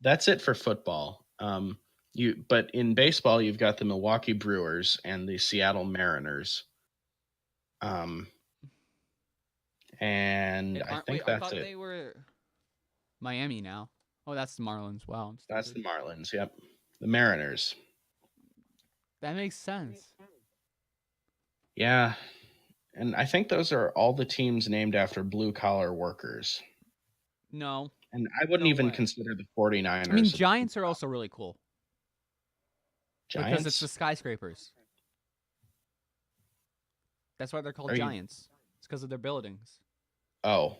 That's it for football. But in baseball, you've got the Milwaukee Brewers and the Seattle Mariners. Um, and I wait, think I that's thought it. they were Miami now. Oh, that's the Marlins. Wow, I'm That's the stupid. Marlins. Yep, the Mariners. That makes sense. Yeah, and I think those are all the teams named after blue collar workers. No, And I wouldn't no even way. consider the 49ers I mean, Giants are also really cool because it's the Giants. skyscrapers. That's why they're called Are you? Giants. It's because of their buildings, Oh,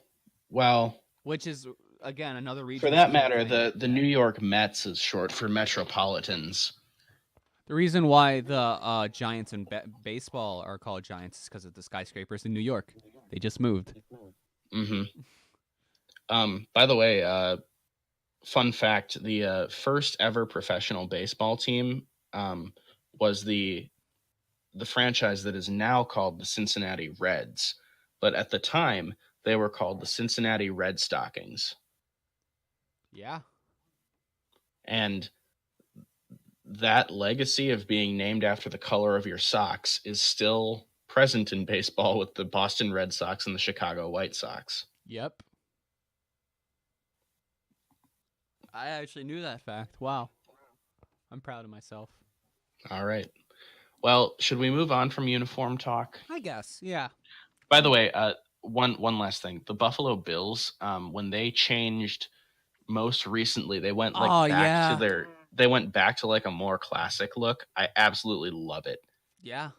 well. which is again another For region that specific matter, thing. the New York Mets is short for Metropolitans. The reason why the Giants in baseball are called Giants is because of the skyscrapers in New York. They just moved. Mm-hmm. By the way, fun fact: the first ever professional baseball team was the franchise that is now called the Cincinnati Reds, but at the time they were called the Cincinnati Red Stockings, Yeah. and that legacy of being named after the color of your socks is still present in baseball with the Boston Red Sox and the Chicago White Sox. Yep. I actually knew that fact. Wow. I'm proud of myself. All right. Well, should we move on from uniform talk? I guess. Yeah. By the way, one last thing: the Buffalo Bills, when they changed most recently, they went like Oh back to yeah. their they went back to like a more classic look. I absolutely love it. Yeah.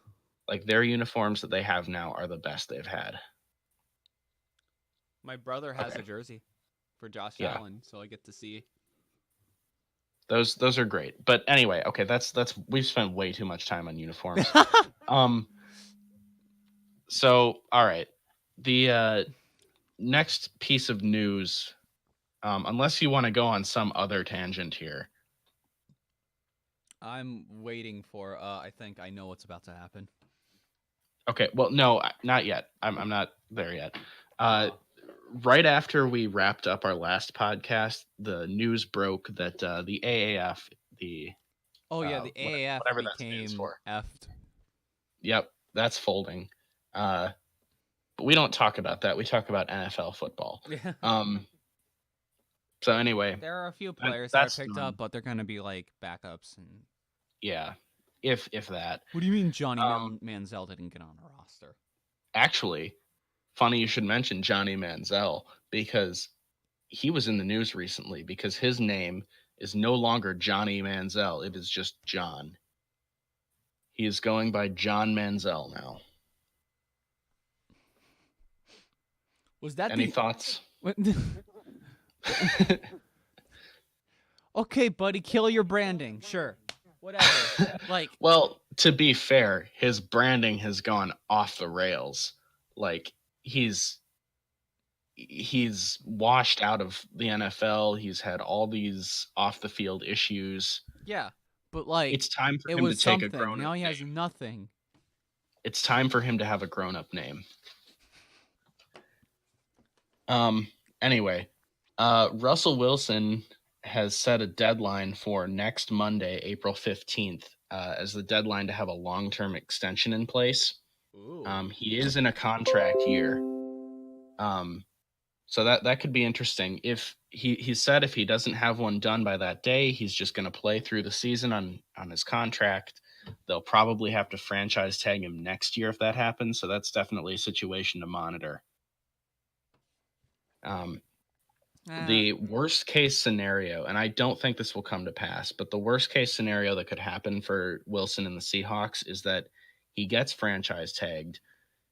Like their uniforms that they have now are the best they've had. My brother has Okay, a jersey for Josh yeah, Allen, so I get to see. those are great. But anyway, okay, that's we've spent way too much time on uniforms. Um, so all right, the next piece of news, unless you want to go on some other tangent here. I'm waiting for. I think I know what's about to happen. Okay, well, no, not yet. I'm not there yet. Uh, Oh. right after we wrapped up our last podcast, the news broke that the AAF, the Oh yeah, the AAF whatever that stands became for, effed. yep, that's folding. Uh, but we don't talk about that. We talk about NFL football. Yeah. Um, so anyway, There are a few players that are that's picked up, but they're gonna be like backups. And yeah, if that. what do you mean Johnny Um, Manziel didn't get on a roster? actually, funny you should mention Johnny Manziel because he was in the news recently because his name is no longer Johnny Manziel. It is just John. He is going by John Manziel now. Was that Any the? thoughts? What? Okay, buddy, kill your branding. Sure, whatever. Like, Well, to be fair, his branding has gone off the rails. Like he's he's washed out of the NFL. He's had all these off the field issues. yeah, but like, It's time for it him to was take a something. grown up Now he has name. nothing. It's time for him to have a grown up name. Anyway, Russell Wilson has set a deadline for next Monday, April 15th, as the deadline to have a long term extension in place. Ooh. He is in a contract year. So that could be interesting. If he said if he doesn't have one done by that day, he's just going to play through the season on his contract. They'll probably have to franchise tag him next year if that happens. So that's definitely a situation to monitor. Um, the worst case scenario, and I don't think this will come to pass, but the worst case scenario that could happen for Wilson and the Seahawks is that he gets franchise tagged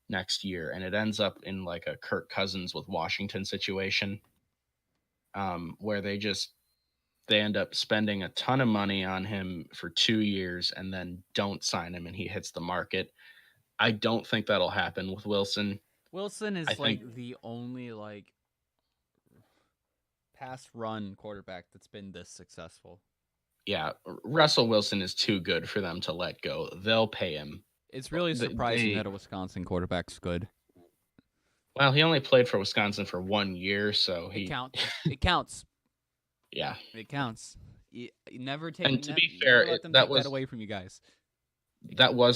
next year and it ends up in like a Kirk Cousins with Washington situation, where they end up spending a ton of money on him for 2 years and then don't sign him and he hits the market. I don't think that'll happen with Wilson. Wilson I is think like the only like pass run quarterback that's been this successful. yeah, Russell Wilson is too good for them to let go. They'll pay him. It's really surprising They that a Wisconsin quarterback's good. well, he only played for Wisconsin for 1 year, so It he counts. It counts. yeah. It counts. You never take. And to be fair, Never let them take that was away from you guys.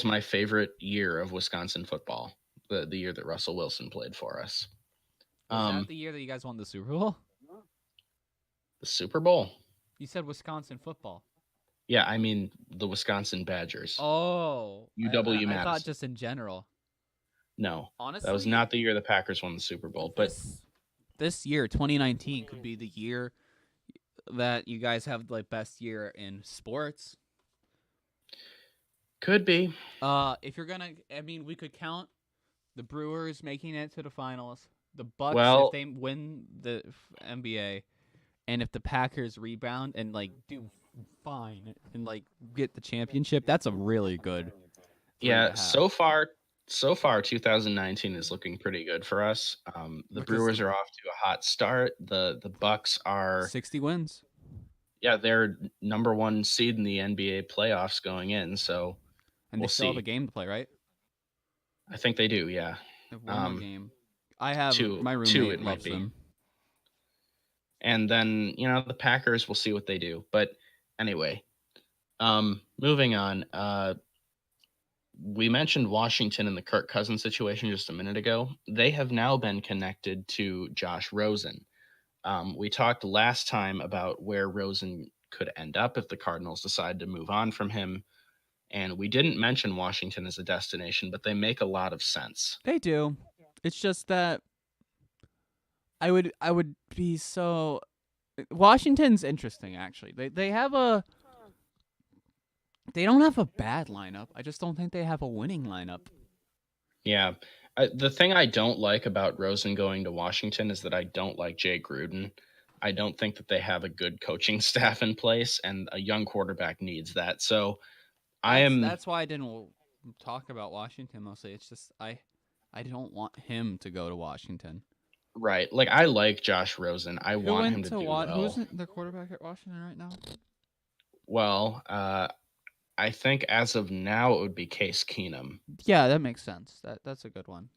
my favorite year of Wisconsin football. The year that Russell Wilson played for us. Was that the year that you guys won the Super Bowl? The Super Bowl. You said Wisconsin football. Yeah, I mean the Wisconsin Badgers. Oh, UW I thought Madison. just in general. No, Honestly, that was not the year the Packers won the Super Bowl. But this year, 2019, could be the year that you guys have the best year in sports. could be. If you're gonna, I mean, we could count the Brewers making it to the finals, the Bucks Well, if they win the NBA, and if the Packers rebound and like do fine and like get the championship, that's a really good three Yeah, to have. so far, 2019 is looking pretty good for us. The Because Brewers are off to a hot start. The Bucks are, 60 wins. yeah, they're number one seed in the NBA playoffs going in. So And they we'll still have a see. game to play, right? I think they do. Yeah, They have one more um, game. I have my two roommate it might loves be, them. and then the Packers. We'll see what they do. But anyway, moving on. We mentioned Washington and the Kirk Cousins situation just a minute ago. They have now been connected to Josh Rosen. We talked last time about where Rosen could end up if the Cardinals decide to move on from him. And we didn't mention Washington as a destination, but they make a lot of sense. They do. It's just that I would be so Washington's interesting actually. They don't have a bad lineup. I just don't think they have a winning lineup. Yeah. The thing I don't like about Rosen going to Washington is that I don't like Jay Gruden. I don't think that they have a good coaching staff in place, and a young quarterback needs that. So I am That's why I didn't talk about Washington mostly. It's just I don't want him to go to Washington. right. Like, I like Josh Rosen. I Who want him went to to do what? Who's well. the quarterback at Washington right now? Well, I think as of now it would be Case Keenum. Yeah, that makes sense. That's a good one.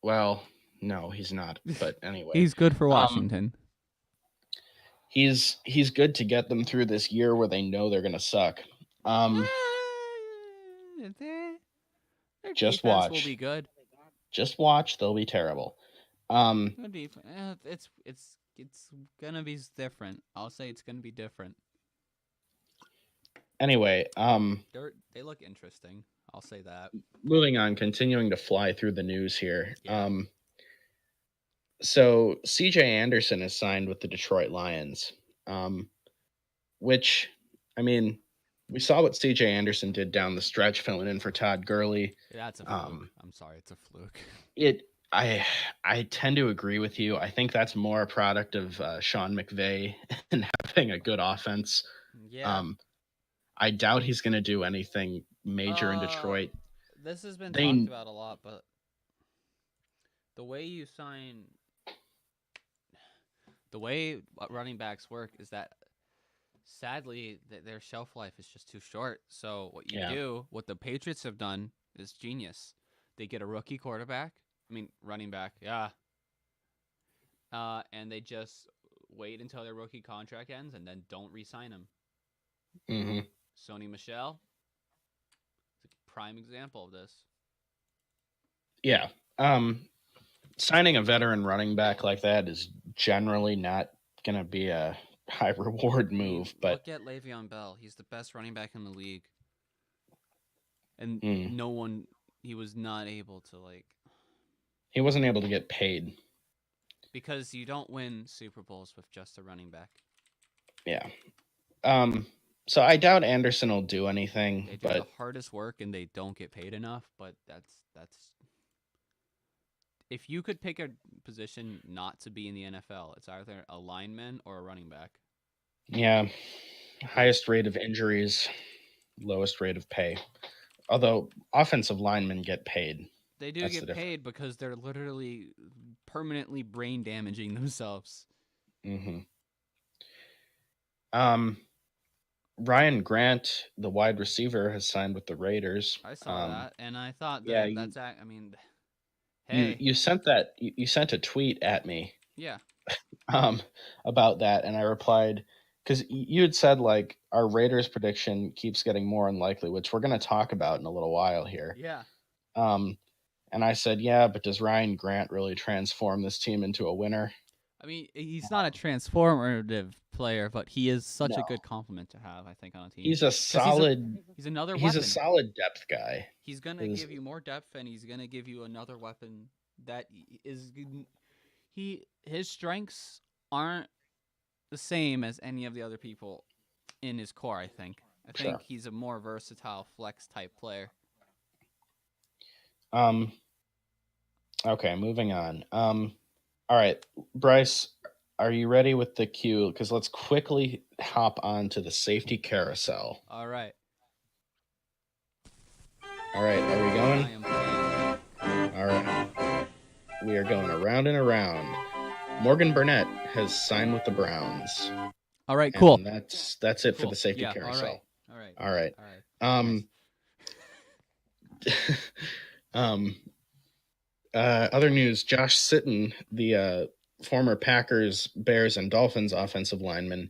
Well, no, he's not. But anyway, He's good for um, Washington. he's good to get them through this year where they know they're gonna suck. Um, Their just defense will be watch, good. just watch. They'll be terrible. Um, Good defense. It's gonna be different. I'll say it's gonna be different. anyway, They look interesting. I'll say that. moving on, continuing to fly through the news here. Yeah. So CJ Anderson is signed with the Detroit Lions. Um, which, I mean, we saw what CJ Anderson did down the stretch, filling in for Todd Gurley. That's a fluke. Um, I'm sorry, it's a fluke. it, I, I tend to agree with you. I think that's more a product of Sean McVay and having a good offense. Yeah. Um, I doubt he's going to do anything major in Uh, Detroit. this has been talked They, about a lot, but the way you sign, the way running backs work is that sadly their shelf life is just too short. So what you yeah, do, what the Patriots have done, is genius. They get a rookie quarterback. I mean, running back. Yeah. And they just wait until their rookie contract ends and then don't re-sign him. hmm Sony Michel, it's a prime example of this. yeah. Signing a veteran running back like that is generally not going to be a high reward I mean, move, but look at Le'Veon Bell. He's the best running back in the league, and mm, no one. He was not able to he wasn't able to get paid. because you don't win Super Bowls with just a running back. Yeah. Um, so I doubt Anderson will do They anything, do the but hardest work and they don't get paid enough. But that's if you could pick a position not to be in the NFL, it's either a lineman or a running back. yeah, Because highest rate of injuries, lowest rate of pay. Although offensive linemen get paid. they do That's the get difference. paid because they're literally permanently brain damaging themselves. hmm Um, Ryan Grant, the wide receiver, has signed with the Raiders. I saw that, and I thought Yeah, that you, I mean, you hey, you sent that you sent a tweet at me yeah, um, about that, and I replied because you had said like our Raiders prediction keeps getting more unlikely, which we're going to talk about in a little while here. yeah. Um, and I said, yeah, but does Ryan Grant really transform this team into a winner? I mean, he's not a transformative player, but he is such No, a good compliment to have. I think on a team he's a because solid he's another he's a weapon. solid depth guy. He's gonna His give you more depth, and he's gonna give you another weapon that is his strengths aren't the same as any of the other people in his core. I think sure. he's a more versatile flex type player. Um, okay, moving on. All right, Bryce. are you ready with the cue? Because let's quickly hop on to the safety carousel. All right. All right, are we I going? am playing. All right. We are going around and around. Morgan Burnett has signed with the Browns. All right, cool. And that's it for Cool. the safety Yeah, carousel. all right. All right. All right. Um, Nice. um, other news: Josh Sitton, the former Packers, Bears, and Dolphins offensive lineman,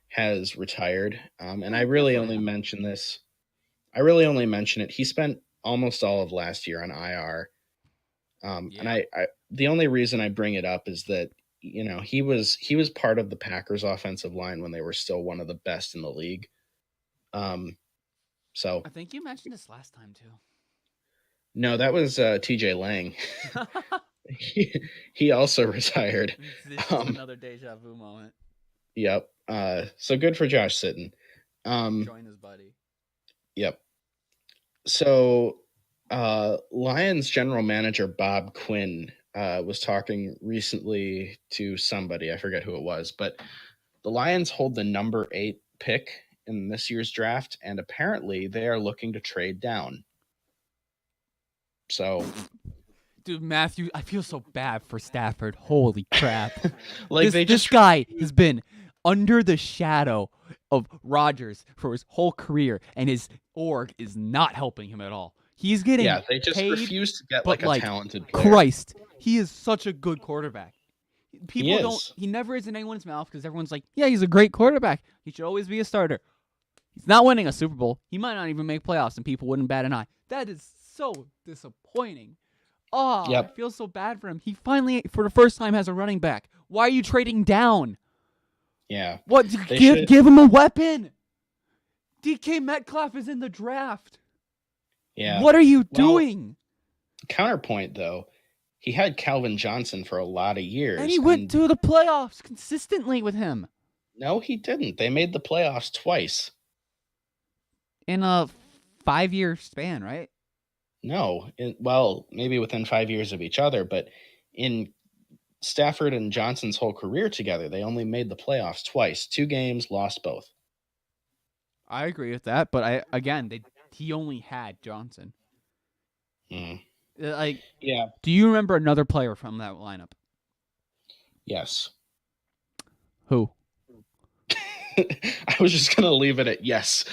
has retired. And I Oh, good really for only him. mention this. I really only mention it. He spent almost all of last year on IR. And Yeah. I the only reason I bring it up is that he was part of the Packers offensive line when they were still one of the best in the league. Um, so I think you mentioned this last time too. no, that was TJ Lang. he also retired. This is Um, another deja vu moment. yep. So good for Josh Sitton. Join his buddy. Yep. So Lions general manager Bob Quinn was talking recently to somebody. I forget who it was, but the Lions hold the number 8 pick in this year's draft, and apparently they are looking to trade down. So, Dude, Matthew, I feel so bad for Stafford. Holy crap. like This guy has been under the shadow of Rodgers for his whole career, and his org is not helping him at all. He's getting they just paid, refuse to get but like a like, talented player. Christ, he is such a good quarterback. People don't. is. He never is in anyone's mouth because everyone's like, yeah, he's a great quarterback. He should always be a starter. He's not winning a Super Bowl. He might not even make playoffs, and people wouldn't bat an eye. That is so disappointing. Oh, Yep. I feel so bad for him. He finally, for the first time, has a running back. Why are you trading down? Yeah. What? They Give him a weapon. DK Metcalf is in the draft. Yeah. What are you doing? Counterpoint though, he had Calvin Johnson for a lot of years, And he went to the playoffs consistently with him. No, he didn't. They made the playoffs twice. In a 5-year span, right? No, well, maybe within 5 years of each other, but in Stafford and Johnson's whole career together, they only made the playoffs twice. 2 games, lost both. I agree with that, but he only had Johnson. Yeah. Do you remember another player from that lineup? Yes. Who? I was just gonna leave it at yes.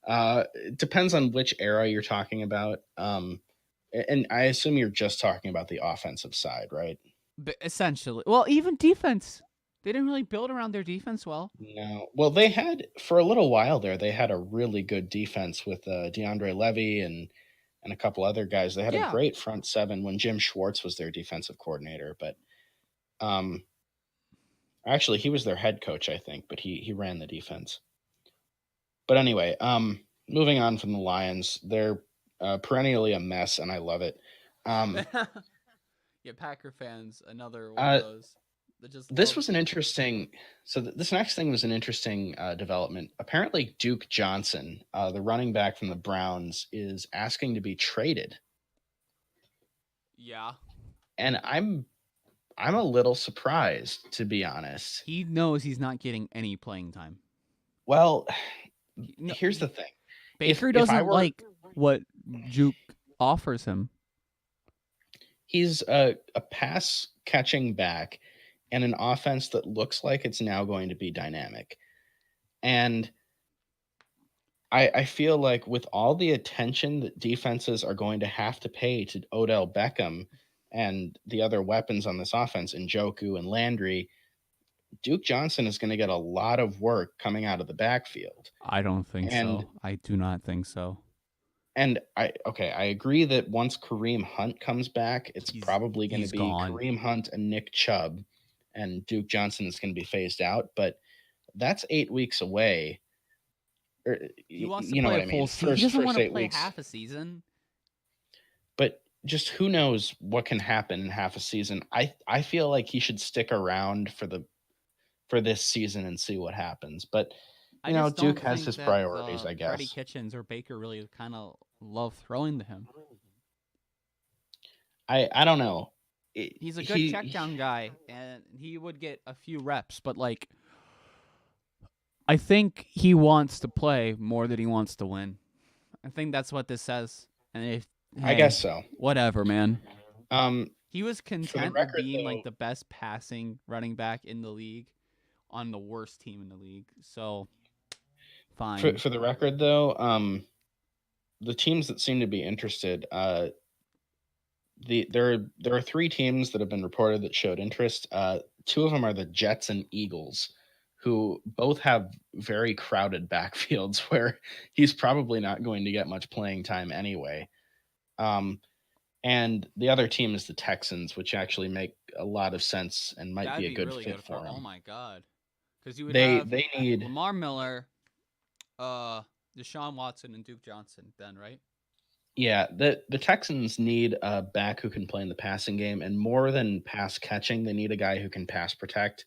It depends on which era you're talking about. And I assume you're just talking about the offensive side, right? But essentially. Well, even defense. They didn't really build around their defense well. No. Well, they had, for a little while there, they had a really good defense with DeAndre Levy and a couple other guys. They had a great front seven when Jim Schwartz was their defensive coordinator. But actually, he was their head coach, I think, but he ran the defense. But anyway, moving on from the Lions, they're perennially a mess, and I love it. Yeah, Packer fans, another one of those. This was an interesting. So this next thing was an interesting development. Apparently, Duke Johnson, the running back from the Browns, is asking to be traded. Yeah, and I'm a little surprised, to be honest. He knows he's not getting any playing time. Well, here's the thing. Baker doesn't like what Duke offers him. He's a pass catching back and an offense that looks like it's now going to be dynamic. And I feel like with all the attention that defenses are going to have to pay to Odell Beckham and the other weapons on this offense, Njoku and Landry, Duke Johnson is going to get a lot of work coming out of the backfield. I don't think so. I do not think so. And I agree that once Kareem Hunt comes back, it's probably going to be gone. Kareem Hunt and Nick Chubb, and Duke Johnson is going to be phased out. But that's 8 weeks away. He wants to play a full season. He doesn't want to play half a season. But just who knows what can happen in half a season. I feel like he should stick around for this season and see what happens. But Duke has his priorities, I guess. Freddie Kitchens or Baker really kind of love throwing to him. I don't know. He's a good check down guy, and he would get a few reps, but like, I think he wants to play more than he wants to win. I think that's what this says. And if I guess so. whatever, man. He was For the content with record, being though, like the best passing running back in the league on the worst team in the league. So fine. for the record, though, the teams that seem to be interested, there are three teams that have been reported that showed interest. Two of them are the Jets and Eagles, who both have very crowded backfields where he's probably not going to get much playing time anyway. And the other team is the Texans, which actually make a lot of sense and might That'd be a be good really fit good for for. Oh him. my god. Because you would They have they need Lamar Miller, Deshaun Watson, and Duke Johnson. Then right? Yeah, the Texans need a back who can play in the passing game, and more than pass catching, they need a guy who can pass protect.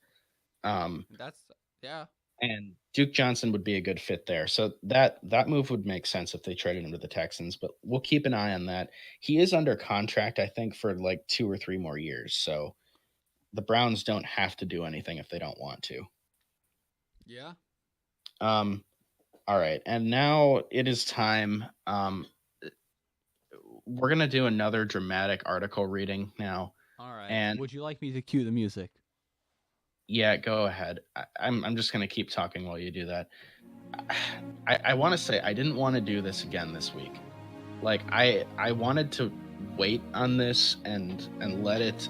Um, That's yeah. and Duke Johnson would be a good fit there. So that move would make sense if they traded him to the Texans, but we'll keep an eye on that. He is under contract, I think, for like 2 or 3 more years. So the Browns don't have to do anything if they don't want to. Yeah. Um, all right, and now it is time. We're gonna do another dramatic article reading now, All right. and Would you like me to cue the music? yeah, go ahead. I'm just gonna keep talking while you do that. I want to say I didn't want to do this again this week. Like I wanted to wait on this and let it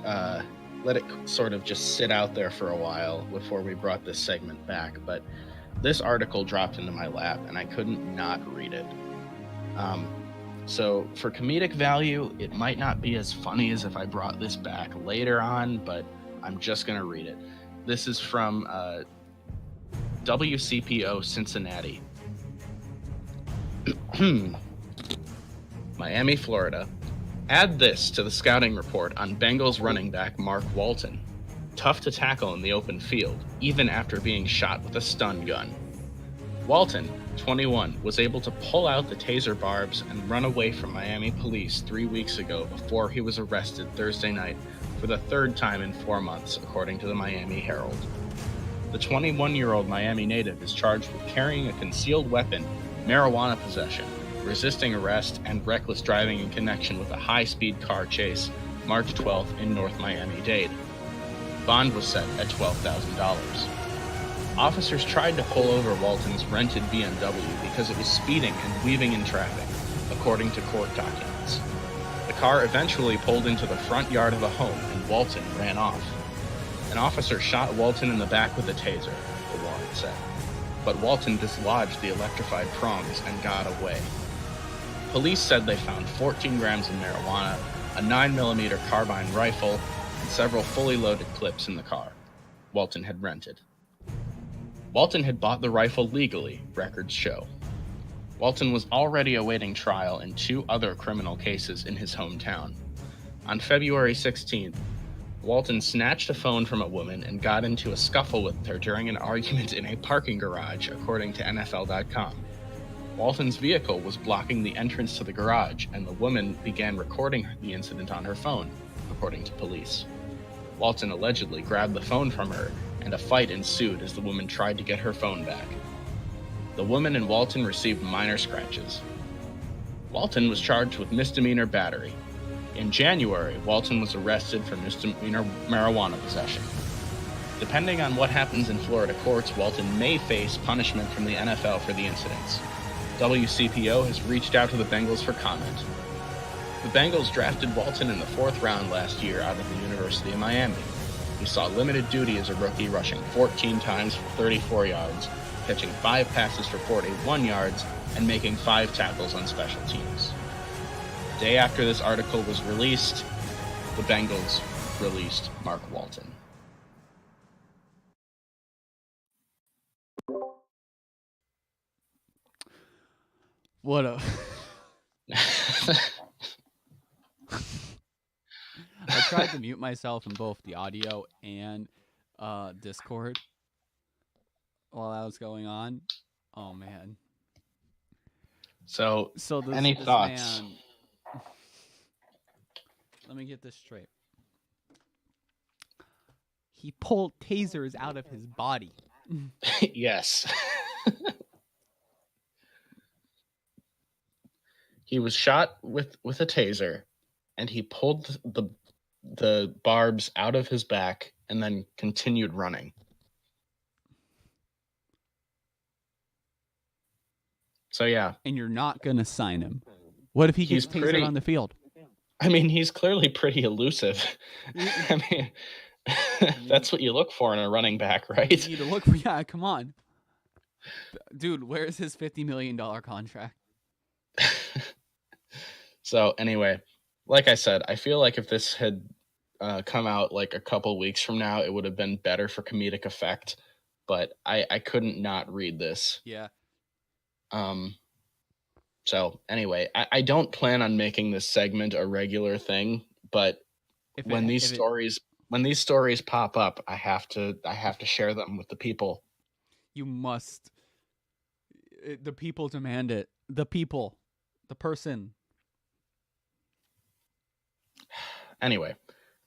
sort of just sit out there for a while before we brought this segment back. But this article dropped into my lap and I couldn't not read it. Um, so for comedic value, it might not be as funny as if I brought this back later on, but I'm just gonna read it. This is from WCPO Cincinnati. Miami, Florida. Add this to the scouting report on Bengals running back Mark Walton. Tough to tackle in the open field, even after being shot with a stun gun. Walton, 21, was able to pull out the taser barbs and run away from Miami police 3 weeks ago before he was arrested Thursday night for the third time in 4 months, according to the Miami Herald. The 21-year-old Miami native is charged with carrying a concealed weapon, marijuana possession, resisting arrest, and reckless driving in connection with a high-speed car chase March 12th in North Miami-Dade. Bond was set at $12,000. Officers tried to pull over Walton's rented BMW because it was speeding and weaving in traffic, according to court documents. The car eventually pulled into the front yard of a home and Walton ran off. An officer shot Walton in the back with a taser, the warrant said. But Walton dislodged the electrified prongs and got away. Police said they found 14 grams of marijuana, a 9mm carbine rifle, and several fully loaded clips in the car Walton had rented. Walton had bought the rifle legally, records show. Walton was already awaiting trial in 2 other criminal cases in his hometown. On February 16th, Walton snatched a phone from a woman and got into a scuffle with her during an argument in a parking garage, according to NFL.com. Walton's vehicle was blocking the entrance to the garage, and the woman began recording the incident on her phone, according to police. Walton allegedly grabbed the phone from her, and a fight ensued as the woman tried to get her phone back. The woman and Walton received minor scratches. Walton was charged with misdemeanor battery. In January, Walton was arrested for misdemeanor marijuana possession. Depending on what happens in Florida courts, Walton may face punishment from the NFL for the incidents. WCPO has reached out to the Bengals for comment. The Bengals drafted Walton in the 4th round last year out of the University of Miami. He saw limited duty as a rookie, rushing 14 times for 34 yards, catching 5 passes for 41 yards, and making 5 tackles on special teams. The day after this article was released, the Bengals released Mark Walton. What a. I tried to mute myself in both the audio and Discord while that was going on. Oh man. So So any this thoughts? man. Let me get this straight. He pulled tasers out of his body. Yes. He was shot with a taser, and he pulled the barbs out of his back and then continued running. So yeah, And you're not gonna sign him. What if he gets tasered on the field? I mean, he's clearly pretty elusive. I mean, that's what you look for in a running back, right? You need to look for, yeah, come on. Dude, where's his $50 million contract? So anyway, like I said, I feel like if this had come out like a couple weeks from now, it would have been better for comedic effect. But I couldn't not read this. Yeah. So anyway, I don't plan on making this segment a regular thing, but when these stories pop up, I have to share them with the people. You must. The people demand it. The people. The person. Anyway,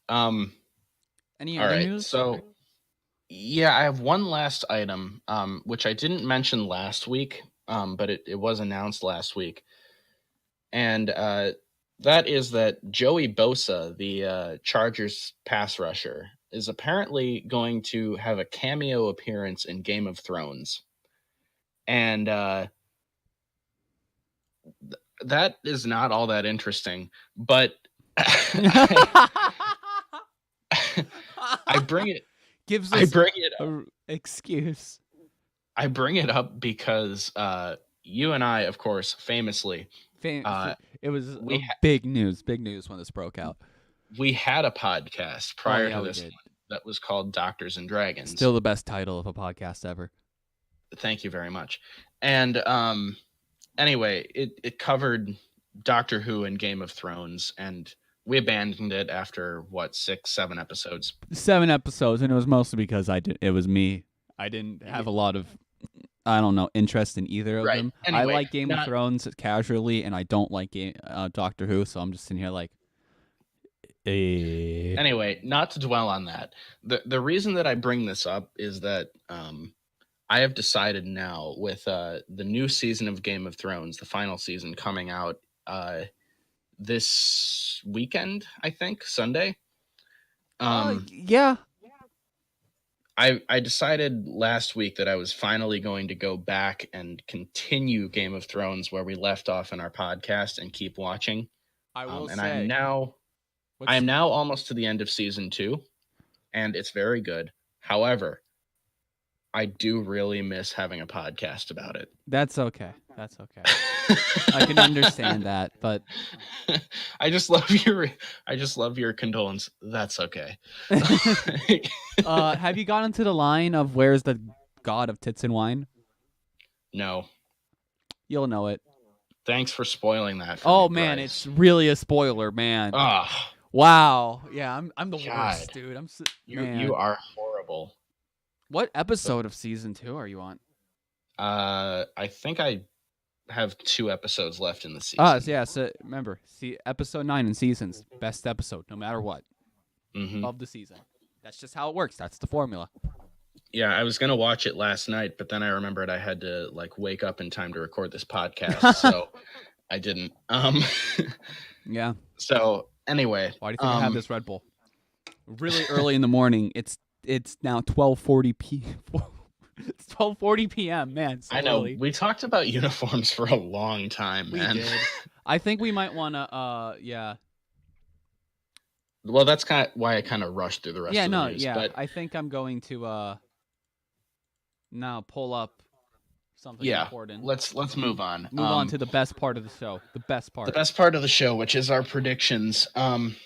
Any all other right. news? So yeah, I have one last item, which I didn't mention last week, but it was announced last week, and that is that Joey Bosa, the Chargers pass rusher, is apparently going to have a cameo appearance in Game of Thrones, and that is not all that interesting, but I bring it. Gives us excuse. excuse. I bring it up because you and I, of course, famously, it was big news when this broke out. We had a podcast prior to this one that was called Doctors and Dragons. Still the best title of a podcast ever. Thank you very much. And anyway, it covered Doctor Who and Game of Thrones, and we abandoned it after 6-7 episodes. 7 episodes, and it was mostly because it was me. I didn't have a lot of, I don't know, interest in either of them. Anyway, I like Game of Thrones casually, and I don't like Doctor Who, so I'm just sitting here like. Anyway, not to dwell on that. The reason that I bring this up is that I have decided now with the new season of Game of Thrones, the final season coming out this weekend, I think, Sunday. Yeah. I decided last week that I was finally going to go back and continue Game of Thrones where we left off in our podcast and keep watching. I will and say. I am now almost to the end of season 2, and it's very good. However, I do really miss having a podcast about it. That's okay. I can understand that, but I just love your condolence. That's okay. Have you gotten to the line of where's the god of tits and wine? No. You'll know it. Thanks for spoiling that. For me, man, Bryce. It's really a spoiler, man. Ah. Wow. Yeah, I'm the worst, dude. You are horrible. What episode of season 2 are you on? I think I have 2 episodes left in the season. Yeah. So remember, see episode 9 in seasons, best episode, no matter what, of the season. That's just how it works. That's the formula. Yeah, I was gonna watch it last night, but then I remembered I had to wake up in time to record this podcast, so I didn't. Yeah. So anyway, why do you think I have this Red Bull? Really early in the morning. It's now 12:40 p.m. It's 12:40 p.m. Man, so I know. Early. We talked about uniforms for a long time, man. We did. I think we might want to. Yeah. Well, that's kind of why I kind of rushed through the rest of the news. Yeah. But I think I'm going to now pull up something important. Let's move on. Move on to the best part of the show. The best part. The best part of the show, which is our predictions.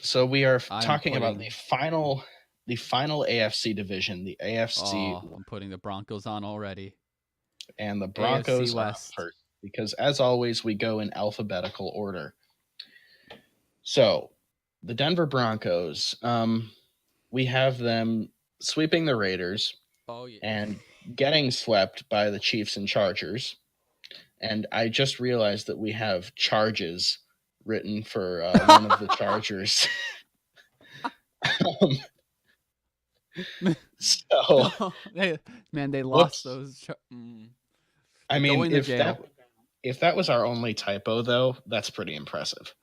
So we are talking about the final AFC division, the AFC. I'm putting the Broncos on already. And the Broncos are first because, as always, we go in alphabetical order. So, the Denver Broncos, we have them sweeping the Raiders. And getting swept by the Chiefs and Chargers. And I just realized that we have charges written for one of the Chargers. So, They lost whoops. those. I They're mean, going to jail. if that was our only typo though, that's pretty impressive.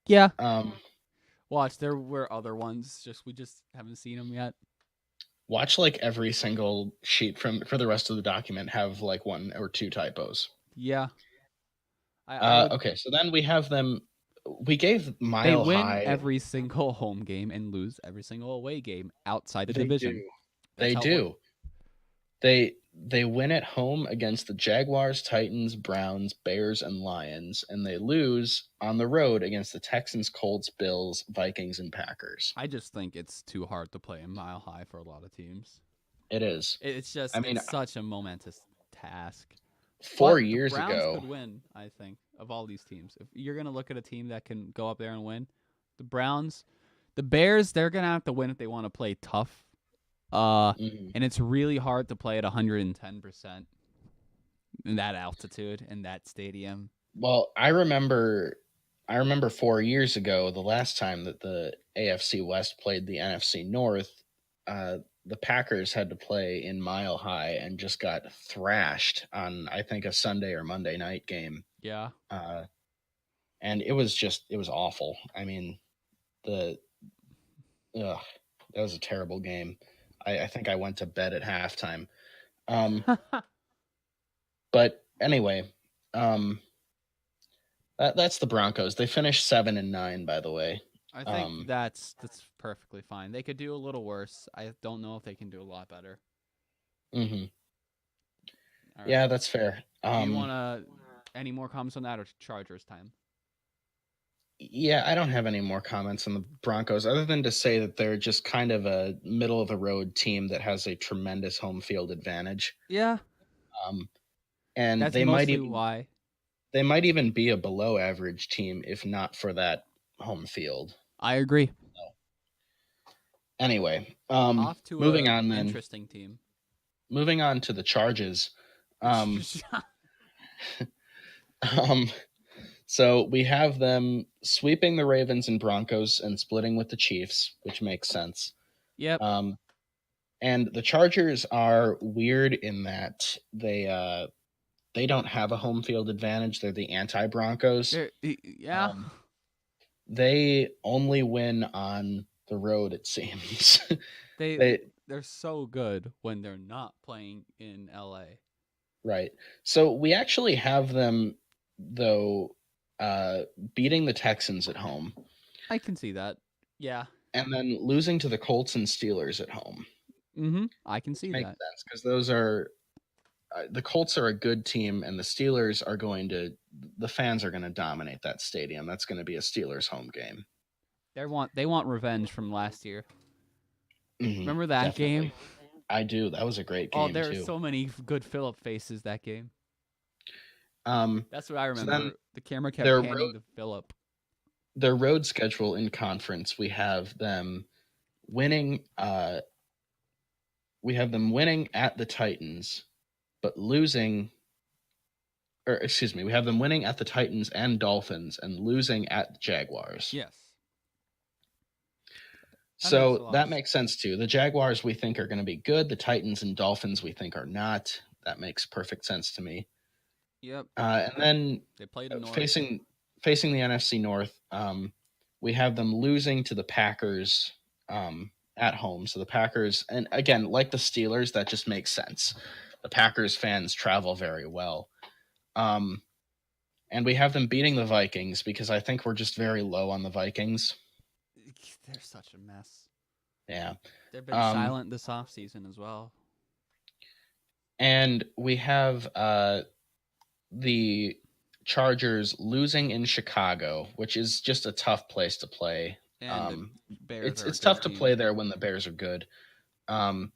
Yeah. Um, Watch, there were other ones. We just haven't seen them yet. watch like every single sheet from for the rest of the document have like one or two typos. Yeah. I would. Okay, so then we have them. We gave They Mile win High. every single home game and lose every single away game outside the They division. do. That's They how it works. do. They win at home against the Jaguars, Titans, Browns, Bears, and Lions, and they lose on the road against the Texans, Colts, Bills, Vikings, and Packers. I just think it's too hard to play in Mile High for a lot of teams. It is. I mean, It's such a momentous task. four But the years Browns ago. could win, I think, of all these teams. If you're going to look at a team that can go up there and win, the Browns, the Bears, they're going to have to win if they want to play tough. Mhm. And it's really hard to play at 110% in that altitude in that stadium. Well, I remember 4 years ago, the last time that the AFC West played the NFC North, the Packers had to play in Mile High and just got thrashed on, I think, a Sunday or Monday night game. Yeah. Uh, and it was awful. I mean, the ugh, that was a terrible game. I think I went to bed at halftime. Um, but anyway, um, that's the Broncos. They finished 7-9, by the way. I think Um, that's perfectly fine. They could do a little worse. I don't know if they can do a lot better. mhm. All right. Yeah, that's fair. Do you want to any more comments on that or Chargers time? Yeah, I don't have any more comments on the Broncos other than to say that they're just kind of a middle of the road team that has a tremendous home field advantage. Yeah. Um, and That's mostly why. they might even be a below average team if not for that home field. I agree. Anyway, Off to moving a on then. interesting team. Moving on to the Charges. Um, um, so we have them sweeping the Ravens and Broncos and splitting with the Chiefs, which makes sense. Yep. And the Chargers are weird in that they don't have a home field advantage. They're the anti Broncos. Yeah. They only win on the road, it seems. They they they're so good when they're not playing in LA. Right. So we actually have them though beating the Texans at home I can see that. Yeah. and then losing to the Colts and Steelers at home. I can see Makes that. sense because those are the Colts are a good team and the Steelers are going to the fans are going to dominate that stadium. That's going to be a Steelers home game. They want revenge from last year. Mhm, Remember that definitely. game? I do. That was a great Oh, game there are too. so many good Phillip faces that game. That's what I So then remember. The camera kept their panning road to Phillip. their road schedule in conference, winning uh we have them winning at the Titans, but losing or excuse me, we have them winning at the Titans and Dolphins and losing at the Jaguars. Yes. That makes a So lot that of makes sense too. The Jaguars we think are going to be good. The Titans and Dolphins we think are not. That makes perfect sense to me. Yep. And then They played North. facing the NFC North, we have them losing to the Packers at home. So the Packers, and again, like the Steelers, that just makes sense. The Packers fans travel very well. And we have them beating the Vikings because I think we're just very low on the Vikings. They're such a mess. Yeah. They've been silent this offseason as well. And we have the Chargers losing in Chicago, which is just a tough place to play. And Bears It's tough to play there when the Bears are good. And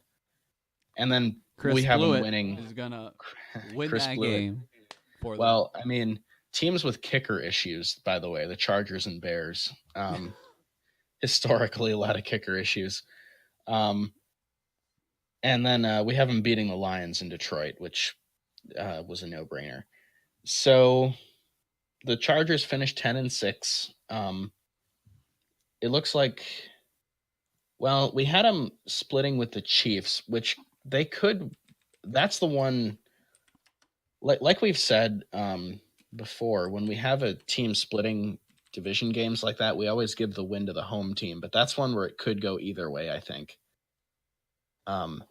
then Chris we have them Blewett winning. is gonna win Chris that Blewett. game. For well, I mean, teams with kicker issues, by the way, the Chargers and Bears, historically a lot of kicker issues. And then we have them beating the Lions in Detroit, which was a no-brainer. So the Chargers finished 10-6. It looks like Well, we had them splitting with the Chiefs, which they could. That's the one. Like we've said before, when we have a team splitting division games like that, we always give the win to the home team. But that's one where it could go either way. I think. Um,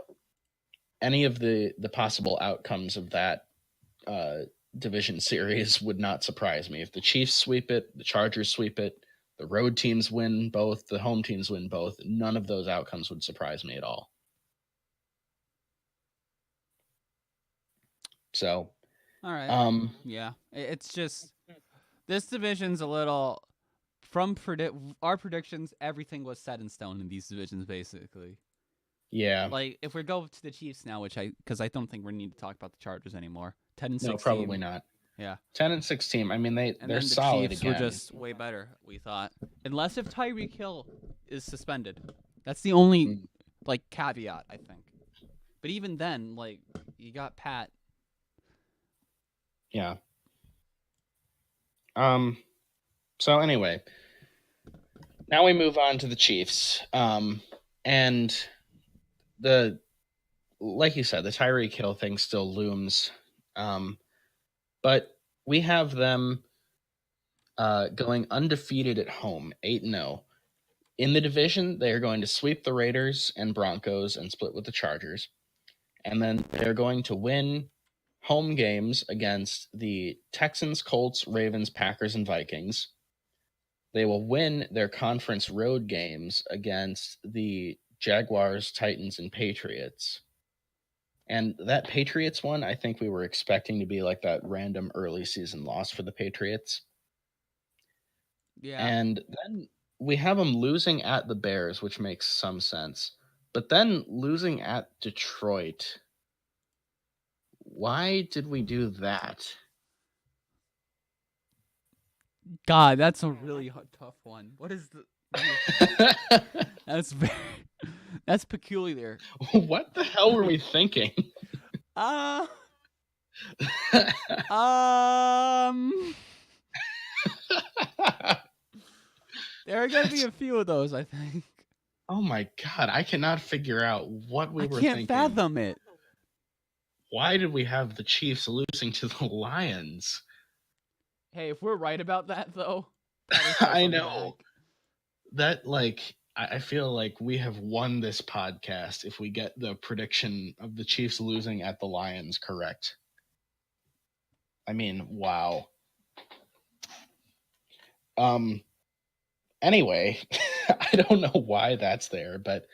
any of the possible outcomes of that uh, division series would not surprise me. If the Chiefs sweep it, the Chargers sweep it, the road teams win both, the home teams win both, none of those outcomes would surprise me at all. So, All right. um, Yeah. It's just this division's a little from our predictions. Everything was set in stone in these divisions, basically. yeah, Like if we go to the Chiefs now, because I don't think we need to talk about the Chargers anymore. 10 and no, 6 probably team. not. Yeah. 10-6 team. I mean, And they're then the solid Chiefs were again. just way better, we thought. Unless if Tyreek Hill is suspended. That's the only Mm, like caveat, I think. But even then, like you got Pat. yeah. So anyway, now we move on to the Chiefs. And the like you said, the Tyreek Hill thing still looms. But we have them going undefeated at home, 8-0. In the division, they are going to sweep the Raiders and Broncos and split with the Chargers. And then they're going to win home games against the Texans, Colts, Ravens, Packers, and Vikings. They will win their conference road games against the Jaguars, Titans, and Patriots. And that Patriots one, I think we were expecting to be like that random early season loss for the Patriots. Yeah. And then we have them losing at the Bears, which makes some sense. But then losing at Detroit. Why did we do that? God, that's a really tough one. What is the That's very that's peculiar. What the hell were we thinking? Uh um there are gonna be a few of those, I think. Oh my god, I cannot figure out what we I were can't thinking. fathom it. Why did we have the Chiefs losing to the Lions? Hey, if we're right about that though, pat I on the know. back. That I feel like we have won this podcast if we get the prediction of the Chiefs losing at the Lions correct. I mean, wow. Anyway, I don't know why that's there, but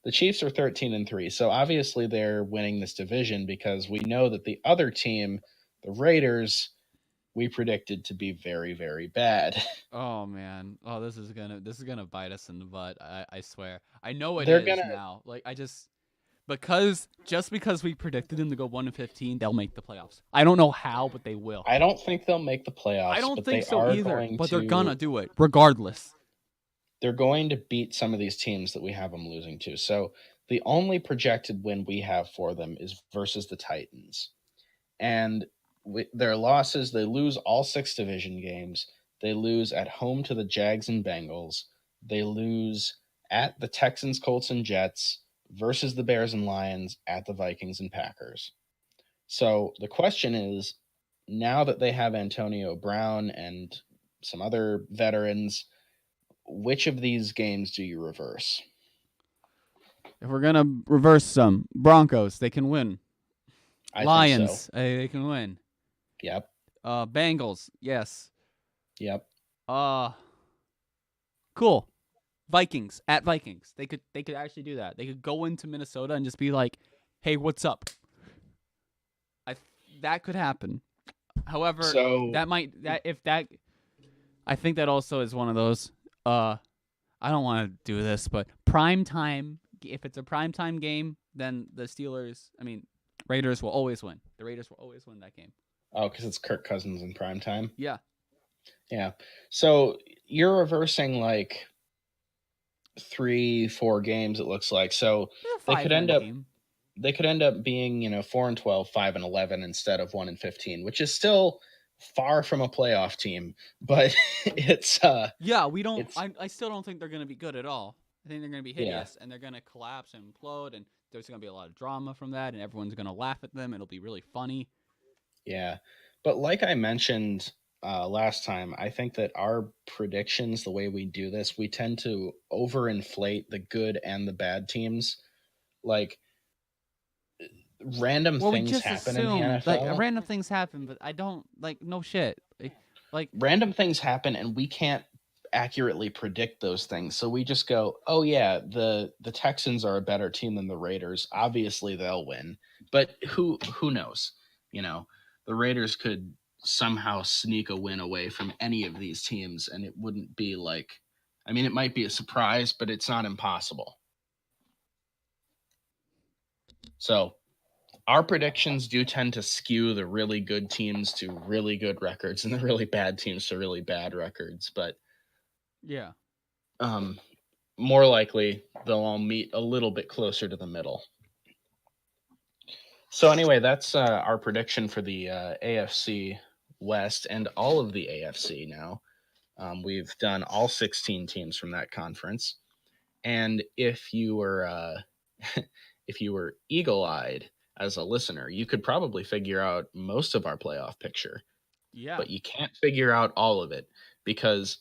the Chiefs are 13-3. So obviously they're winning this division because we know that the other team, the Raiders, we predicted to be very, very bad. Oh man. Oh, this is gonna bite us in the butt. I swear. I know it They're is gonna now. Like because we predicted them to go 1-15, they'll make the playoffs. I don't know how, but they will. I don't think they'll make the I playoffs, don't but think they so are either, going but they're gonna to do it regardless. they're going to beat some of these teams that we have them losing to. So the only projected win we have for them is versus the Titans. And their losses, they lose all 6 division games. They lose at home to the Jags and Bengals. They lose at the Texans, Colts, and Jets versus the Bears and Lions, at the Vikings and Packers. So the question is, now that they have Antonio Brown and some other veterans, which of these games do you reverse? If we're gonna reverse some Broncos, they can win. I think so. Lions, they can win. Yep. Bengals, yes. Yep. Cool. Vikings at Vikings. They could actually do that. They could go into Minnesota and just be like, "Hey, what's up?" That could happen. However, So I think that also is one of those. I don't want to do this, but prime time. If it's a prime time game, then the Raiders will always win. The Raiders will always win that game. oh, because it's Kirk Cousins in prime time. Yeah. Yeah. So you're reversing like 3-4 games. It looks like so they could end up Team. they could end up being 4-12, 5-11 instead of 1-15, which is still far from a playoff team. But it's Yeah, we don't. I still don't think they're gonna be good at all. I think they're going to be Yeah. hideous, and they're going to collapse and implode, and there's going to be a lot of drama from that, and everyone's going to laugh at them. It'll be really funny. Yeah. But like I mentioned last time, I think that our predictions, the way we do this, we tend to overinflate the good and the bad teams. Like random Well, we things just happen in the assume like NFL. random things happen, but I don't like no shit. Like Random things happen and we can't accurately predict those things. So we just go, "Oh yeah, the Texans are a better team than the Raiders. Obviously they'll win." But who knows? You know, the Raiders could somehow sneak a win away from any of these teams and it wouldn't be like, I mean, it might be a surprise, but it's not impossible. So, our predictions do tend to skew the really good teams to really good records and the really bad teams to really bad records, but yeah, um, more likely they'll all meet a little bit closer to the middle. So anyway, that's our prediction for the AFC West and all of the AFC now. We've done all 16 teams from that conference, and if you were if you were eagle-eyed as a listener, you could probably figure out most of our playoff picture, yeah, but you can't figure out all of it because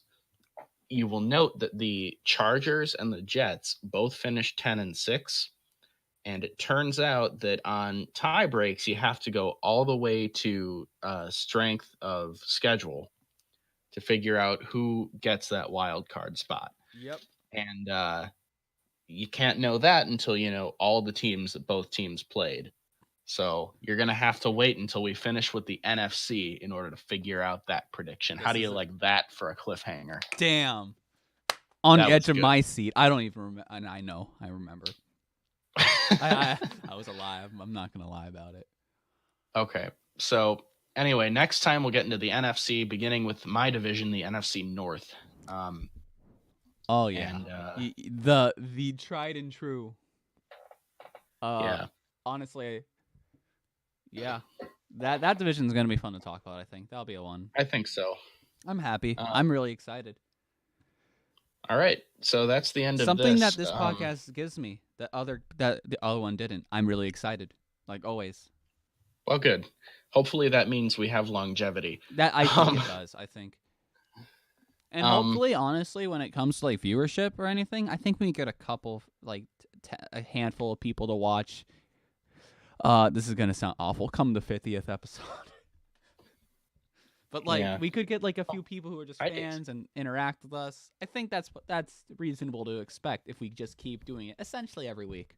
you will note that the Chargers and the Jets both finished 10-6. And it turns out that on tie breaks, you have to go all the way to strength of schedule to figure out who gets that wild card spot. yep. And you can't know that until you know all the teams that both teams played. So you're going to have to wait until we finish with the NFC in order to figure out that prediction. How This do you is a like that for a cliffhanger? damn on the That was edge of good. my seat. I don't even remember. And I know, I remember. I was alive. I'm not gonna lie about it. Okay. So anyway, next time we'll get into the NFC, beginning with my division, the NFC North. Oh yeah, And the tried and true. yeah, Honestly, yeah, that division is gonna be fun to talk about. I think that'll be a one. I think so. I'm happy. Um, I'm really excited. all right. So that's the end of Something that this. this podcast gives me that the other one didn't. I'm really excited, like always. Well, good. Hopefully that means we have longevity. That I think Um, it does. I think. And um, hopefully, honestly, when it comes to like viewership or anything, I think we get a couple, like a handful of people to watch. This is gonna sound awful. Come the 50th episode, but like yeah, we could get like a few people who are just I, fans and interact with us. I think that's reasonable to expect if we just keep doing it essentially every week.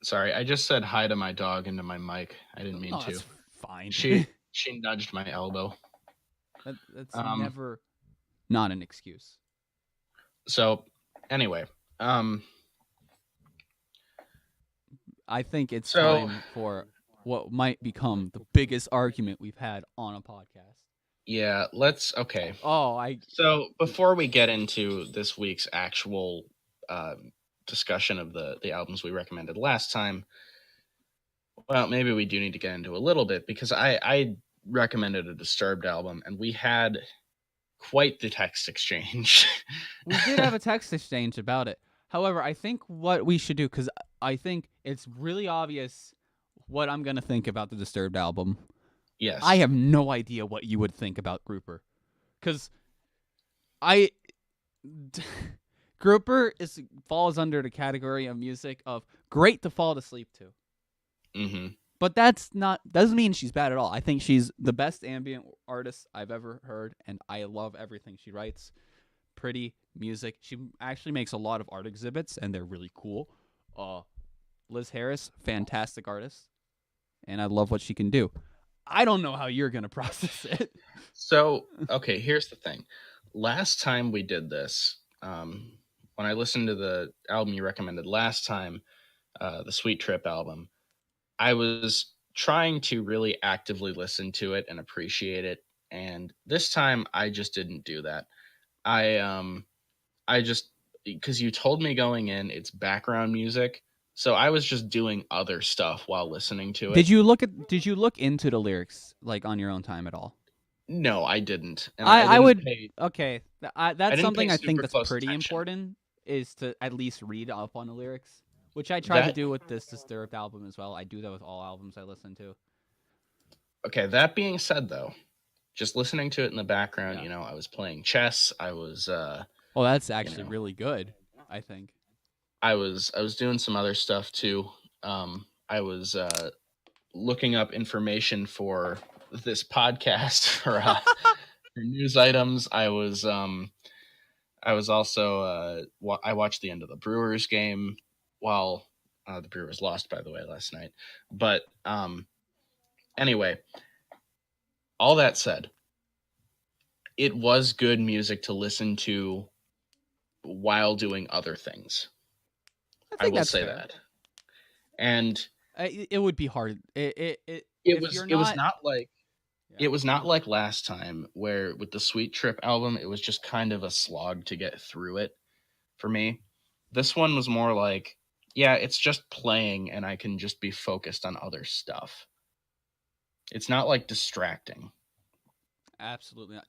sorry, I just said hi to my dog into my mic. I didn't mean Oh, to. that's fine. She nudged my elbow. That's Um, never not an excuse. so anyway, I think it's so time for what might become the biggest argument we've had on a podcast. yeah, okay. Oh, I So before we get into this week's actual discussion of the albums we recommended last time, well, maybe we do need to get into a little bit because I recommended a Disturbed album and we had quite the text exchange. we did have a text exchange about it. However, I think what we should do, because I think it's really obvious what I'm gonna think about the Disturbed album. Yes. I have no idea what you would think about Grouper, because I Grouper falls under the category of music of great to fall asleep to. Mm-hmm. But doesn't mean she's bad at all. I think she's the best ambient artist I've ever heard, and I love everything she writes. Pretty music. She actually makes a lot of art exhibits, and they're really cool. Liz Harris, fantastic artist, and I love what she can do. I don't know how you're gonna process it. So, okay, here's the thing. Last time we did this, when I listened to the album you recommended last time, the Sweet Trip album, I was trying to really actively listen to it and appreciate it. And this time I just didn't do that. I just, because you told me going in it's background music, so I was just doing other stuff while listening to it. Did you look into the lyrics like on your own time at all? No, I didn't. And I didn't would pay, okay. I That's didn't pay something I think super that's close pretty attention. important. is to at least read up on the lyrics, which I try to That do with this Disturbed album as well. I do that with all albums I listen to. okay, that being said though, just listening to it in the background, Yeah. I was playing chess, I was Well, that's you actually know, really good, I think. I was doing some other stuff too. I was looking up information for this podcast for news items. I was also I watched the end of the Brewers game while the Brewers lost, by the way, last night. But anyway, all that said, it was good music to listen to while doing other things. I I think will that's say fair. that. And It would be hard. it If was you're it was not, not like yeah, it was not like last time where with the Sweet Trip album it was just kind of a slog to get through it for me. This one was more like, yeah, it's just playing and I can just be focused on other stuff. It's not like distracting. absolutely not.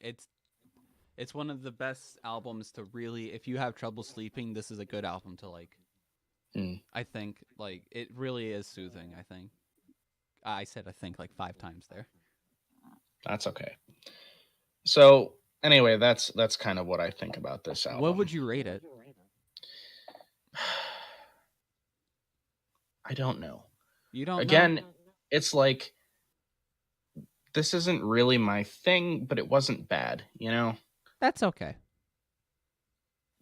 It's one of the best albums to really, if you have trouble sleeping, this is a good album to like. Mm, I think like it really is soothing. I think I said I think like 5 times there. that's okay. So anyway, that's kind of what I think about this What album. would you rate it? I don't know. You don't know? Again, it's like this isn't really my thing, but it wasn't bad. That's okay.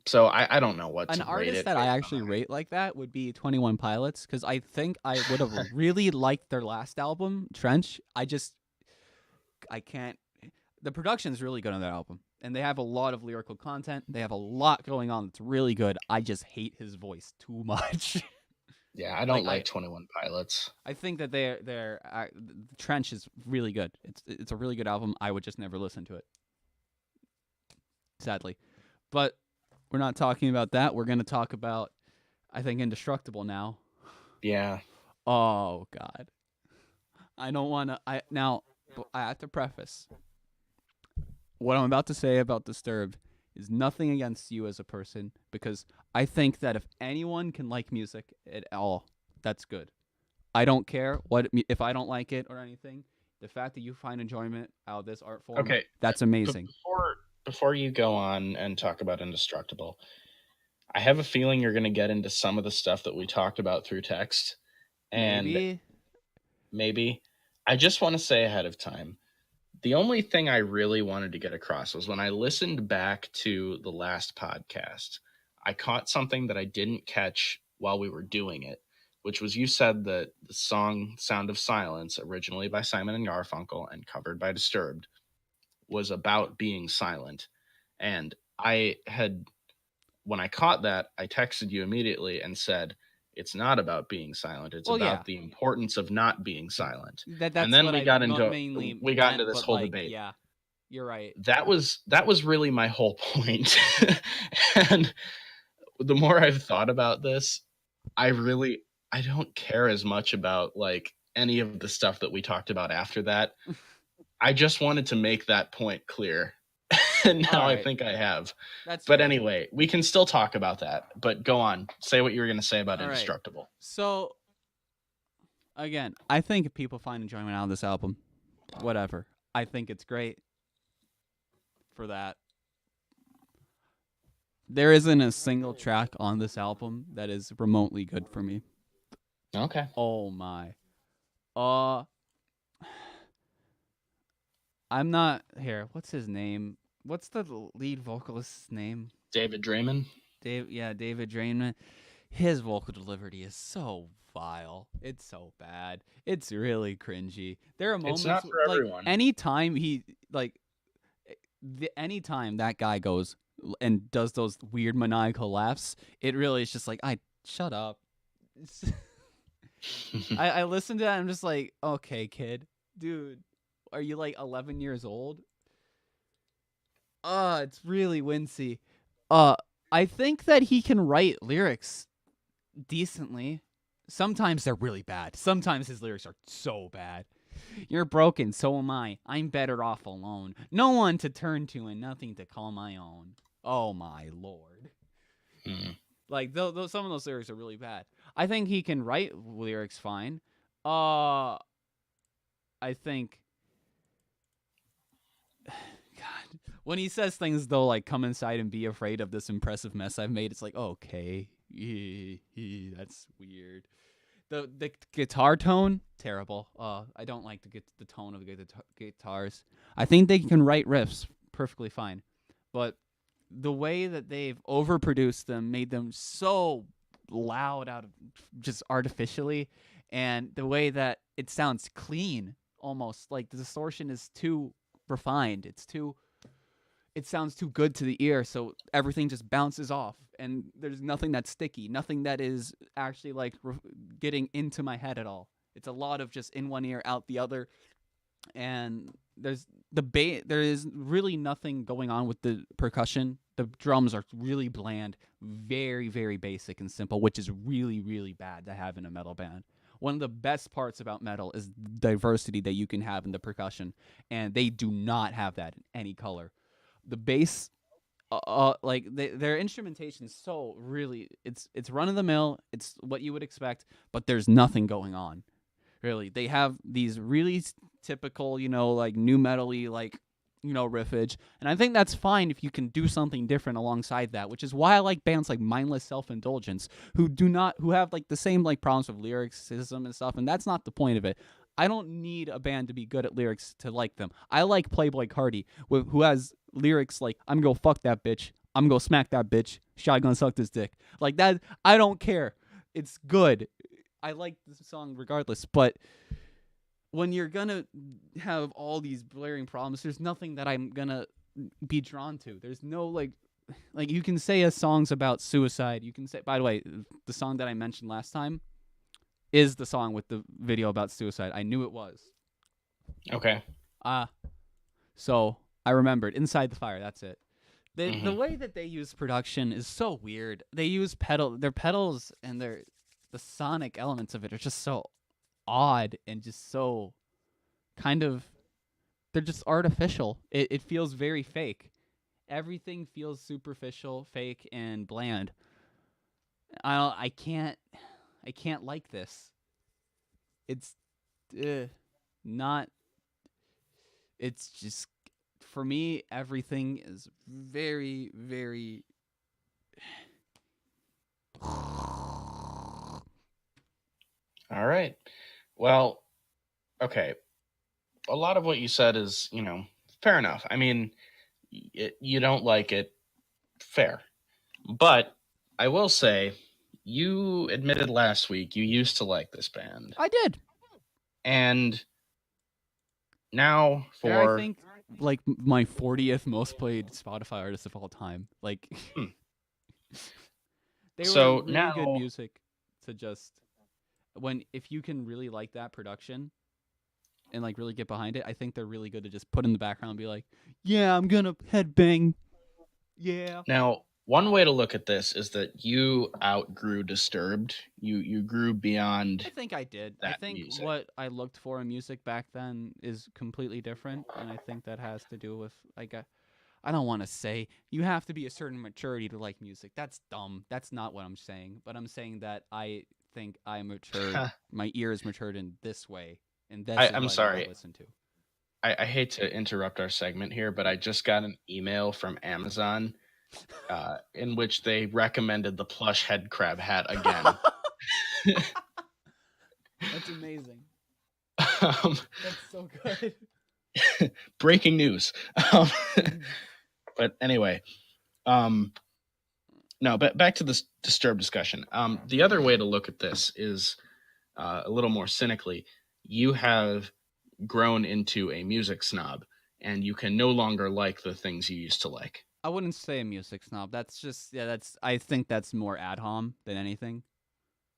So I don't know what An to rate artist it that I based on actually that. rate like that would be 21 Pilots because I think I would have really liked their last album, Trench. I can't. The production is really good on that album, and they have a lot of lyrical content. They have a lot going on that's really good. I just hate his voice too much. Yeah, I like don't like 21 Pilots. I think that Trench is really good. It's a really good album. I would just never listen to it, sadly. But we're not talking about that. We're going to talk about, I think, Indestructible now. Yeah. Oh God, I don't want to. I have to preface what I'm about to say about Disturbed is nothing against you as a person because I think that if anyone can like music at all, that's good. I don't care if I don't like it or anything. The fact that you find enjoyment out of this art form, Okay. that's But amazing. before you go on and talk about Indestructible, I have a feeling you're going to get into some of the stuff that we talked about through text, and Maybe. maybe I just want to say ahead of time, the only thing I really wanted to get across was when I listened back to the last podcast, I caught something that I didn't catch while we were doing it, which was you said that the song Sound of Silence, originally by Simon and Garfunkel and covered by Disturbed, was about being silent. And I had, when I caught that, I texted you immediately and said, it's not about being silent. It's Well, yeah. about the importance of not being silent. And That's then what we I got into mainly we got into meant, this but whole like, debate. yeah, you're right. That was really my whole point. And the more I've thought about this, I don't care as much about like any of the stuff that we talked about after that. I just wanted to make that point clear. And All now I right, think I have. that's But fair. anyway, we can still talk about that. But go on. Say what you were going to say about All right. Indestructible. So again, I think people find enjoyment out of this album. Whatever. I think it's great for that. There isn't a single track on this album that is remotely good for me. Okay. Oh my. Uh I'm not here. What's his name? What's the lead vocalist's name? David Draymond. David Drainman. His vocal delivery is so vile. It's so bad. It's really cringy. There are It's moments not for like everyone. anytime anytime that guy goes and does those weird maniacal laughs, it really is just like, I shut up. I listen to that and I'm just like, okay, kid, dude, are you like 11 years old? It's really wincy. Uh, I think that he can write lyrics decently. Sometimes they're really bad. Sometimes his lyrics are so bad. You're broken, so am I. I'm better off alone. No one to turn to and nothing to call my own. Oh my lord. Mm. Like some of those lyrics are really bad. I think he can write lyrics fine. I think God, when he says things though, like "come inside and be afraid of this impressive mess I've made," it's like okay, that's weird. The guitar tone terrible. I don't like the tone of the guitars. I think they can write riffs perfectly fine, but the way that they've overproduced them, made them so loud out of just artificially, and the way that it sounds clean, almost like the distortion is too refined. It sounds too good to the ear, so everything just bounces off, and there's nothing that's sticky, nothing that is actually like getting into my head at all. It's a lot of just in one ear, out the other, and there is really nothing going on with the percussion. The drums are really bland, very very basic and simple, which is really really bad to have in a metal band. One of the best parts about metal is the diversity that you can have in the percussion, and they do not have that in any color. The bass, like their instrumentation is so really it's run of the mill. It's what you would expect, but there's nothing going on. Really, they have these really typical, like new metally, like riffage, and I think that's fine if you can do something different alongside that. Which is why I like bands like Mindless Self Indulgence, who have like the same like problems with lyricism and stuff, and that's not the point of it. I don't need a band to be good at lyrics to like them. I like Playboy Cardi, who has lyrics like "I'm gonna go fuck that bitch," "I'm gonna go smack that bitch," "Shotgun suck this dick." Like that, I don't care. It's good. I like the song regardless, but when you're gonna have all these blaring problems, there's nothing that I'm gonna be drawn to. There's no like you can say a song's about suicide. You can say, by the way, the song that I mentioned last time is the song with the video about suicide. I knew it was. Okay. So I remembered "Inside the Fire." That's it. The Mm-hmm. way that they use production is so weird. They use their pedals and the sonic elements of it are just so odd and just so kind of they're just artificial. It feels very fake. Everything feels superficial, fake, and bland. I can't like this. It's not. It's just for me. Everything is very very. All right. Well, okay. A lot of what you said is, fair enough. I mean, you don't like it, fair. But I will say, you admitted last week you used to like this band. I did. And now They're, I for. think, like my 40th most played Spotify artist of all time. Like, Hmm. they were So really good now. music to just if you can really like that production and like really get behind it, I think they're really good to just put in the background and be like, yeah, I'm gonna headbang. Yeah. Now, one way to look at this is that you outgrew Disturbed. You grew beyond I think I did. I that think music. what I looked for in music back then is completely different, and I think that has to do with like I don't want to say you have to be a certain maturity to like music. That's dumb. That's not what I'm saying. But I'm saying that I think I matured. My ears matured in this way, and this is I'm what I need to sorry. listen to. I hate to interrupt our segment here, but I just got an email from Amazon in which they recommended the plush head crab hat again. That's amazing. um, That's so good. breaking news. Um, but anyway, um, no, but back to this Disturbed discussion. The other way to look at this is a little more cynically. You have grown into a music snob, and you can no longer like the things you used to like. I wouldn't say a music snob. That's just That's I think that's more ad hom than anything.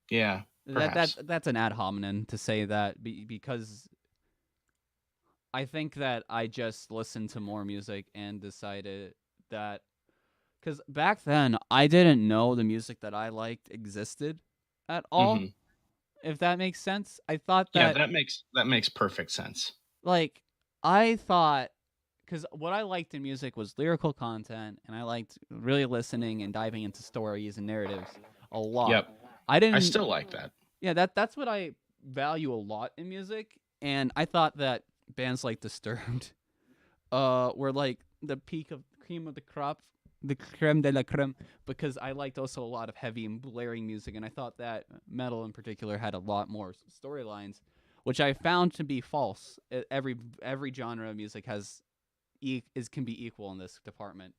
Yeah, perhaps. That's an ad hominem to say that because I think that I just listened to more music and decided that because back then I didn't know the music that I liked existed at all. Hmm. If that makes sense, I thought Yeah, that that makes perfect sense. like I thought because what I liked in music was lyrical content, and I liked really listening and diving into stories and narratives a lot. Yep. I I didn't, still like that. yeah, that's what I value a lot in music, and I thought that bands like Disturbed, were like the peak of cream of the crop, the creme de la creme, because I liked also a lot of heavy and blaring music, and I thought that metal in particular had a lot more storylines, which I found to be false. Every genre of music can be equal in this department.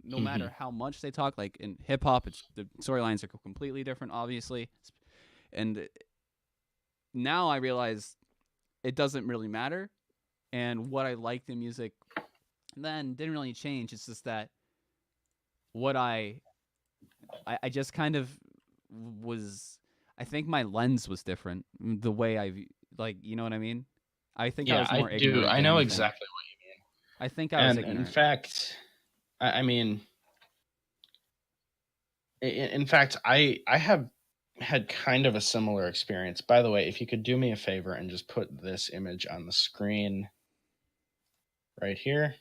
No Hmm. matter how much they talk, like in hip hop, it's the storylines are completely different, obviously, and now I realize it doesn't really matter. And what I liked in music then didn't really change. It's just that what I just kind of was. I think my lens was different. The way like, you know what I mean. I think I Yeah, was I more do. ignorant I than know anything. exactly. I think I was And in ignorant. fact, I mean, in fact, I have had kind of a similar experience. By the way, if you could do me a favor and just put this image on the screen right here.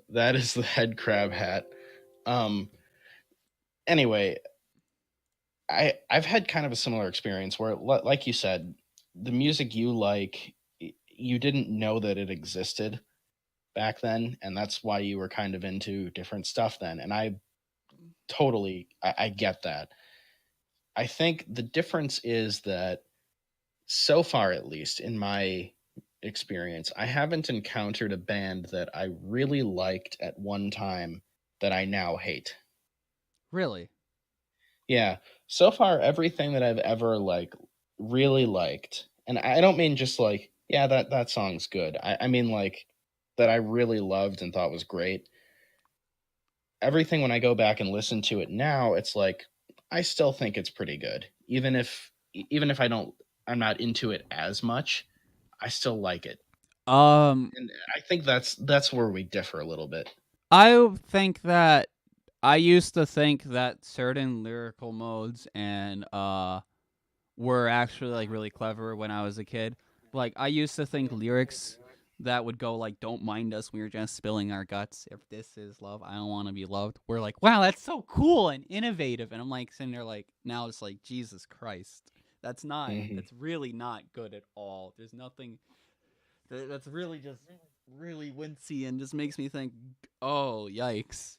That is the head crab hat. Um anyway, I've had kind of a similar experience where like you said, the music you like, you didn't know that it existed back then, and that's why you were kind of into different stuff then. And I get that. I think the difference is that so far, at least in my experience, I haven't encountered a band that I really liked at one time that I now hate. Really? Yeah, so far everything that I've ever really liked, and I don't mean just like, yeah, that song's good. I mean like that I really loved and thought was great. Everything when I go back and listen to it now, it's like I still think it's pretty good. Even if I'm not into it as much, I still like it. Um, And I think that's where we differ a little bit. I think that I used to think that certain lyrical modes and were actually like really clever when I was a kid. Like I used to think lyrics that would go like "Don't mind us, we're just spilling our guts. If this is love, I don't want to be loved." We're like, "Wow, that's so cool and innovative." And I'm like sitting there like, now it's like, Jesus Christ, Hmm. that's really not good at all. There's nothing that's really just really wincy and just makes me think, oh yikes.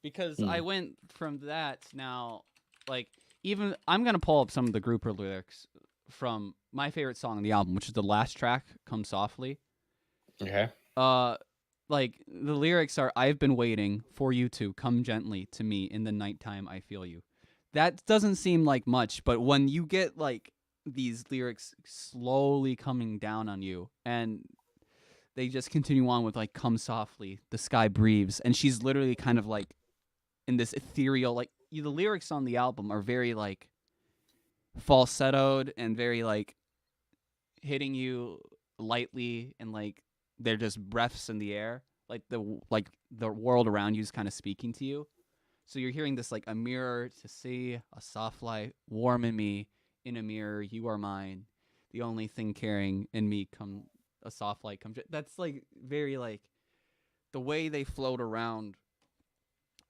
Because I Mm. went from that now, like even I'm gonna pull up some of the grouper lyrics from my favorite song on the album, which is the last track, "Come Softly." Okay. Uh, like the lyrics are, "I've been waiting for you to come gently to me in the nighttime. I feel you." That doesn't seem like much, but when you get like these lyrics slowly coming down on you, and they just continue on with like, "Come softly, the sky breathes," and she's literally kind of like in this ethereal, like the lyrics on the album are very like falsettoed and very like hitting you lightly, and like they're just breaths in the air, like the world around you is kind of speaking to you. So you're hearing this like, "A mirror to see, a soft light warm in me, in a mirror you are mine, the only thing caring in me, come a soft light comes." That's like very like the way they float around.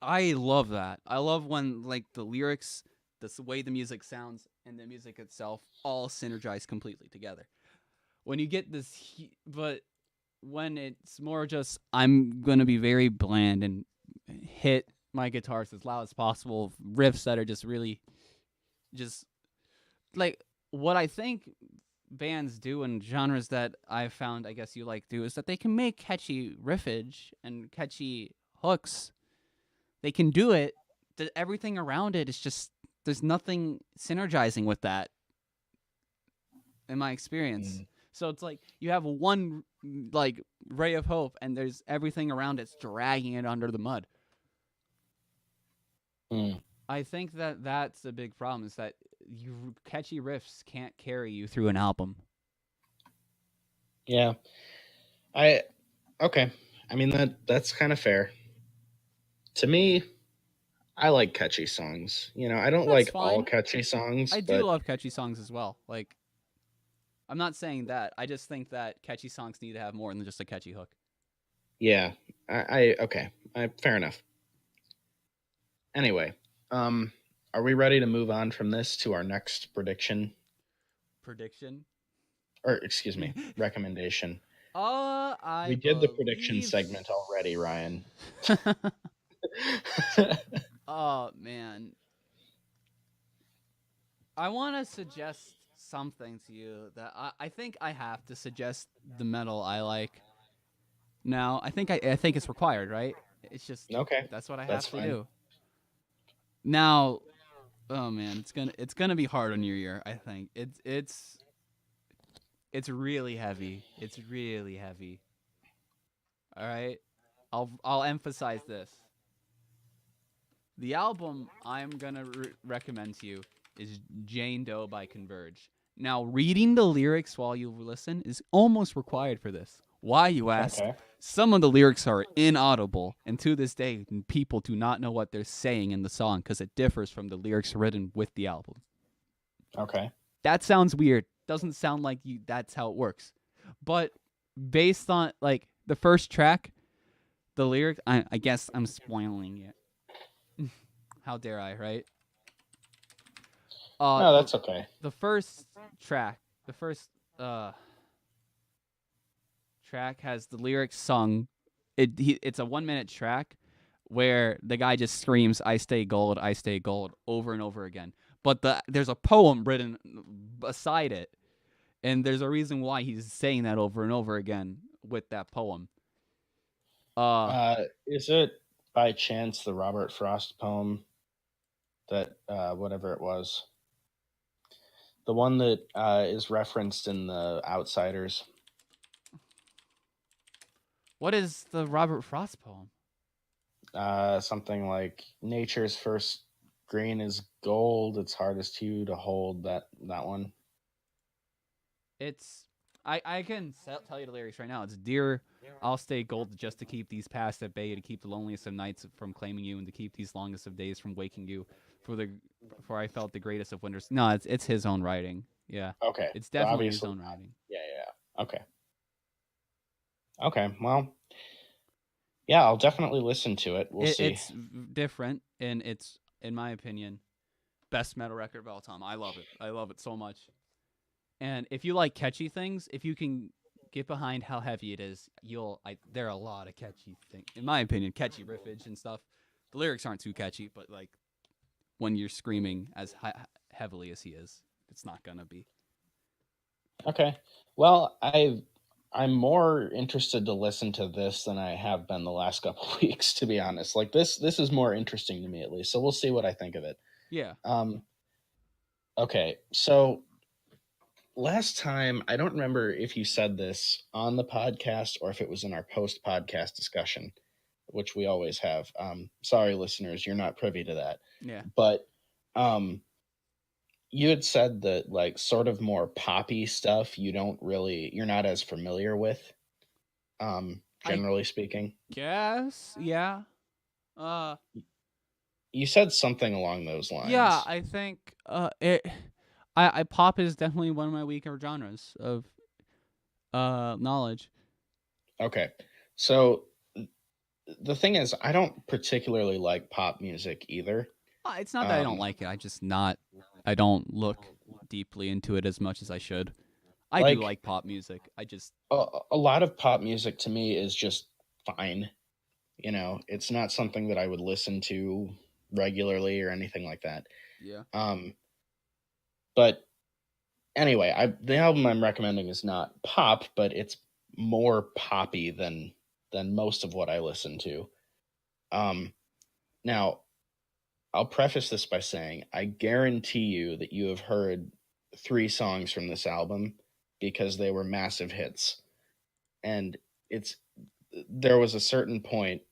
I love that. I love when like the lyrics, the way the music sounds, and the music itself all synergize completely together. When you get but when it's more just, I'm gonna be very bland and hit my guitars as loud as possible, riffs that are just really just like what I think bands do and genres that I've found, I guess you like do, is that they can make catchy riffage and catchy hooks. They can do it. Everything around it is just, there's nothing synergizing with that in my experience. Mm. So it's like you have one like ray of hope, and there's everything around it's dragging it under the mud. Mm. I think that that's the big problem, is that catchy riffs can't carry you through an album. Yeah. I Okay. I mean that's kind of fair. To me, I like catchy songs. You know, I don't That's like all fine. catchy songs, I do but love catchy songs as well. Like, I'm not saying that. I just think that catchy songs need to have more than just a catchy hook. yeah, I okay, fair enough. Anyway, um, are we ready to move on from this to our next prediction, Prediction? or excuse me, recommendation? We I did the prediction believe. segment already, Ryan. Oh man, I want to suggest something to you that I think I have to suggest the metal I like. Now, I think it's required, right? It's just Okay, that's what I that's have to fine. do. Now, oh man, it's gonna be hard on your ear. I think it's really heavy. It's really heavy. All right, I'll emphasize this. The album I'm gonna recommend to you is Jane Doe by Converge. Now, reading the lyrics while you listen is almost required for this. Why, you ask? Okay. Some of the lyrics are inaudible, and to this day, people do not know what they're saying in the song because it differs from the lyrics written with the album. Okay. That sounds weird. Doesn't sound like you. That's how it works. But based on like the first track, the lyric, I guess I'm spoiling it. How dare I, right? No, The that's okay. first track, the first uh track has the lyrics sung. It's a 1 minute track where the guy just screams I stay gold" over and over again. But there's a poem written beside it, and there's a reason why he's saying that over and over again with that poem. Uh, Is it by chance the Robert Frost poem that whatever it was, the one that is referenced in the Outsiders? what is the Robert Frost poem? Something like nature's first green is gold. It's hardest hue to hold. That one. It's I can tell you the lyrics right now. It's dear, I'll stay gold just to keep these past at bay, to keep the loneliest of nights from claiming you, and to keep these longest of days from waking you. For the for I felt the greatest of winters. No, it's his own writing. Yeah, Okay, it's so definitely his obviously own not. writing. Yeah, yeah, yeah. Okay, okay. Well, yeah, I'll definitely listen to it. We'll see. It's different, and it's in my opinion best metal record of all time. I love it. I love it so much. And if you like catchy things, if you can get behind how heavy it is, there are a lot of catchy things, in my opinion, catchy riffage and stuff. The lyrics aren't too catchy, but like when you're screaming as heavily as he is, it's not gonna be. Okay. Well, I'm more interested to listen to this than I have been the last couple of weeks, to be honest. Like this is more interesting to me at least. So we'll see what I think of it. Yeah, Um okay. So last time, I don't remember if you said this on the podcast or if it was in our post podcast discussion, which we always have. Sorry listeners, you're not privy to that. yeah. But um you had said that like sort of more poppy stuff you're not as familiar with, I generally speaking. guess, yeah. Uh, You said something along those yeah. lines. I think it. I pop is definitely one of my weaker genres of knowledge. Okay. So the thing is, I don't particularly like pop music either. It's not that I don't Um like it. I don't look deeply into it as much as I should. I do like like pop music. I just a lot of pop music to me is just fine. You know, it's not something that I would listen to regularly or anything like that. yeah. Um but anyway, the album I'm recommending is not pop, but it's more poppy than most of what I listen to. Um, Now, I'll preface this by saying I guarantee you that you have heard 3 songs from this album because they were massive hits, and it's there was a certain point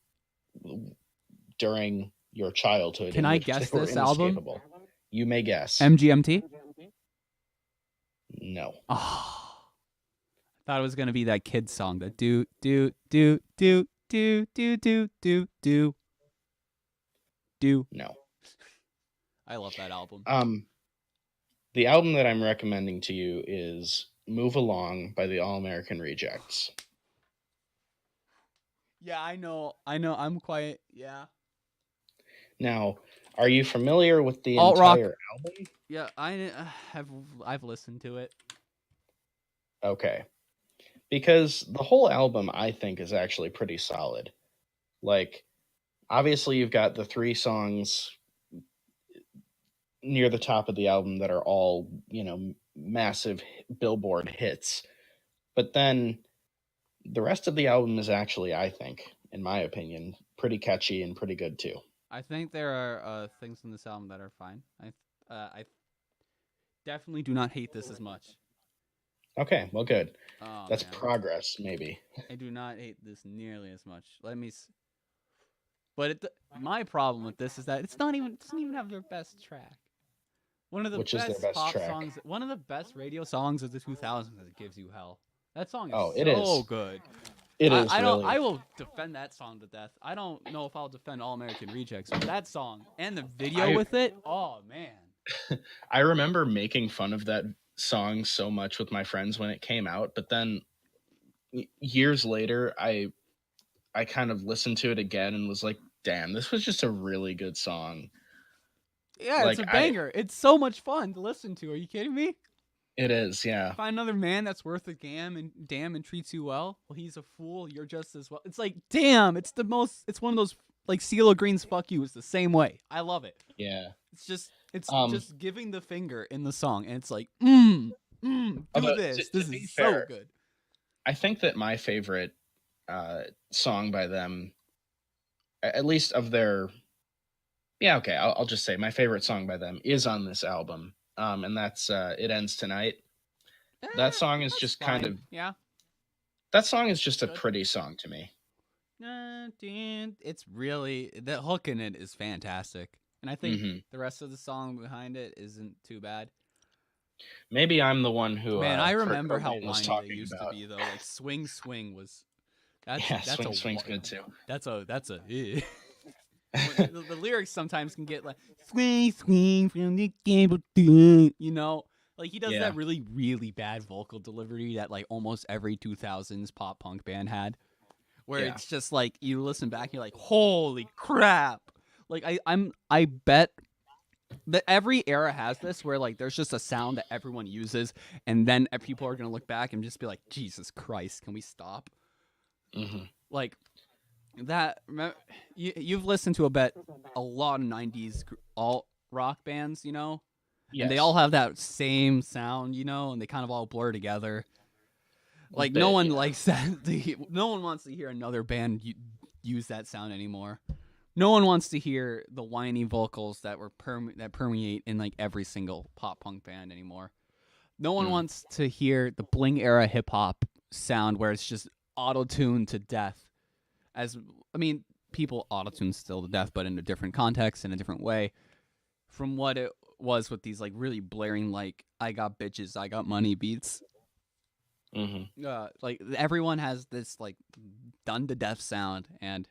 during your childhood Can in I which they guess were this album? inescapable. You may guess. MGMT? No, Oh, thought it was gonna be that kid song. That do do. no. I love that album. Um, the album that I'm recommending to you is "Move Along" by the All American Rejects. Yeah, I know. I'm quite Now, are you familiar with the alt rock. entire album? Yeah, have I've listened to it. Okay, because the whole album I think is actually pretty solid. Like, obviously, you've got the three songs near the top of the album that are all, massive Billboard hits. But then the rest of the album is actually, I think, in my opinion, pretty catchy and pretty good too. I think there are things in this album that are fine. I definitely do not hate this as much. Okay, well, good. Oh That's man, progress, maybe. I do not hate this nearly as much. But my problem with this is that it doesn't even have their best track. One of the Which is their best best pop track? songs, one of the best radio songs of the 2000s that gives you hell. That song is Oh, it so is. good. It is I don't. really. I will defend that song to death. I don't know if I'll defend All American Rejects, but that song and the video I with it. Oh man. I remember making fun of that song so much with my friends when it came out, but then years later, I kind of listened to it again and was like, "Damn, this was just a really good song." Yeah, it's Like a I, banger. It's so much fun to listen to. Are you kidding me? it is, yeah, Find another man that's worth a damn and treats you well. Well, he's a fool. You're just as well. It's like, damn. It's the most. It's one of those like CeeLo Green's "Fuck You" is the same way. I love it. yeah. It's Um, just giving the finger in the song, and it's like, do although this. to This be is so fair, good. I think that my favorite song by them, at least of their, yeah, okay, I'll just say my favorite song by them is on this album, and that's "It Ends Tonight." That song is That's just kind fine. of Yeah, that song is it's just a good. pretty song to me. It's really the hook in it is fantastic, and I think Hmm. the rest of the song behind it isn't too bad. Maybe I'm the one who Man, I Kurt remember how Cobain was whiny they talking used to about. be though. Like swing was Yeah, that's a swing's good too. that's a the lyrics sometimes can get like swing from the gable tree, like he does Yeah, that really bad vocal delivery that like almost every 2000s pop punk band had, where yeah. it's just like you listen back and you're like, holy crap. Like I bet that every era has this where like there's just a sound that everyone uses, and then people are gonna look back and just be like, Jesus Christ, can we stop? Hmm. Like that. You've listened to a lot of 90s alt rock bands, and they all Yes, have that same sound, and they kind of all blur together. a Like no bit. one Yeah. likes that. No one wants to hear another band use that sound anymore. No one wants to hear the whiny vocals that that permeate in like every single pop punk band anymore. No one Mm. wants to hear the bling era hip hop sound where it's just auto tuned to death. As I mean, people auto tune still to death, but in a different context in a different way from what it was with these like really blaring like "I got bitches, I got money" beats. Hmm. Like everyone has this like done to death sound, and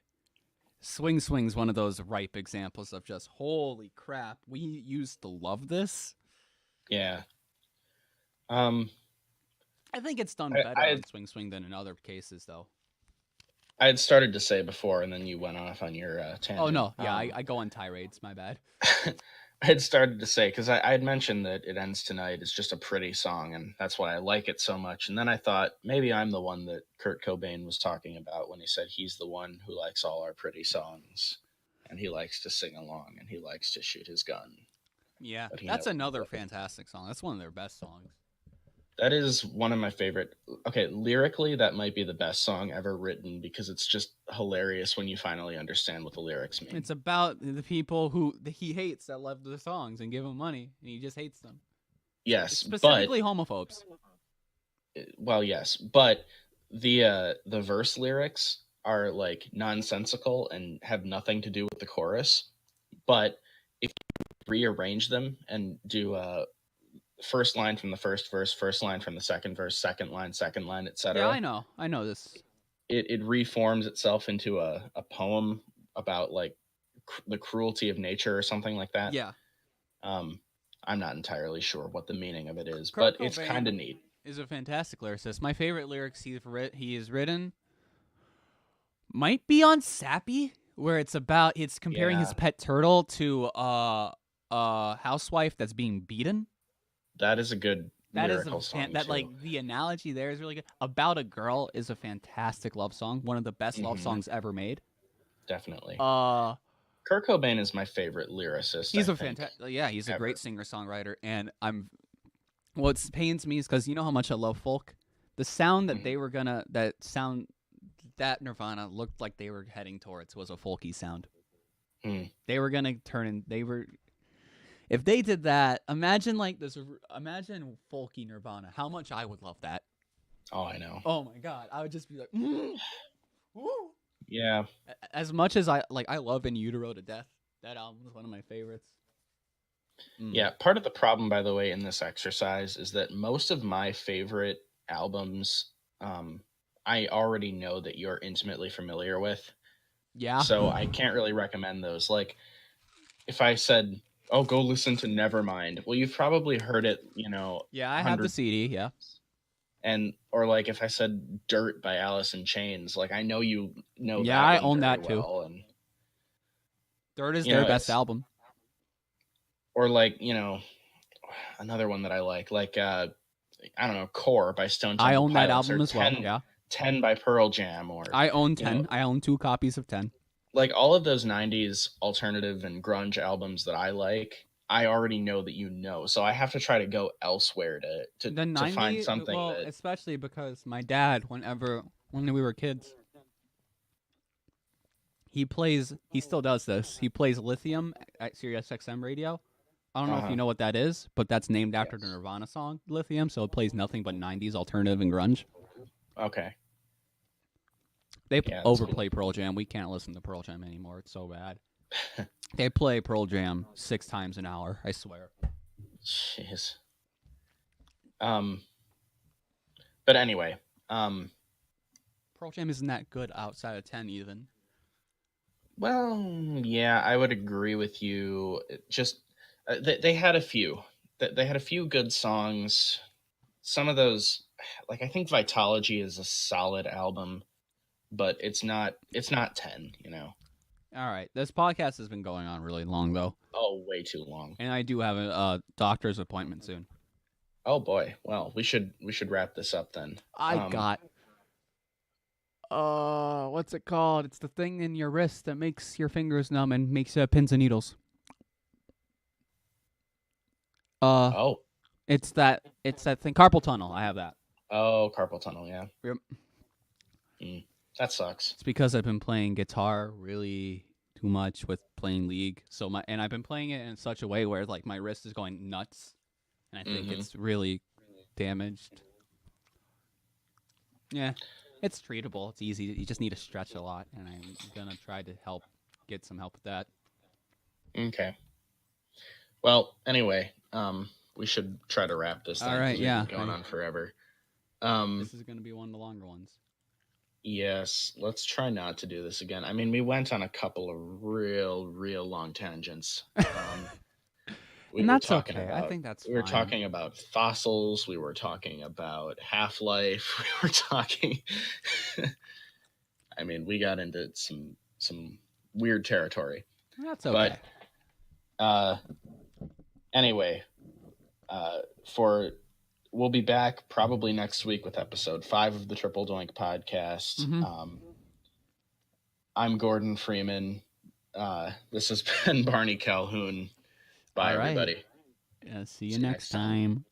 Swing's one of those ripe examples of just holy crap, we used to love this. Yeah. Um, I think it's done I, better I on Swing than in other cases, though. I had started to say before, and then you went off on your Oh tangent. no, yeah, I go on tirades. My bad. I had started to say because I had mentioned that "It Ends Tonight" is just a pretty song, and that's why I like it so much. And then I thought maybe I'm the one that Kurt Cobain was talking about when he said he's the one who likes all our pretty songs, and he likes to sing along, and he likes to shoot his gun, Yeah, but he that's knows he's another living. fantastic song. That's one of their best songs. That is one of my favorite. Okay, lyrically, that might be the best song ever written because it's just hilarious when you finally understand what the lyrics mean. It's about the people who he hates that love the songs and give him money, and he just hates them. It's Yes, but specifically homophobes. well, yes, but the verse lyrics are like nonsensical and have nothing to do with the chorus. But if you rearrange them and do first line from the first verse, first line from the second verse, second line, Yeah, etc., I know this. it reforms itself into a poem about like the cruelty of nature or something like that. Yeah, I'm not entirely sure what the meaning of it is, Kurt but it's kind Cobain of neat. is a fantastic lyricist. My favorite lyrics he has written might be on Sappy, where it's comparing his Yeah, pet turtle to a housewife that's being beaten. that is a good That is lyrical song that too. like the analogy there is really good. About a Girl is a fantastic love song, one of the best love Hmm. songs ever made. Definitely. Uh Kurt Cobain is my favorite lyricist, I he's a think, fantastic yeah, he's a great ever. singer-songwriter, and I'm what pains me is cuz you know how much I love folk. The sound that Mhm. they were gonna that sound that Nirvana looked like they were heading towards was a folky sound. Hmm. They were gonna turn in. They were if they did that. Imagine like this. Imagine folky Nirvana. How much I would love that. Oh, I know. Oh my god, I would just be like, woo. Yeah, As much as I love In Utero to death. That album is one of my favorites. Mm. yeah. Part of the problem, by the way, in this exercise is that most of my favorite albums, um, I already know that you're intimately familiar with, Yeah, so I can't really recommend those. Like, if I said, "Oh, go listen to Nevermind," well, you've probably heard it, yeah, I have the hundreds. CD. Yeah, And or like if I said "Dirt" by Alice in Chains, like I know you know yeah, that I one own very that too. well, and Third is their best it's album. or like another one that I like I don't know, "Core" by Stone I Temple own that Pilots, or album as well. 10, Yeah, 10 by Pearl Jam, or I own you know 10. I own 2 copies of 10. like all of those '90s alternative and grunge albums that I like. I already know that so I have to try to go elsewhere The to find 90, something well, that. especially because my dad, when we were kids, he still does this. He plays Lithium at Sirius XM radio. I don't know if you Uh-huh. know what that is, but that's named after the Yes. Nirvana song Lithium, so it plays nothing but 90s alternative and grunge. Okay. They Yeah, that's cool. overplay Pearl Jam. We can't listen to Pearl Jam anymore. It's so bad. They play Pearl Jam 6 times an hour, I swear. Jeez. Um but anyway, um Pearl Jam isn't that good outside of 10 even. well, yeah, I would agree with you. Just they had a few. They had a few good songs. Some of those, like I think Vitology is a solid album, but it's not 10, All right, this podcast has been going on really long though, Oh, way too long. and I do have a doctor's appointment soon. Oh boy. Well, we should wrap this up then. I got what's it called? It's the thing in your wrist that makes your fingers numb and makes pins and needles. Uh, Oh. it's that thing. Carpal tunnel. I have that. Oh, carpal tunnel, yeah. Yep. Mm, that sucks. It's because I've been playing guitar really too much with playing League. And I've been playing it in such a way where like my wrist is going nuts, and I think Mhm. it's really damaged. Yeah, it's treatable. It's easy. You just need to stretch a lot, and I'm gonna try to get some help with that. Okay. Well, anyway, we should try to wrap this All then right. because we've Yeah. been going on forever. Um, This is gonna be one of the longer ones. yes, let's try not to do this again. I mean, we went on a couple of real long tangents. We And were that's talking okay. I about think that's we were fine. talking about fossils. We were talking about Half-Life. We were talking. I mean, we got into some weird territory, That's but okay. uh, anyway, for we'll be back probably next week with episode 5 of the Triple Doink podcast. Mm-hmm. I'm Gordon Freeman. This has been Barney Calhoun. Bye, All right. everybody. See you See you next next time. time.